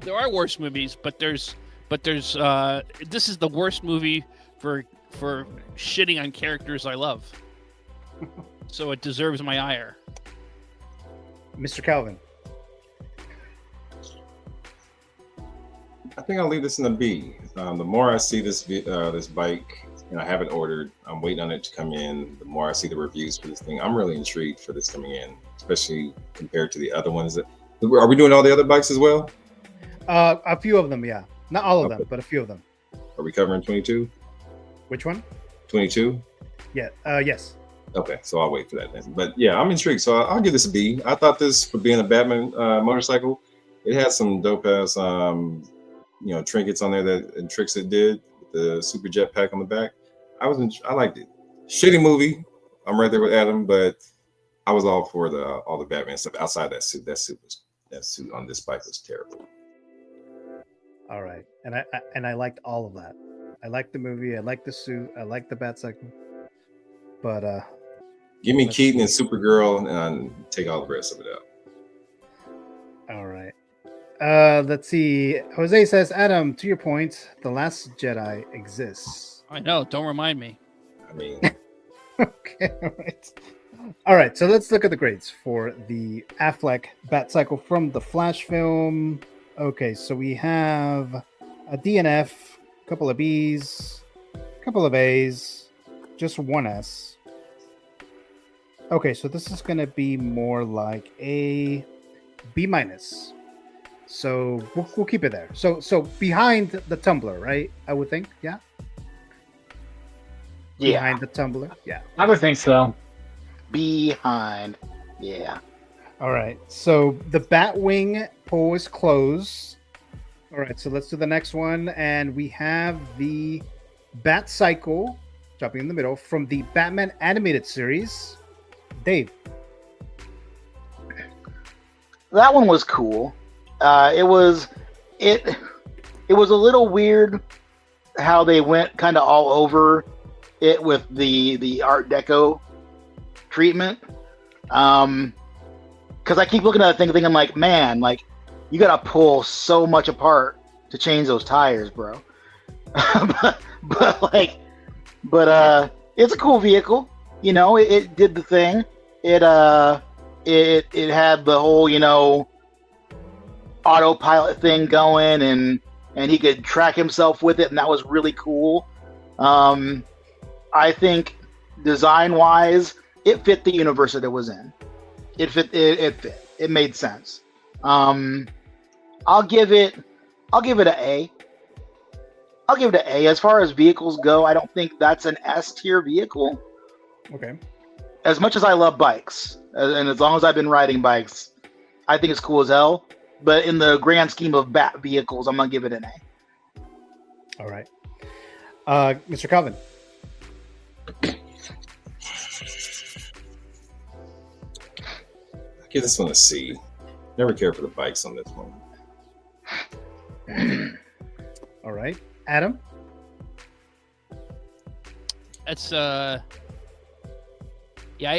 There are worse movies, but there's this is the worst movie for shitting on characters I love. So it deserves my ire. Mr. Calvin. I think I'll leave this in a B. The more I see this bike, I have it ordered. I'm waiting on it to come in. The more I see the reviews for this thing, I'm really intrigued for this coming in, especially compared to the other ones. Are we doing all the other bikes as well? A few of them, yeah. Not all of them, but a few of them. Are we covering 22? Which one? 22? Yeah. Yes. Okay, so I'll wait for that then. But yeah, I'm intrigued. So I'll give this a B. I thought this, for being a Batman motorcycle, it had some dope ass, trinkets on there and tricks it did. The super jetpack on the back. I liked it. Shitty movie. I'm right there with Adam, but I was all for all the Batman stuff outside that suit. That suit on this bike was terrible. All right, and I liked all of that. I liked the movie. I liked the suit. I liked the Batcycle. But give me Keaton and Supergirl, and take all the rest of it out. All right. Let's see. Jose says, Adam, to your point, The Last Jedi exists. I know. Don't remind me. I mean, okay. All right. So let's look at the grades for the Affleck Batcycle from the Flash film. Okay. So we have a D and F, a couple of Bs, a couple of As, just one S. Okay. So this is going to be more like a B minus. So we'll keep it there. So behind the tumbler, right? I would think, yeah. Behind the tumbler, yeah. I would think so. Behind, yeah. All right. So the Batwing pull is closed. All right. So let's do the next one, and we have the Batcycle, dropping in the middle, from the Batman animated series. Dave. That one was cool. It was a little weird how they went kind of all over it with the Art Deco treatment. Because I keep looking at that thing thinking like, man, like you gotta pull so much apart to change those tires, bro. but it's a cool vehicle. It did the thing. It had the whole, autopilot thing going, and he could track himself with it, and that was really cool. I think design-wise, it fit the universe that it was in. It fit. It made sense. I'll give it an A. I'll give it an A. As far as vehicles go, I don't think that's an S tier vehicle. Okay. As much as I love bikes, and as long as I've been riding bikes, I think it's cool as hell. But in the grand scheme of bat vehicles, I'm gonna give it an A. All right. Mr. Calvin. I give this one a C. Never cared for the bikes on this one. All right. Adam? That's yeah,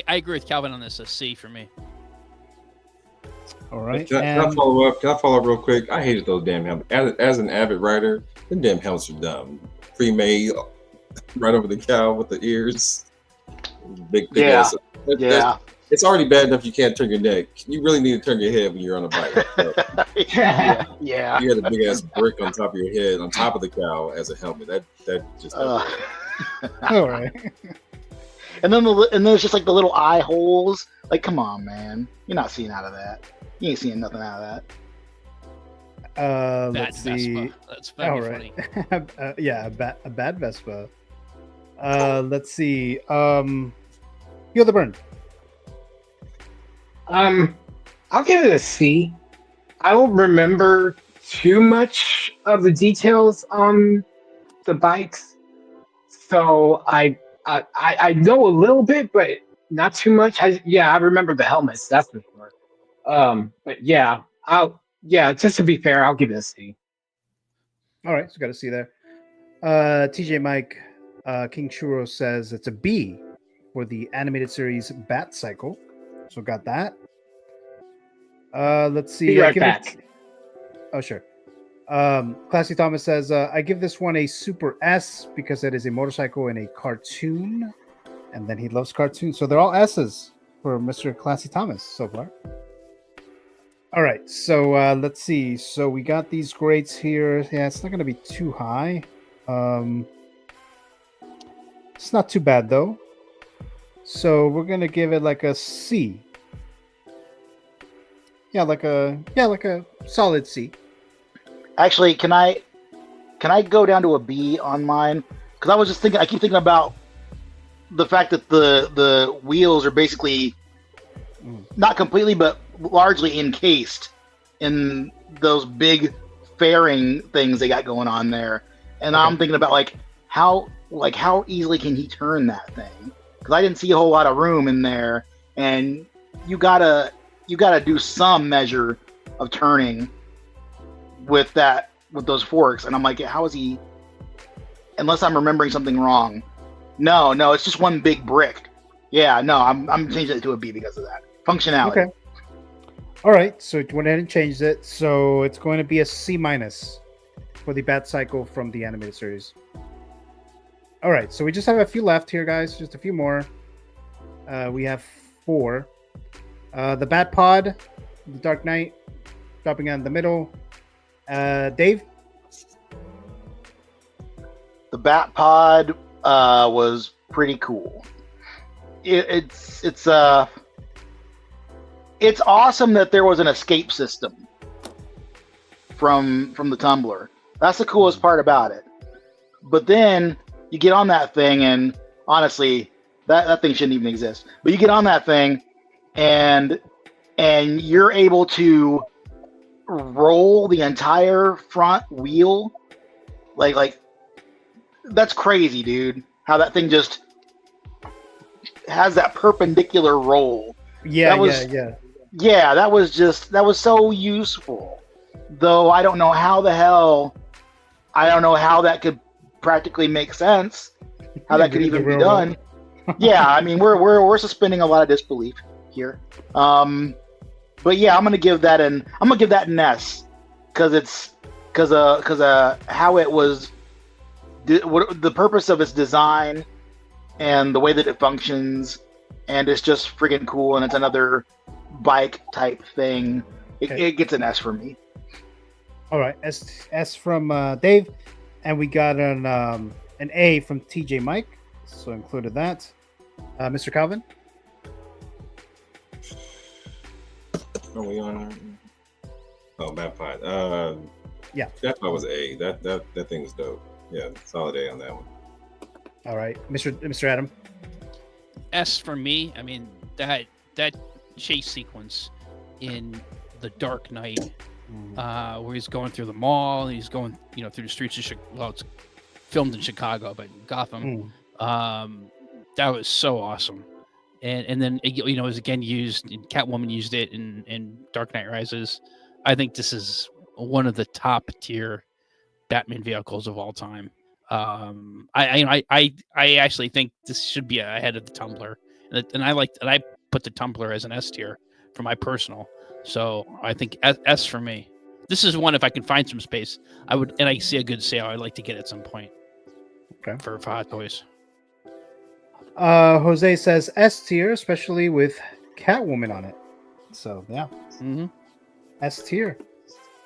I agree with Calvin on this. A C for me. All right. Can I follow up? Can I follow up real quick? I hated those damn helmets. As an avid rider, the damn helmets are dumb. Pre-made, right over the cow with the ears. Big ass. It's already bad enough you can't turn your neck. You really need to turn your head when you're on a bike. So, yeah. You had a big ass brick on top of your head, on top of the cow as a helmet. That just. All right. And then there's just like the little eye holes. Like, come on, man. You're not seeing out of that. You ain't seeing nothing out of that. Let's see. Vespa. That's very right. funny. Yeah, a bad Vespa. Let's see. Feel the burn. I'll give it a C. I don't remember too much of the details on the bikes, so I know a little bit, but not too much. I remember the helmets. That's for sure. But yeah, just to be fair, I'll give it a C. All right, so got a C there. TJ Mike King Churro says it's a B for the animated series Bat Cycle. So got that. Let's see. Be right back. Oh, sure. Classy Thomas says, I give this one a super S because it is a motorcycle in a cartoon. And then he loves cartoons. So they're all S's for Mr. Classy Thomas so far. All right. So let's see. So we got these grades here. Yeah, it's not going to be too high. It's not too bad, though. So we're going to give it like a C. Yeah, like a solid C. Actually, can I go down to a B on mine? Because I was just thinking, I keep thinking about the fact that the wheels are basically not completely, but largely encased in those big fairing things they got going on there. And I'm thinking about how easily can he turn that thing? Because I didn't see a whole lot of room in there, and you gotta do some measure of turning with those forks. And I'm like, how is he? Unless I'm remembering something wrong. No, it's just one big brick. Yeah, no, I'm changing it to a B because of that functionality. Okay. All right, so it went ahead and changed it. So it's going to be a C- for the Bat Cycle from the animated series. All right, so we just have a few left here, guys. Just a few more. We have 4. The Bat Pod, the Dark Knight, dropping in the middle. Dave? The Bat Pod was pretty cool. It's awesome that there was an escape system from the tumbler. That's the coolest part about it. But then you get on that thing, and honestly, that thing shouldn't even exist. But you get on that thing, and you're able to roll the entire front wheel. Like that's crazy, dude. How that thing just has that perpendicular roll. Yeah. Yeah, that was so useful. Though I don't know how that could practically make sense. How that could even be done. Yeah, I mean we're suspending a lot of disbelief here. But yeah, I'm gonna give that an S because how it was, the purpose of its design and the way that it functions, and it's just freaking cool. And it's another bike type thing. It gets an S for me. All right, S from Dave, and we got an A from TJ Mike, so included that. Mr. Calvin. Are we on? Oh, Baptide. Yeah, Baptide was A. That thing was dope. Yeah, solid A on that one. All right, Mr. Adam. S for me. I mean that chase sequence in The Dark Knight, where he's going through the mall and he's going, through the streets of Chicago. Well, it's filmed in Chicago, but Gotham. That was so awesome. And then it was again used. Catwoman used it in Dark Knight Rises. I think this is one of the top tier Batman vehicles of all time. I actually think this should be ahead of the Tumbler, and I put the Tumbler as an S tier for my personal. So I think S for me. This is one, if I can find some space, I would, and I see a good sale, I'd like to get at some point. Okay. For Hot Toys. Jose says S tier, especially with Catwoman on it. So yeah. S tier.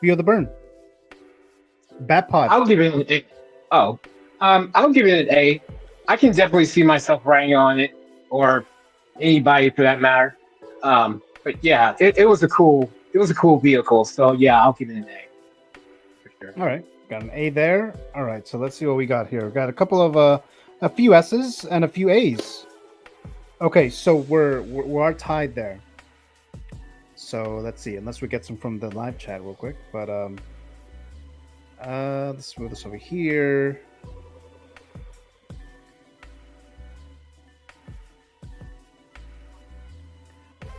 Feel the burn. Batpod. I'll give it an A. I'll give it an A. I can definitely see myself writing on it, or anybody for that matter. But yeah, it was a cool vehicle. So yeah, I'll give it an A. For sure. All right, got an A there. All right, so let's see what we got here. We got a couple of a few S's and a few A's. Okay, so we're tied there. So let's see, unless we get some from the live chat real quick. But let's move this over here.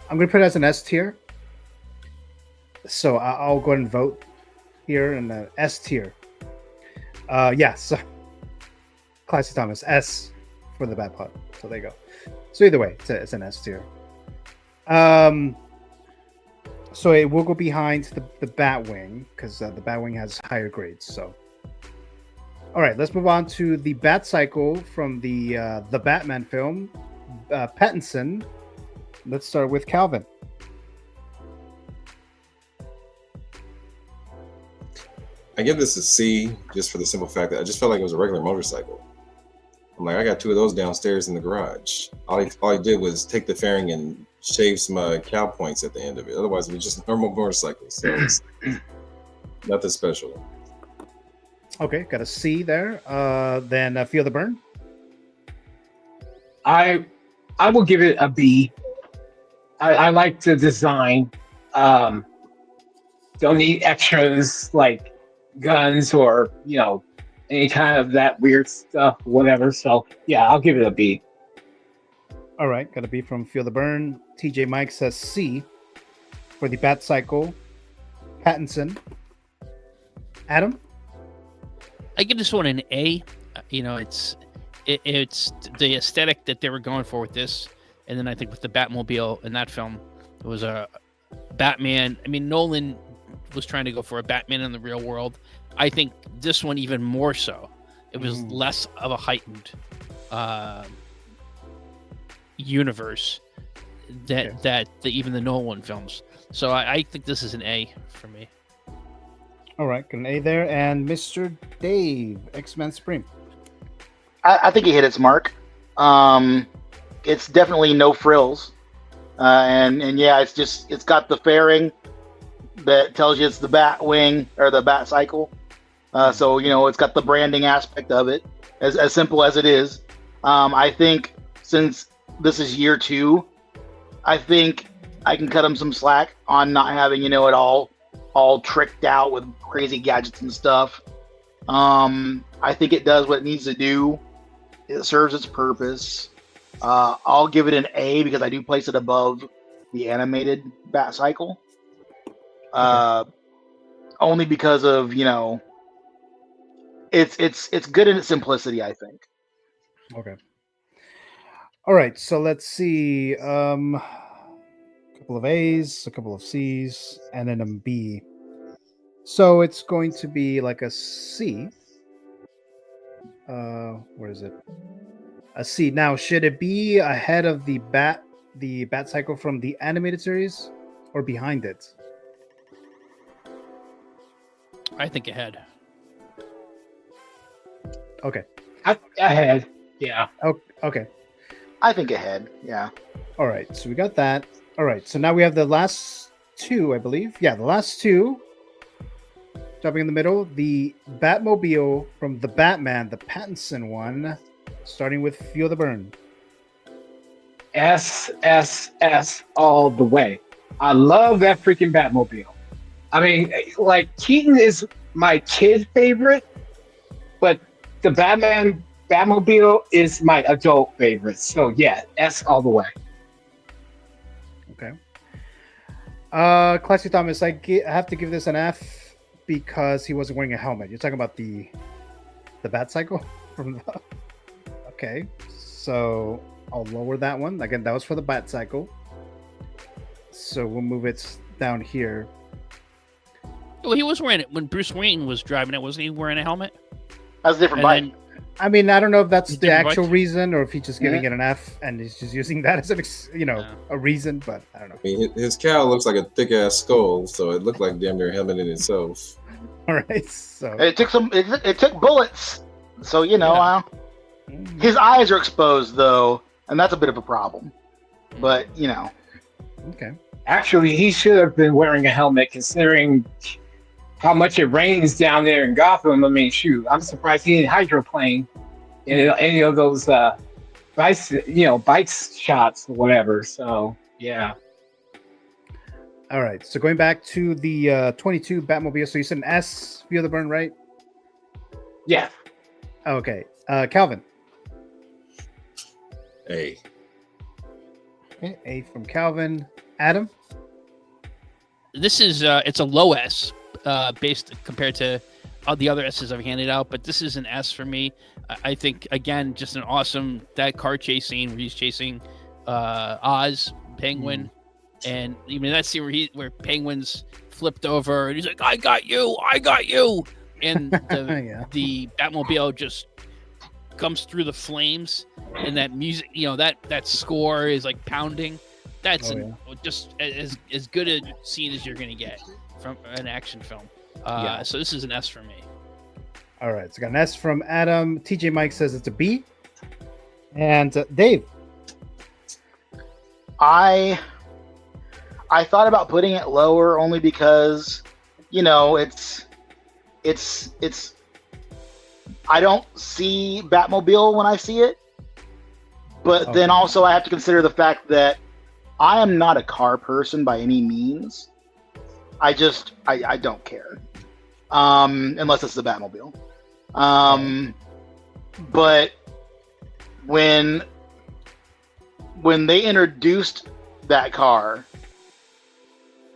I'm gonna put it as an S tier. So I'll go ahead and vote here in the S tier. Yes. Classy Thomas, S for the Batpod. So there you go. So either way, it's an S tier. So it will go behind the Batwing, because the Batwing has higher grades. So, all right, let's move on to the Bat Cycle from the Batman film, Pattinson. Let's start with Calvin. I give this a C just for the simple fact that I just felt like it was a regular motorcycle. I'm like, I got two of those downstairs in the garage. All he did was take the fairing and shave some cow points at the end of it. Otherwise, it was just a normal motorcycle. So nothing special. Okay, got a C there. Then Feel the Burn. I will give it a B. I like the design. Don't need extras like guns or any kind of that weird stuff, whatever. So yeah, I'll give it a B. All right, got a B from Feel the Burn. TJ Mike says C for the Bat Cycle, Pattinson. Adam? I give this one an A. It's the aesthetic that they were going for with this, and then I think with the Batmobile in that film, it was a Batman. I mean, Nolan was trying to go for a Batman in the real world. I think this one even more so. It was less of a heightened universe that even the Nolan films. So I think this is an A for me. All right, got an A there. And Mr. Dave, X-Men Supreme. I think it hit its mark. It's definitely no frills, and yeah, it's got the fairing that tells you it's the Batwing or the Bat Cycle. So it's got the branding aspect of it, as simple as it is. I think since this is year 2, I think I can cut them some slack on not having it all tricked out with crazy gadgets and stuff. I think it does what it needs to do. It serves its purpose. I'll give it an A because I do place it above the animated Bat Cycle. Only because of it's good in its simplicity, I think. Okay. All right, so let's see. A couple of A's, a couple of C's, and then a B. So it's going to be like a C. Where is it? A C. Now, should it be ahead of the Bat Cycle from the animated series, or behind it? I think ahead. Okay. Ahead. Yeah. Oh, okay. I think ahead. Yeah. All right. So we got that. All right. So now we have the last two, I believe. Yeah, the last two. Jumping in the middle, the Batmobile from the Batman, the Pattinson one, starting with Feel the Burn. S all the way. I love that freaking Batmobile. I mean, like, Keaton is my kid favorite, but the Batmobile is my adult favorite. So yeah, S all the way. Okay. Classy Thomas, I have to give this an F because he wasn't wearing a helmet. You're talking about the Bat Cycle from the... Okay, so I'll lower that one. Again, that was for the Bat Cycle. So we'll move it down here. Well, he was wearing it when Bruce Wayne was driving it. Wasn't he wearing a helmet? That's a different And bike. I mean, I don't know if that's the Different actual bike? reason or if he's just giving it an F and he's just using that as a reason, but I don't know. I mean, his cowl looks like a thick ass skull, so it looked like damn near a helmet in itself. All right, so It took it took bullets, so you know. His eyes are exposed though, and that's a bit of a problem. But you know. Okay. Actually, he should have been wearing a helmet, considering how much it rains down there in Gotham. I mean, shoot, I'm surprised he didn't hydroplane in any of those bikes shots or whatever. So yeah. all right. So going back to the 22 Batmobile. So you said an S, Feel the Burn, right? Yeah. Okay. Calvin. A. Okay, A from Calvin. Adam. This is it's a low S, based compared to all the other S's I've handed out, but this is an S for me. I think again, just an awesome that car chase scene where he's chasing Oz Penguin, and even that scene where Penguin's flipped over and he's like, "I got you, and the Batmobile just comes through the flames, and that music, that score is like pounding. That's just as good a scene as you're gonna get from an action film. So this is an S for me. All right, so got an S from Adam. TJ Mike says it's a B. And Dave. I thought about putting it lower only because, it's I don't see Batmobile when I see it, but then also I have to consider the fact that I am not a car person by any means. I don't care, unless it's the Batmobile. But when they introduced that car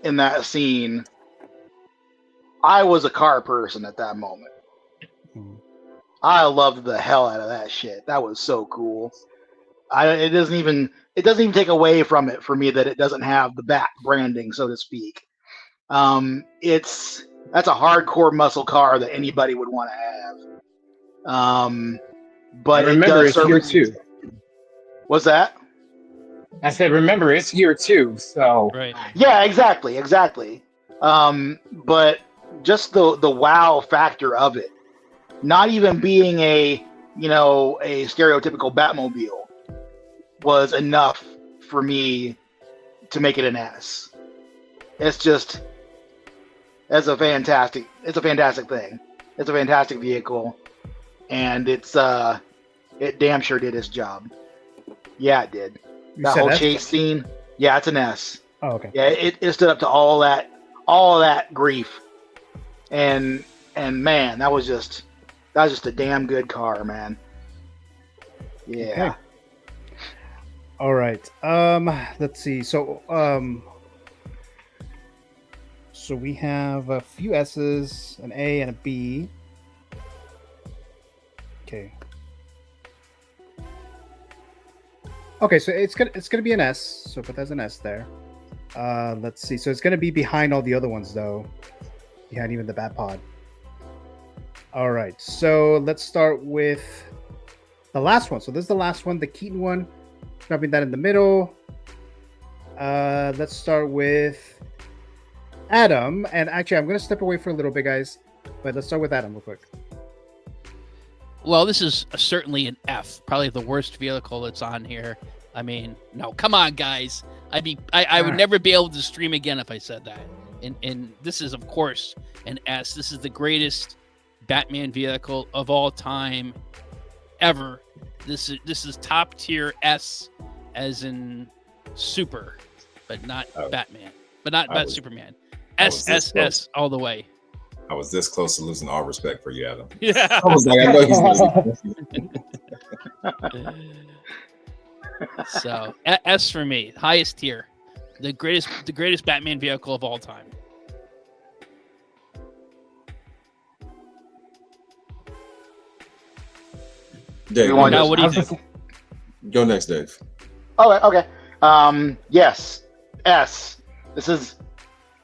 in that scene, I was a car person at that moment. I loved the hell out of that shit. That was so cool. It doesn't even take away from it for me that it doesn't have the Bat branding, so to speak. That's a hardcore muscle car that anybody would want to have. But remember, it's year 2. What's that? I said, remember, it's year 2. So right. Yeah, exactly. But just the wow factor of it, not even being a stereotypical Batmobile, was enough for me to make it an S. It's a fantastic thing. It's a fantastic vehicle, and it damn sure did its job. Yeah, it did. That whole chase scene, yeah, it's an S. Oh, okay. Yeah, it stood up to all of that grief, and man, that was just a damn good car, man. Yeah. Okay. All right. Let's see. So we have a few S's, an A, and a B. Okay. Okay, so it's gonna be an S. So put that as an S there. Let's see. So it's gonna be behind all the other ones, though. Behind even the Batpod. All right. So let's start with the last one. So this is the last one, the Keaton one. Dropping that in the middle. Let's start with Adam. And actually, I'm going to step away for a little bit, guys. But let's start with Adam real quick. Well, this is certainly an F. Probably the worst vehicle that's on here. I mean, no, come on, guys. I would never be able to stream again if I said that. And this is, of course, an S. This is the greatest Batman vehicle of all time, ever. This is top tier S, as in super, but not Batman, but not Superman. S all the way. I was this close to losing all respect for you, Adam. Yeah. I was like, I know he's So S for me, highest tier, the greatest Batman vehicle of all time. Dave, now what do you think? Go next, Dave. Okay. Yes. S. This is.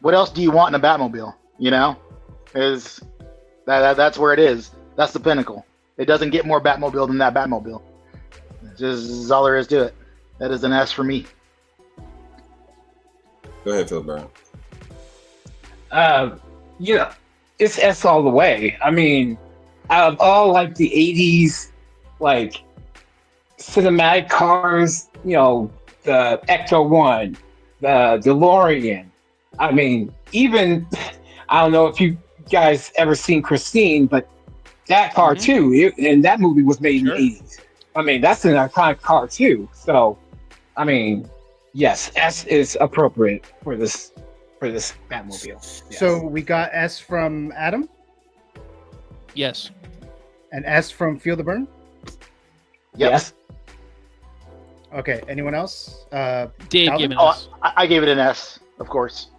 What else do you want in a Batmobile? You know, is that's where it is. That's the pinnacle. It doesn't get more Batmobile than that Batmobile. It's just is all there is to it. That is an S for me. Go ahead, Phil Byrne. It's S all the way. I mean, out of all like the '80s, like cinematic cars, the Ecto One, the DeLorean. I mean, even I don't know if you guys ever seen Christine, but that car too, and that movie was made in the '80s. I mean, that's an iconic car too. So, I mean, yes, S is appropriate for this Batmobile. Yes. So we got S from Adam. Yes. And S from Feel the Burn. Yep. Yes. Okay. Anyone else? Dave Calvin? gave it an S. I gave it an S, of course.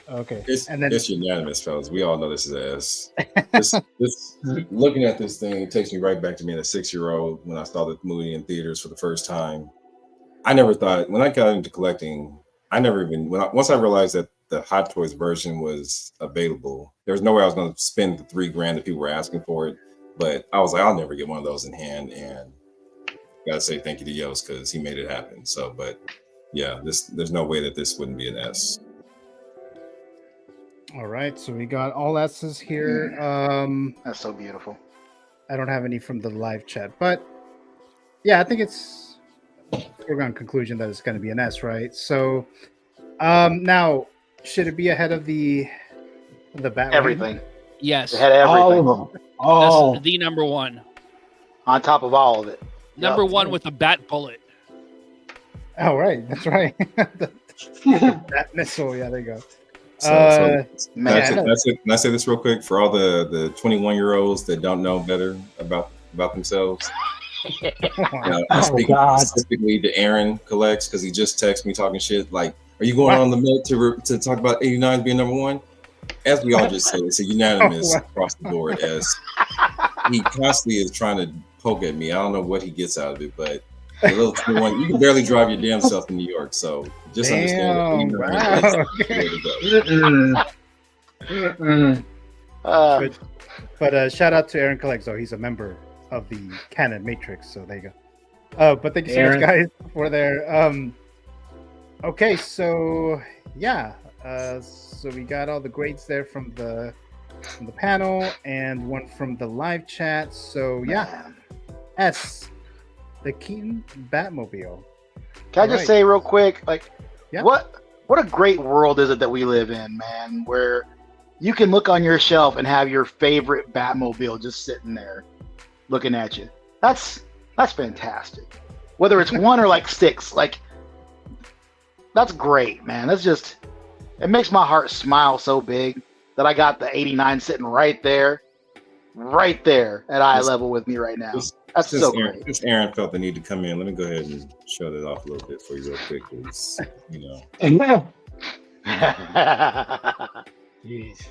Okay. It's unanimous, fellas. We all know this is an S. This looking at this thing, it takes me right back to being a 6-year-old when I saw the movie in theaters for the first time. I never thought, when I got into collecting, once I realized that the Hot Toys version was available, there was no way I was going to spend the $3,000 that people were asking for it. But I was like, I'll never get one of those in hand. And gotta say thank you to Yost because he made it happen. So, but yeah, there's no way that this wouldn't be an S. All right, so we got all S's here. That's so beautiful. I don't have any from the live chat, but yeah, I think it's a foregone conclusion that it's going to be an S, right? So now, should it be ahead of the Batman? Everything. Yes. Ahead of everything. All of them. Oh, That's the number one. On top of all of it. Number one with a bat bullet. Oh, right, that's right. That missile, yeah, there you go. Can Man. I say this real quick for all the 21-year-olds that don't know better about themselves? I speak specifically to Aaron Collects because he just texted me talking shit like, "Are you going on the Met to talk about 89 being number one?" As we all just said, it's a unanimous across the board. As he constantly is trying to poke at me. I don't know what he gets out of it, but a little 21, you can barely drive your damn self in New York, so just understand. But shout out to Aaron Collects, though. He's a member of the Canon Matrix, so there you go. But thank you so much, guys, for there. Okay, so yeah, so we got all the grades there from the panel and one from the live chat. So yeah, S, the Keaton Batmobile. Can I just say real quick, like, Yeah. what a great world is it that we live in, man, where you can look on your shelf and have your favorite Batmobile just sitting there looking at you. That's fantastic. Whether it's one or like 6, like, that's great, man. That's just, it makes my heart smile so big that I got the 89 sitting right there at eye level with me right now. That's so great. Since Aaron felt the need to come in, let me go ahead and show that off a little bit for you real quick, because Jeez.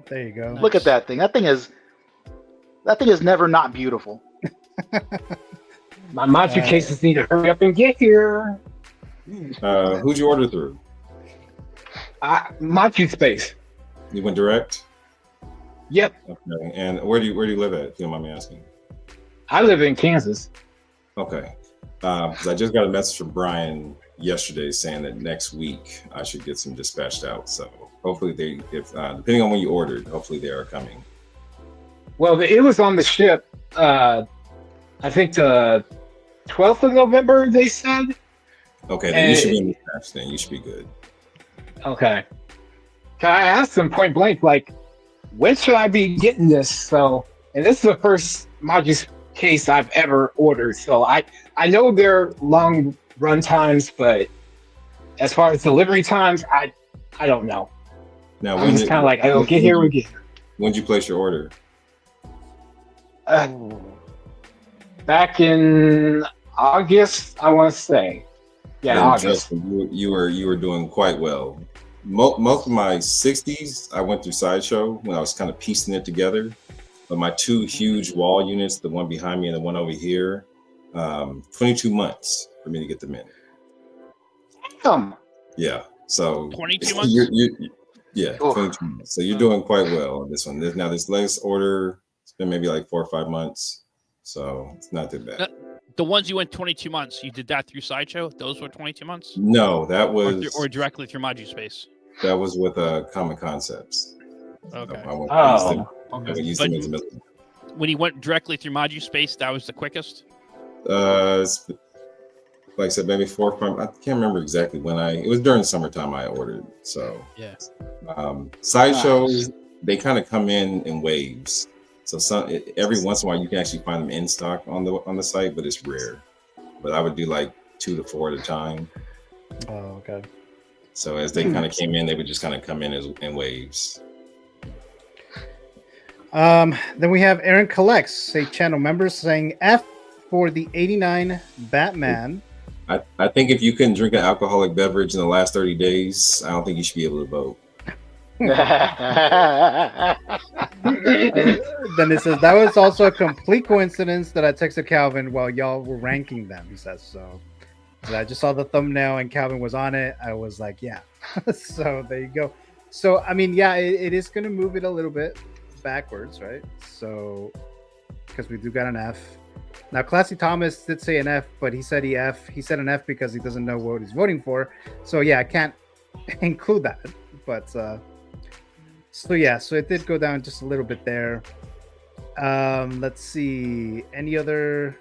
There you go. Look at that thing. That thing is never not beautiful. My Matrix cases need to hurry up and get here. Who'd you order through? Matrix Space. You went direct? Yep. Okay. And where do you live at, if you don't mind me asking? I live in Kansas. Okay. Because I just got a message from Brian yesterday saying that next week I should get some dispatched out. So hopefully they, if depending on when you ordered, hopefully they are coming. Well, it was on the ship. I think the 12th of November. They said. Okay, then you should be in the patch. Then you should be good. Okay. Can I ask them point blank, like, when should I be getting this? So, and this is the first Maji's case I've ever ordered. So I know they're long run times, but as far as delivery times, I don't know. Now, I'm just kind of like, I'll get here, we get here. When did you place your order? Back in August, I want to say. Yeah, And August. trust me, you were doing quite well. Most of my 60s, I went through Sideshow when I was kind of piecing it together. But my two huge wall units, the one behind me and the one over here, 22 months for me to get them in. Yeah, so 22 months. Yeah, 22 months. So you're doing quite well on this one. Now this latest order, it's been maybe like 4 or 5 months, so it's not that bad. The ones you went 22 months, you did that through Sideshow? Those were 22 months? No, that was or directly through Maji Space. That was with Common Concepts. Okay. When he went directly through Maji Space, that was the quickest. Like I said, maybe 4 or 5. I can't remember exactly when it was during summertime I ordered. So yeah. Sideshows, they kind of come in waves. So every once in a while you can actually find them in stock on the site, but it's rare. But I would do like 2 to 4 at a time. Oh, okay. So as they kind of came in, they would just kind of come in in waves. Then we have Aaron Collects, a channel member, saying F for the 89 Batman. I think if you couldn't drink an alcoholic beverage in the last 30 days, I don't think you should be able to vote. Then it says that was also a complete coincidence that I texted Calvin while y'all were ranking them. He says so. I just saw the thumbnail and Calvin was on it. I was like, yeah. So there you go. So I mean, yeah, it is going to move it a little bit backwards, right? So because we do got an F. Now, Classy Thomas did say an F, but he said he said an F because he doesn't know what he's voting for. So yeah, I can't include that. But so yeah, so it did go down just a little bit there. Let's see. Any other?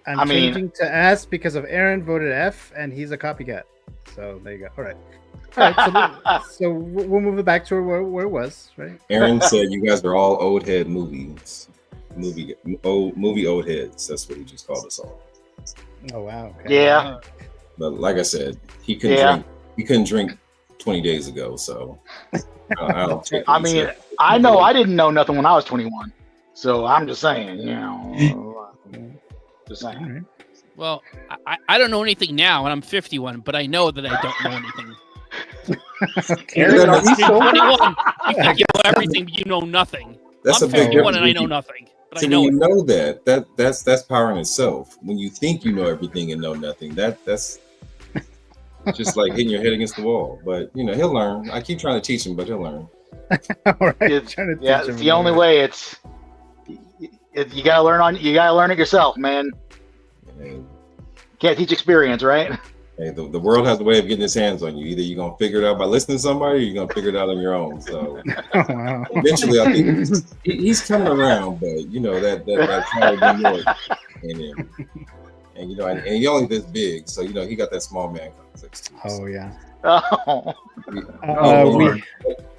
I'm changing to S because of Aaron voted F, and he's a copycat. So there you go. All right. So we'll move it back to where it was, right? Aaron said you guys are all old head movies. Movie old heads. That's what he just called us all. Oh wow. Okay. Yeah. But like I said, he couldn't drink 20 days ago, so I don't take I mean, I know I didn't know nothing when I was 21. So I'm just saying, you know. Just saying. Well, I don't know anything now, and I'm 51, but I know that I don't know anything. Aaron, are you so 21, you think you know everything, but you know nothing. That's I'm a big 51 and I know nothing. But so I know when you know that's power in itself. When you think you know everything and know nothing, that's just like hitting your head against the wall. But you know, he'll learn. I keep trying to teach him, but he'll learn. All right. It's the only way. You gotta learn it yourself, man. Can't teach experience, right? Hey, the world has a way of getting its hands on you. Either you're gonna figure it out by listening to somebody, or you're gonna figure it out on your own. So eventually, I think he's coming around. But you know that New York in him, and you know, and he's only this big, so you know he got that small man complex too. Oh yeah.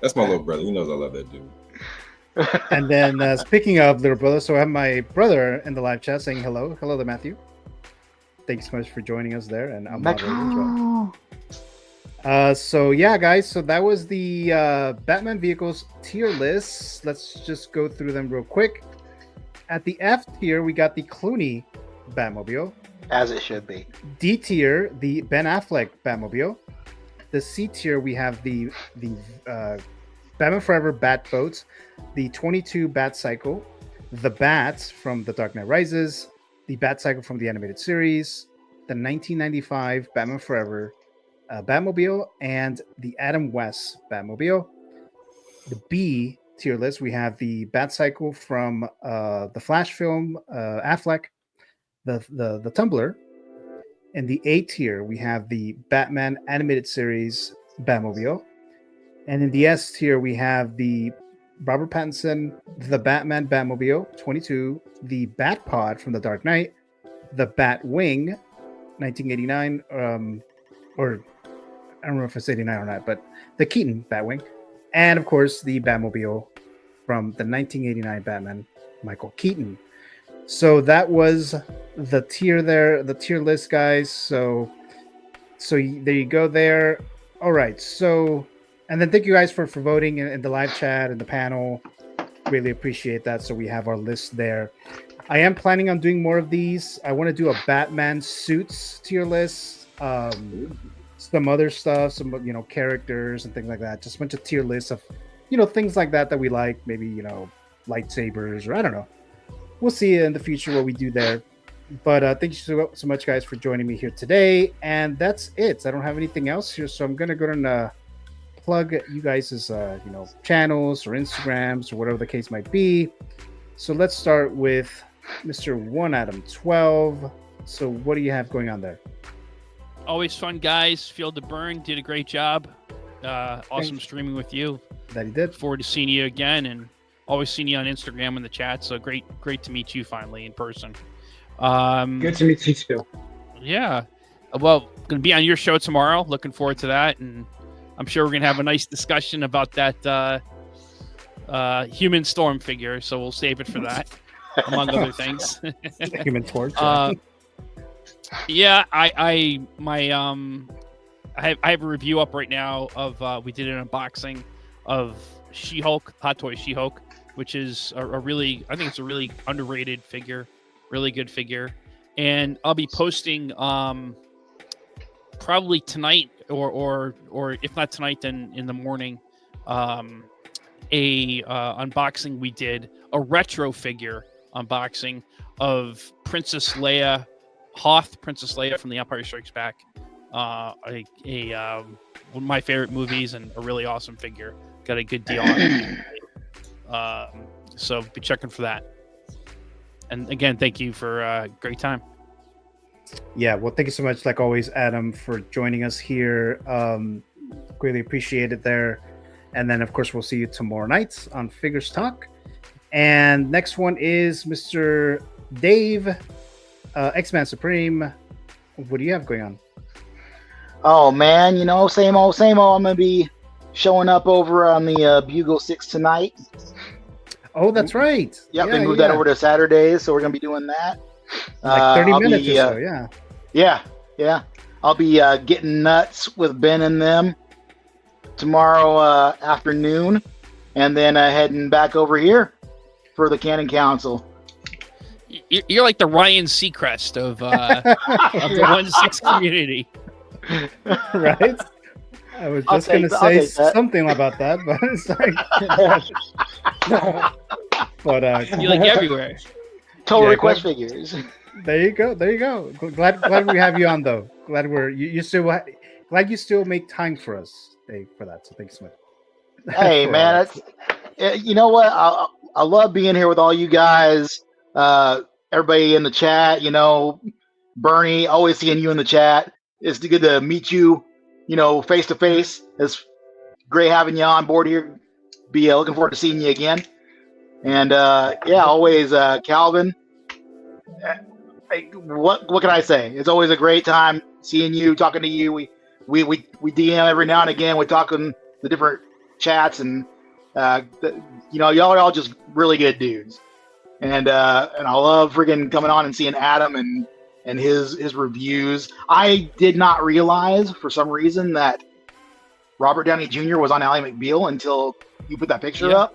That's my little brother. He knows I love that dude. And then speaking of little brother, so I have my brother in the live chat saying hello. Hello there, Matthew. Thanks so much for joining us there, and I'm moderating as well. So yeah, guys, so that was the Batman vehicles tier list. Let's just go through them real quick. At the F tier, we got the Clooney Batmobile. As it should be. D tier, the Ben Affleck Batmobile. The C tier, we have the Batman Forever Bat Boats, the 22 Bat Cycle, the Bats from The Dark Knight Rises, the Bat Cycle from the animated series, the 1995 Batman Forever Batmobile, and the Adam West Batmobile. The B tier list, we have the Bat Cycle from the Flash film, Affleck, the Tumbler. In the A tier, we have the Batman animated series Batmobile. And in the S tier, we have the Robert Pattinson, the Batman Batmobile 22, the Batpod from The Dark Knight, the Batwing 1989, or I don't know if it's 89 or not, but the Keaton Batwing, and of course the Batmobile from the 1989 Batman, Michael Keaton. So that was the tier there, the tier list, guys. So there you go there. All right. So, and then thank you guys for voting in the live chat and the panel. Really appreciate that. So we have our list there. I am planning on doing more of these. I want to do a Batman suits tier list. Some other stuff, some characters and things like that. Just a bunch of tier lists of things like that we like. Maybe lightsabers, or I don't know. We'll see in the future what we do there. But thank you so much, guys, for joining me here today. And that's it. I don't have anything else here, so I'm gonna go and plug you guys' channels or Instagrams or whatever the case might be. So let's start with Mr. One Adam 12. So what do you have going on there? Always fun, guys. Field to Burn did a great job. Awesome Thanks. Streaming with you. That he did. Forward to seeing you again, and always seeing you on Instagram in the chat. So great to meet you finally in person. Good to meet you too. Yeah. Well, going to be on your show tomorrow. Looking forward to that, and I'm sure we're going to have a nice discussion about that human storm figure. So we'll save it for that, among other things. Human Torch. Yeah, I have a review up right now of we did an unboxing of She-Hulk, Hot Toy She-Hulk, which is I think it's a really underrated figure, really good figure, and I'll be posting probably tonight or if not tonight, then in the morning, a unboxing we did, a retro figure unboxing of Princess Leia from The Empire Strikes Back. One of my favorite movies and a really awesome figure. Got a good deal on it. So be checking for that. And again, thank you for a great time. Yeah, well, thank you so much, like always, Adam, for joining us here. Greatly appreciate it there. And then, of course, we'll see you tomorrow night on Figures Talk. And next one is Mr. Dave, X-Man Supreme. What do you have going on? Oh man, same old. I'm gonna be showing up over on the Bugle 6 tonight. Oh, that's right. Yep, they moved that over to Saturdays, so we're gonna be doing that. Like 30 minutes or so, yeah. Yeah. I'll be getting nuts with Ben and them tomorrow afternoon, and then heading back over here for the Canon Council. You're like the Ryan Seacrest of the 1-6 community. Right? I was just going to say something about that, but it's like... but you're like everywhere. Total request figures. There you go. Glad we have you on, though. Glad you still make time for us, Dave, for that. So thanks so much. Hey, man, you know what? I love being here with all you guys. Everybody in the chat, Bernie, always seeing you in the chat. It's good to meet you, face to face. It's great having you on board here. Be looking forward to seeing you again. And always Calvin. What can I say? It's always a great time seeing you, talking to you. We DM every now and again. We talk in the different chats, and y'all are all just really good dudes. And I love freaking coming on and seeing Adam and his reviews. I did not realize for some reason that Robert Downey Jr. was on Ally McBeal until you put that picture up.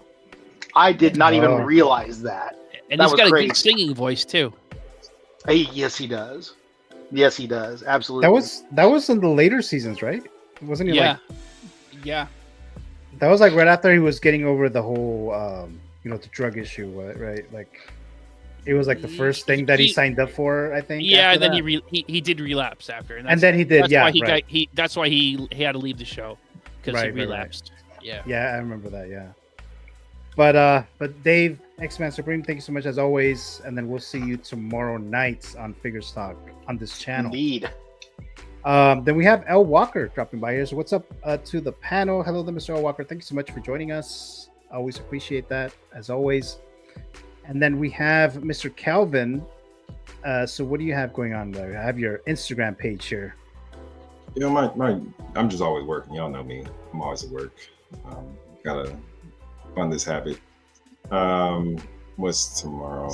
I did not even realize that. And he's got a good singing voice too. Yes, he does. Yes, he does. Absolutely. That was in the later seasons, right? Wasn't he? Yeah. That was like right after he was getting over the whole, the drug issue, right? Like, it was like the first thing that he signed up for, I think. Yeah, then he did relapse after, and then he did. That's why he had to leave the show because he relapsed. Right. Yeah, I remember that. Yeah. But Dave, X-Man Supreme, thank you so much as always, and then we'll see you tomorrow night on Figures Talk on this channel. Indeed. Then we have L Walker dropping by here. So what's up to the panel? Hello, there, Mr. L Walker. Thank you so much for joining us. Always appreciate that, as always. And then we have Mr. Calvin. So what do you have going on there? I have your Instagram page here. You know, I'm just always working. Y'all know me. I'm always at work. Gotta fund this habit. What's tomorrow?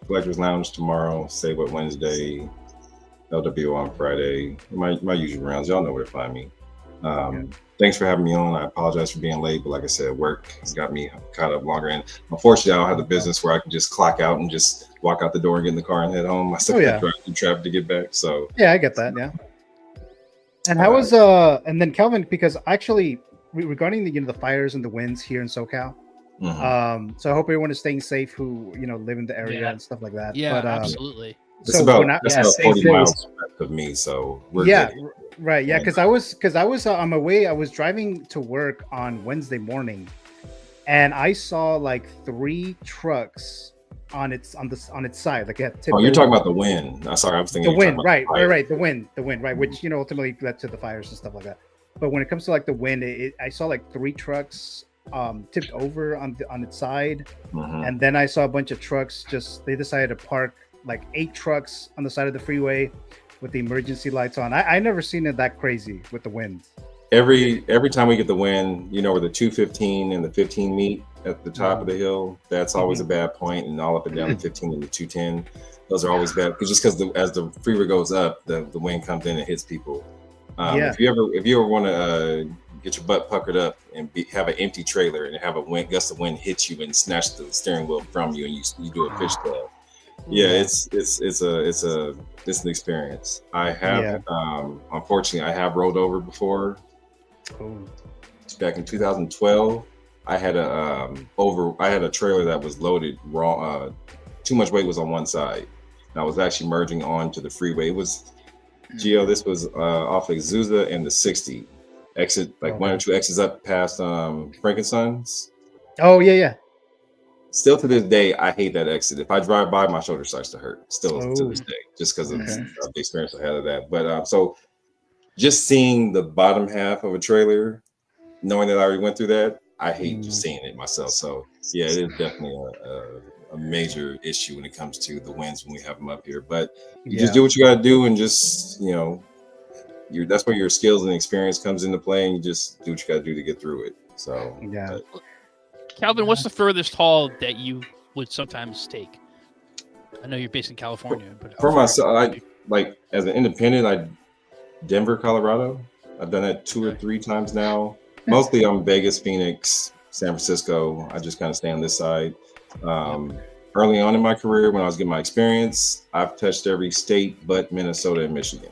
Collectors Lounge tomorrow. Save What Wednesday. LWO on Friday. My usual rounds. Y'all know where to find me. Thanks for having me on. I apologize for being late, but like I said, work got me caught up longer. And unfortunately, I don't have the business where I can just clock out and just walk out the door and get in the car and head home. I still have to drive through traffic to get back. So yeah, I get that. Yeah. And how was and then Kelvin, because actually regarding the fires and the winds here in SoCal. So I hope everyone is staying safe who live in the area and stuff like that. Yeah, but, absolutely. It's about 40 miles west of me, so we're good. Right. Yeah, because I was on my way. I was driving to work on Wednesday morning, and I saw like 3 trucks on its side. Like it had you're talking about the wind. Sorry, I was thinking the wind. Right. The wind. Right. Which ultimately led to the fires and stuff like that. But when it comes to like the wind, I saw like 3 trucks tipped over on its side, and then I saw a bunch of trucks. They decided to park like 8 trucks on the side of the freeway with the emergency lights on. I never seen it that crazy with the wind. Every time we get the wind, where the 215 and the 15 meet at the top of the hill, that's always a bad point, and all up and down the 15 and the 210, those are always bad because as the freeway goes up, the wind comes in and hits people. If you ever want to get your butt puckered up and have an empty trailer and have a gust of wind hit you and snatch the steering wheel from you, and you do a fishtail. Yeah, it's an experience. I have unfortunately I have rolled over before. Back in 2012, I had a trailer that was loaded wrong. Too much weight was on one side, and I was actually merging onto the freeway. It was this was off of Azusa and the 60 exit, like 1 or 2 exits up past Frankensons. Oh yeah. Still to this day, I hate that exit. If I drive by, my shoulder starts to hurt. Still to this day, just because of the experience I had of that. But so just seeing the bottom half of a trailer, knowing that I already went through that, I hate just seeing it myself. So yeah, it is definitely a major issue when it comes to the winds when we have them up here. But you just do what you got to do, and just that's where your skills and experience comes into play, and you just do what you got to do to get through it. So yeah. Calvin, what's the furthest haul that you would sometimes take? I know you're based in California, but for myself, like as an independent, Denver, Colorado. I've done that 2 or 3 times now. Mostly I'm Vegas, Phoenix, San Francisco. I just kind of stay on this side. Early on in my career, when I was getting my experience, I've touched every state but Minnesota and Michigan.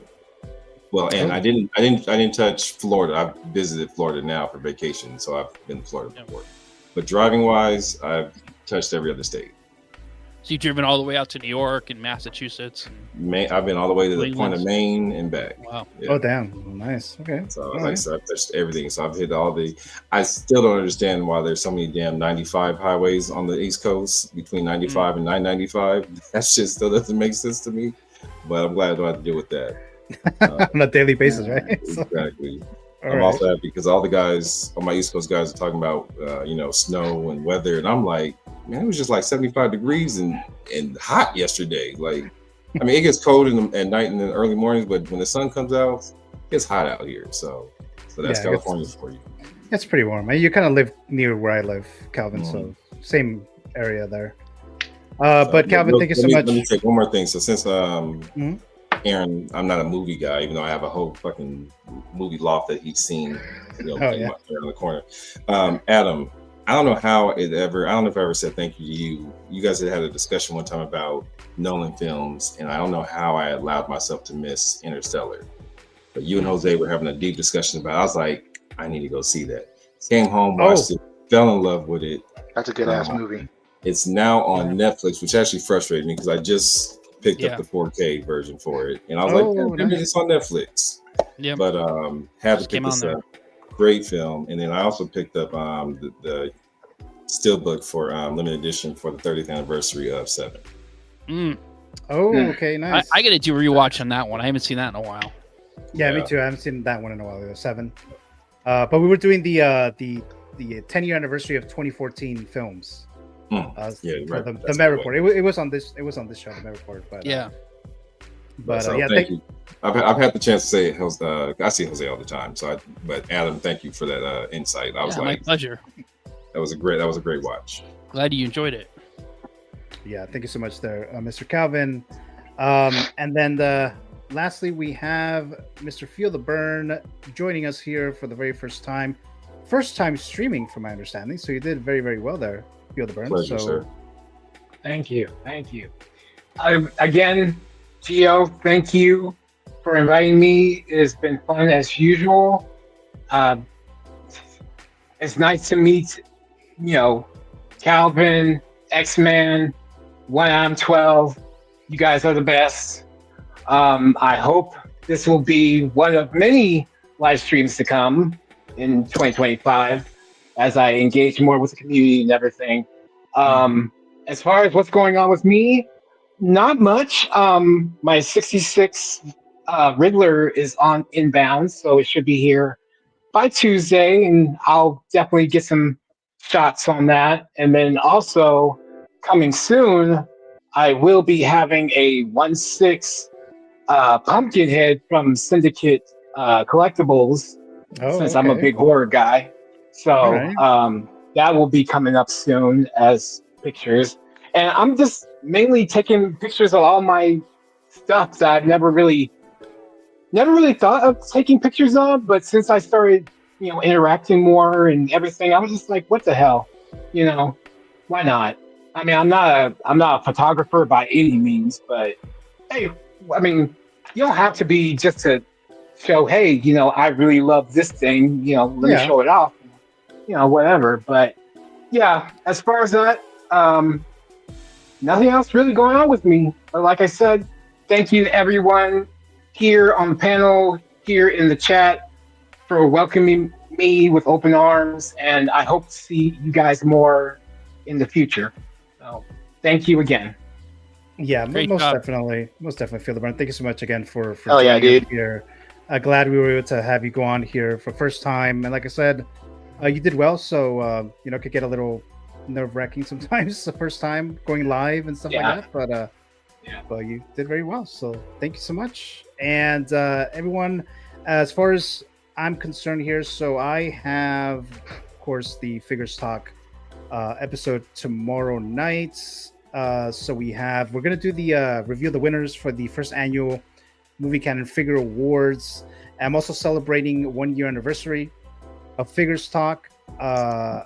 Well, and I didn't touch Florida. I've visited Florida now for vacation, so I've been to Florida before. But driving wise, I've touched every other state. So you've driven all the way out to New York and Massachusetts. I've been all the way to the point of Maine and back. Wow. Yeah. Oh, damn. Nice. Okay. So like I said, I've touched everything. So I've hit I still don't understand why there's so many damn 95 highways on the East Coast between 95 and 995. That shit still doesn't make sense to me. But I'm glad I don't have to deal with that. On a daily basis, right? Exactly. I'm also happy because all the guys on my East Coast guys are talking about snow and weather, and I'm like, man, it was just like 75 degrees and hot yesterday. Like, I mean, it gets cold at night and in the early mornings, but when the sun comes out, it's hot out here. So that's California for you. It's pretty warm. You kind of live near where I live, Calvin, so same area there. But Calvin, thank you so much. Let me take one more thing. So since Aaron, I'm not a movie guy, even though I have a whole fucking movie loft that he's seen, in the corner. Adam, I don't know if I ever said thank you to you. You guys had a discussion one time about Nolan films, and I don't know how I allowed myself to miss Interstellar. But you and Jose were having a deep discussion about it. I was like, I need to go see that. Came home, watched it, fell in love with it. That's a good ass movie. It's now on Netflix, which actually frustrated me because I just picked up the 4K version for it, and I was like, it's on Netflix. Yeah, but had to pick this up. Great film, and then I also picked up the steelbook for limited edition for the 30th anniversary of 7. Oh, okay, nice. I got to do a rewatch on that one. I haven't seen that in a while. Yeah, me too. I haven't seen that one in a while. It was 7. But we were doing the 10-year anniversary of 2014 films. Yeah, right. The Met Report. It was on this. It was on this show, the Met Report. But yeah. But so yeah, thank you. I've had the chance to say I see Jose all the time. But Adam, thank you for that insight. I was my pleasure. That was a great watch. Glad you enjoyed it. Yeah, thank you so much there, Mr. Calvin. And then lastly, we have Mr. Feel the Burn joining us here for the very first time. First time streaming, from my understanding. So you did very, very well there, Feel the Burn. Pleasure, sir. Thank you. Again, Gio, thank you for inviting me. It's been fun as usual. It's nice to meet, Calvin, X-Man, One Arm 12. You guys are the best. I hope this will be one of many live streams to come in 2025 as I engage more with the community and everything. As far as what's going on with me, not much. My 66 Riddler is on inbound, so it should be here by Tuesday, and I'll definitely get some shots on that. And then also coming soon, I will be having a 1/6 Pumpkinhead from Syndicate Collectibles, since I'm a big horror guy. So that will be coming up soon as pictures. And I'm just mainly taking pictures of all my stuff that I've never really thought of taking pictures of. But since I started, interacting more and everything, I was just like, what the hell? Why not? I mean, I'm not a photographer by any means, but hey, I mean, you don't have to be just to show, hey, I really love this thing, let me show it off, whatever. But yeah, as far as that, nothing else really going on with me. But like I said, thank you to everyone here on the panel, here in the chat, for welcoming me with open arms, and I hope to see you guys more in the future. So thank you again. Yeah, most definitely Feel the Burn. Thank you so much again for Hell yeah, joining dude. us here. Glad we were able to have you go on here for first time, and like I said, you did well. So it could get a little nerve-wracking sometimes the first time going live and stuff like that. But you did very well. So thank you so much. And everyone, as far as I'm concerned here, so I have, of course, the Figures Talk episode tomorrow night. So we're gonna do the reveal the winners for the first annual Movie Canon Figure Awards. I'm also celebrating 1-year anniversary of Figures Talk. I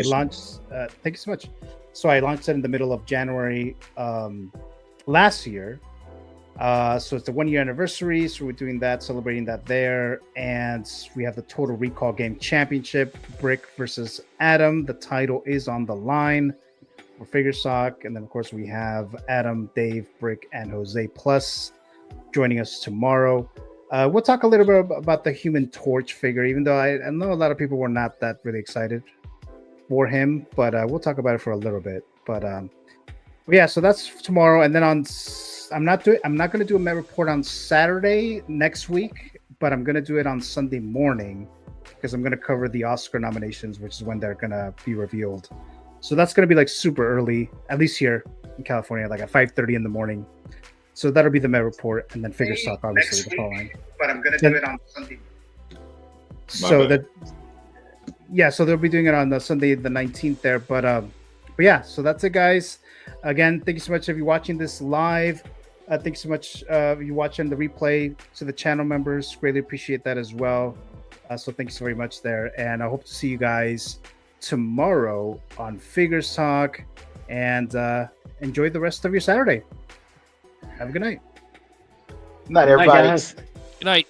launched. Thank you so much. So I launched it in the middle of January last year. So it's the 1-year anniversary. So we're doing that, celebrating that there, and we have the Total Recall Game Championship, Brick versus Adam. The title is on the line for Figures Talk, and then of course we have Adam, Dave, Brick, and Jose Plus joining us tomorrow. We'll talk a little bit about the Human Torch figure, even though I know a lot of people were not that really excited for him, but we'll talk about it for a little bit. But yeah, so that's tomorrow, and then I'm not going to do a Met Report on Saturday next week, but I'm going to do it on Sunday morning because I'm going to cover the Oscar nominations, which is when they're going to be revealed. So that's going to be like super early, at least here in California, like at 5:30 in the morning. So that'll be the Met Report, and then Figures Talk, obviously, the following. But I'm going to do it on Sunday. So so they'll be doing it on the Sunday, the 19th there. But yeah, so that's it, guys. Again, thank you so much if you're watching this live. Thank you so much if you're watching the replay. To the channel members, greatly appreciate that as well. So thank you so very much there. And I hope to see you guys tomorrow on Figures Talk. And enjoy the rest of your Saturday. Have a good night. Good night, everybody. Good night.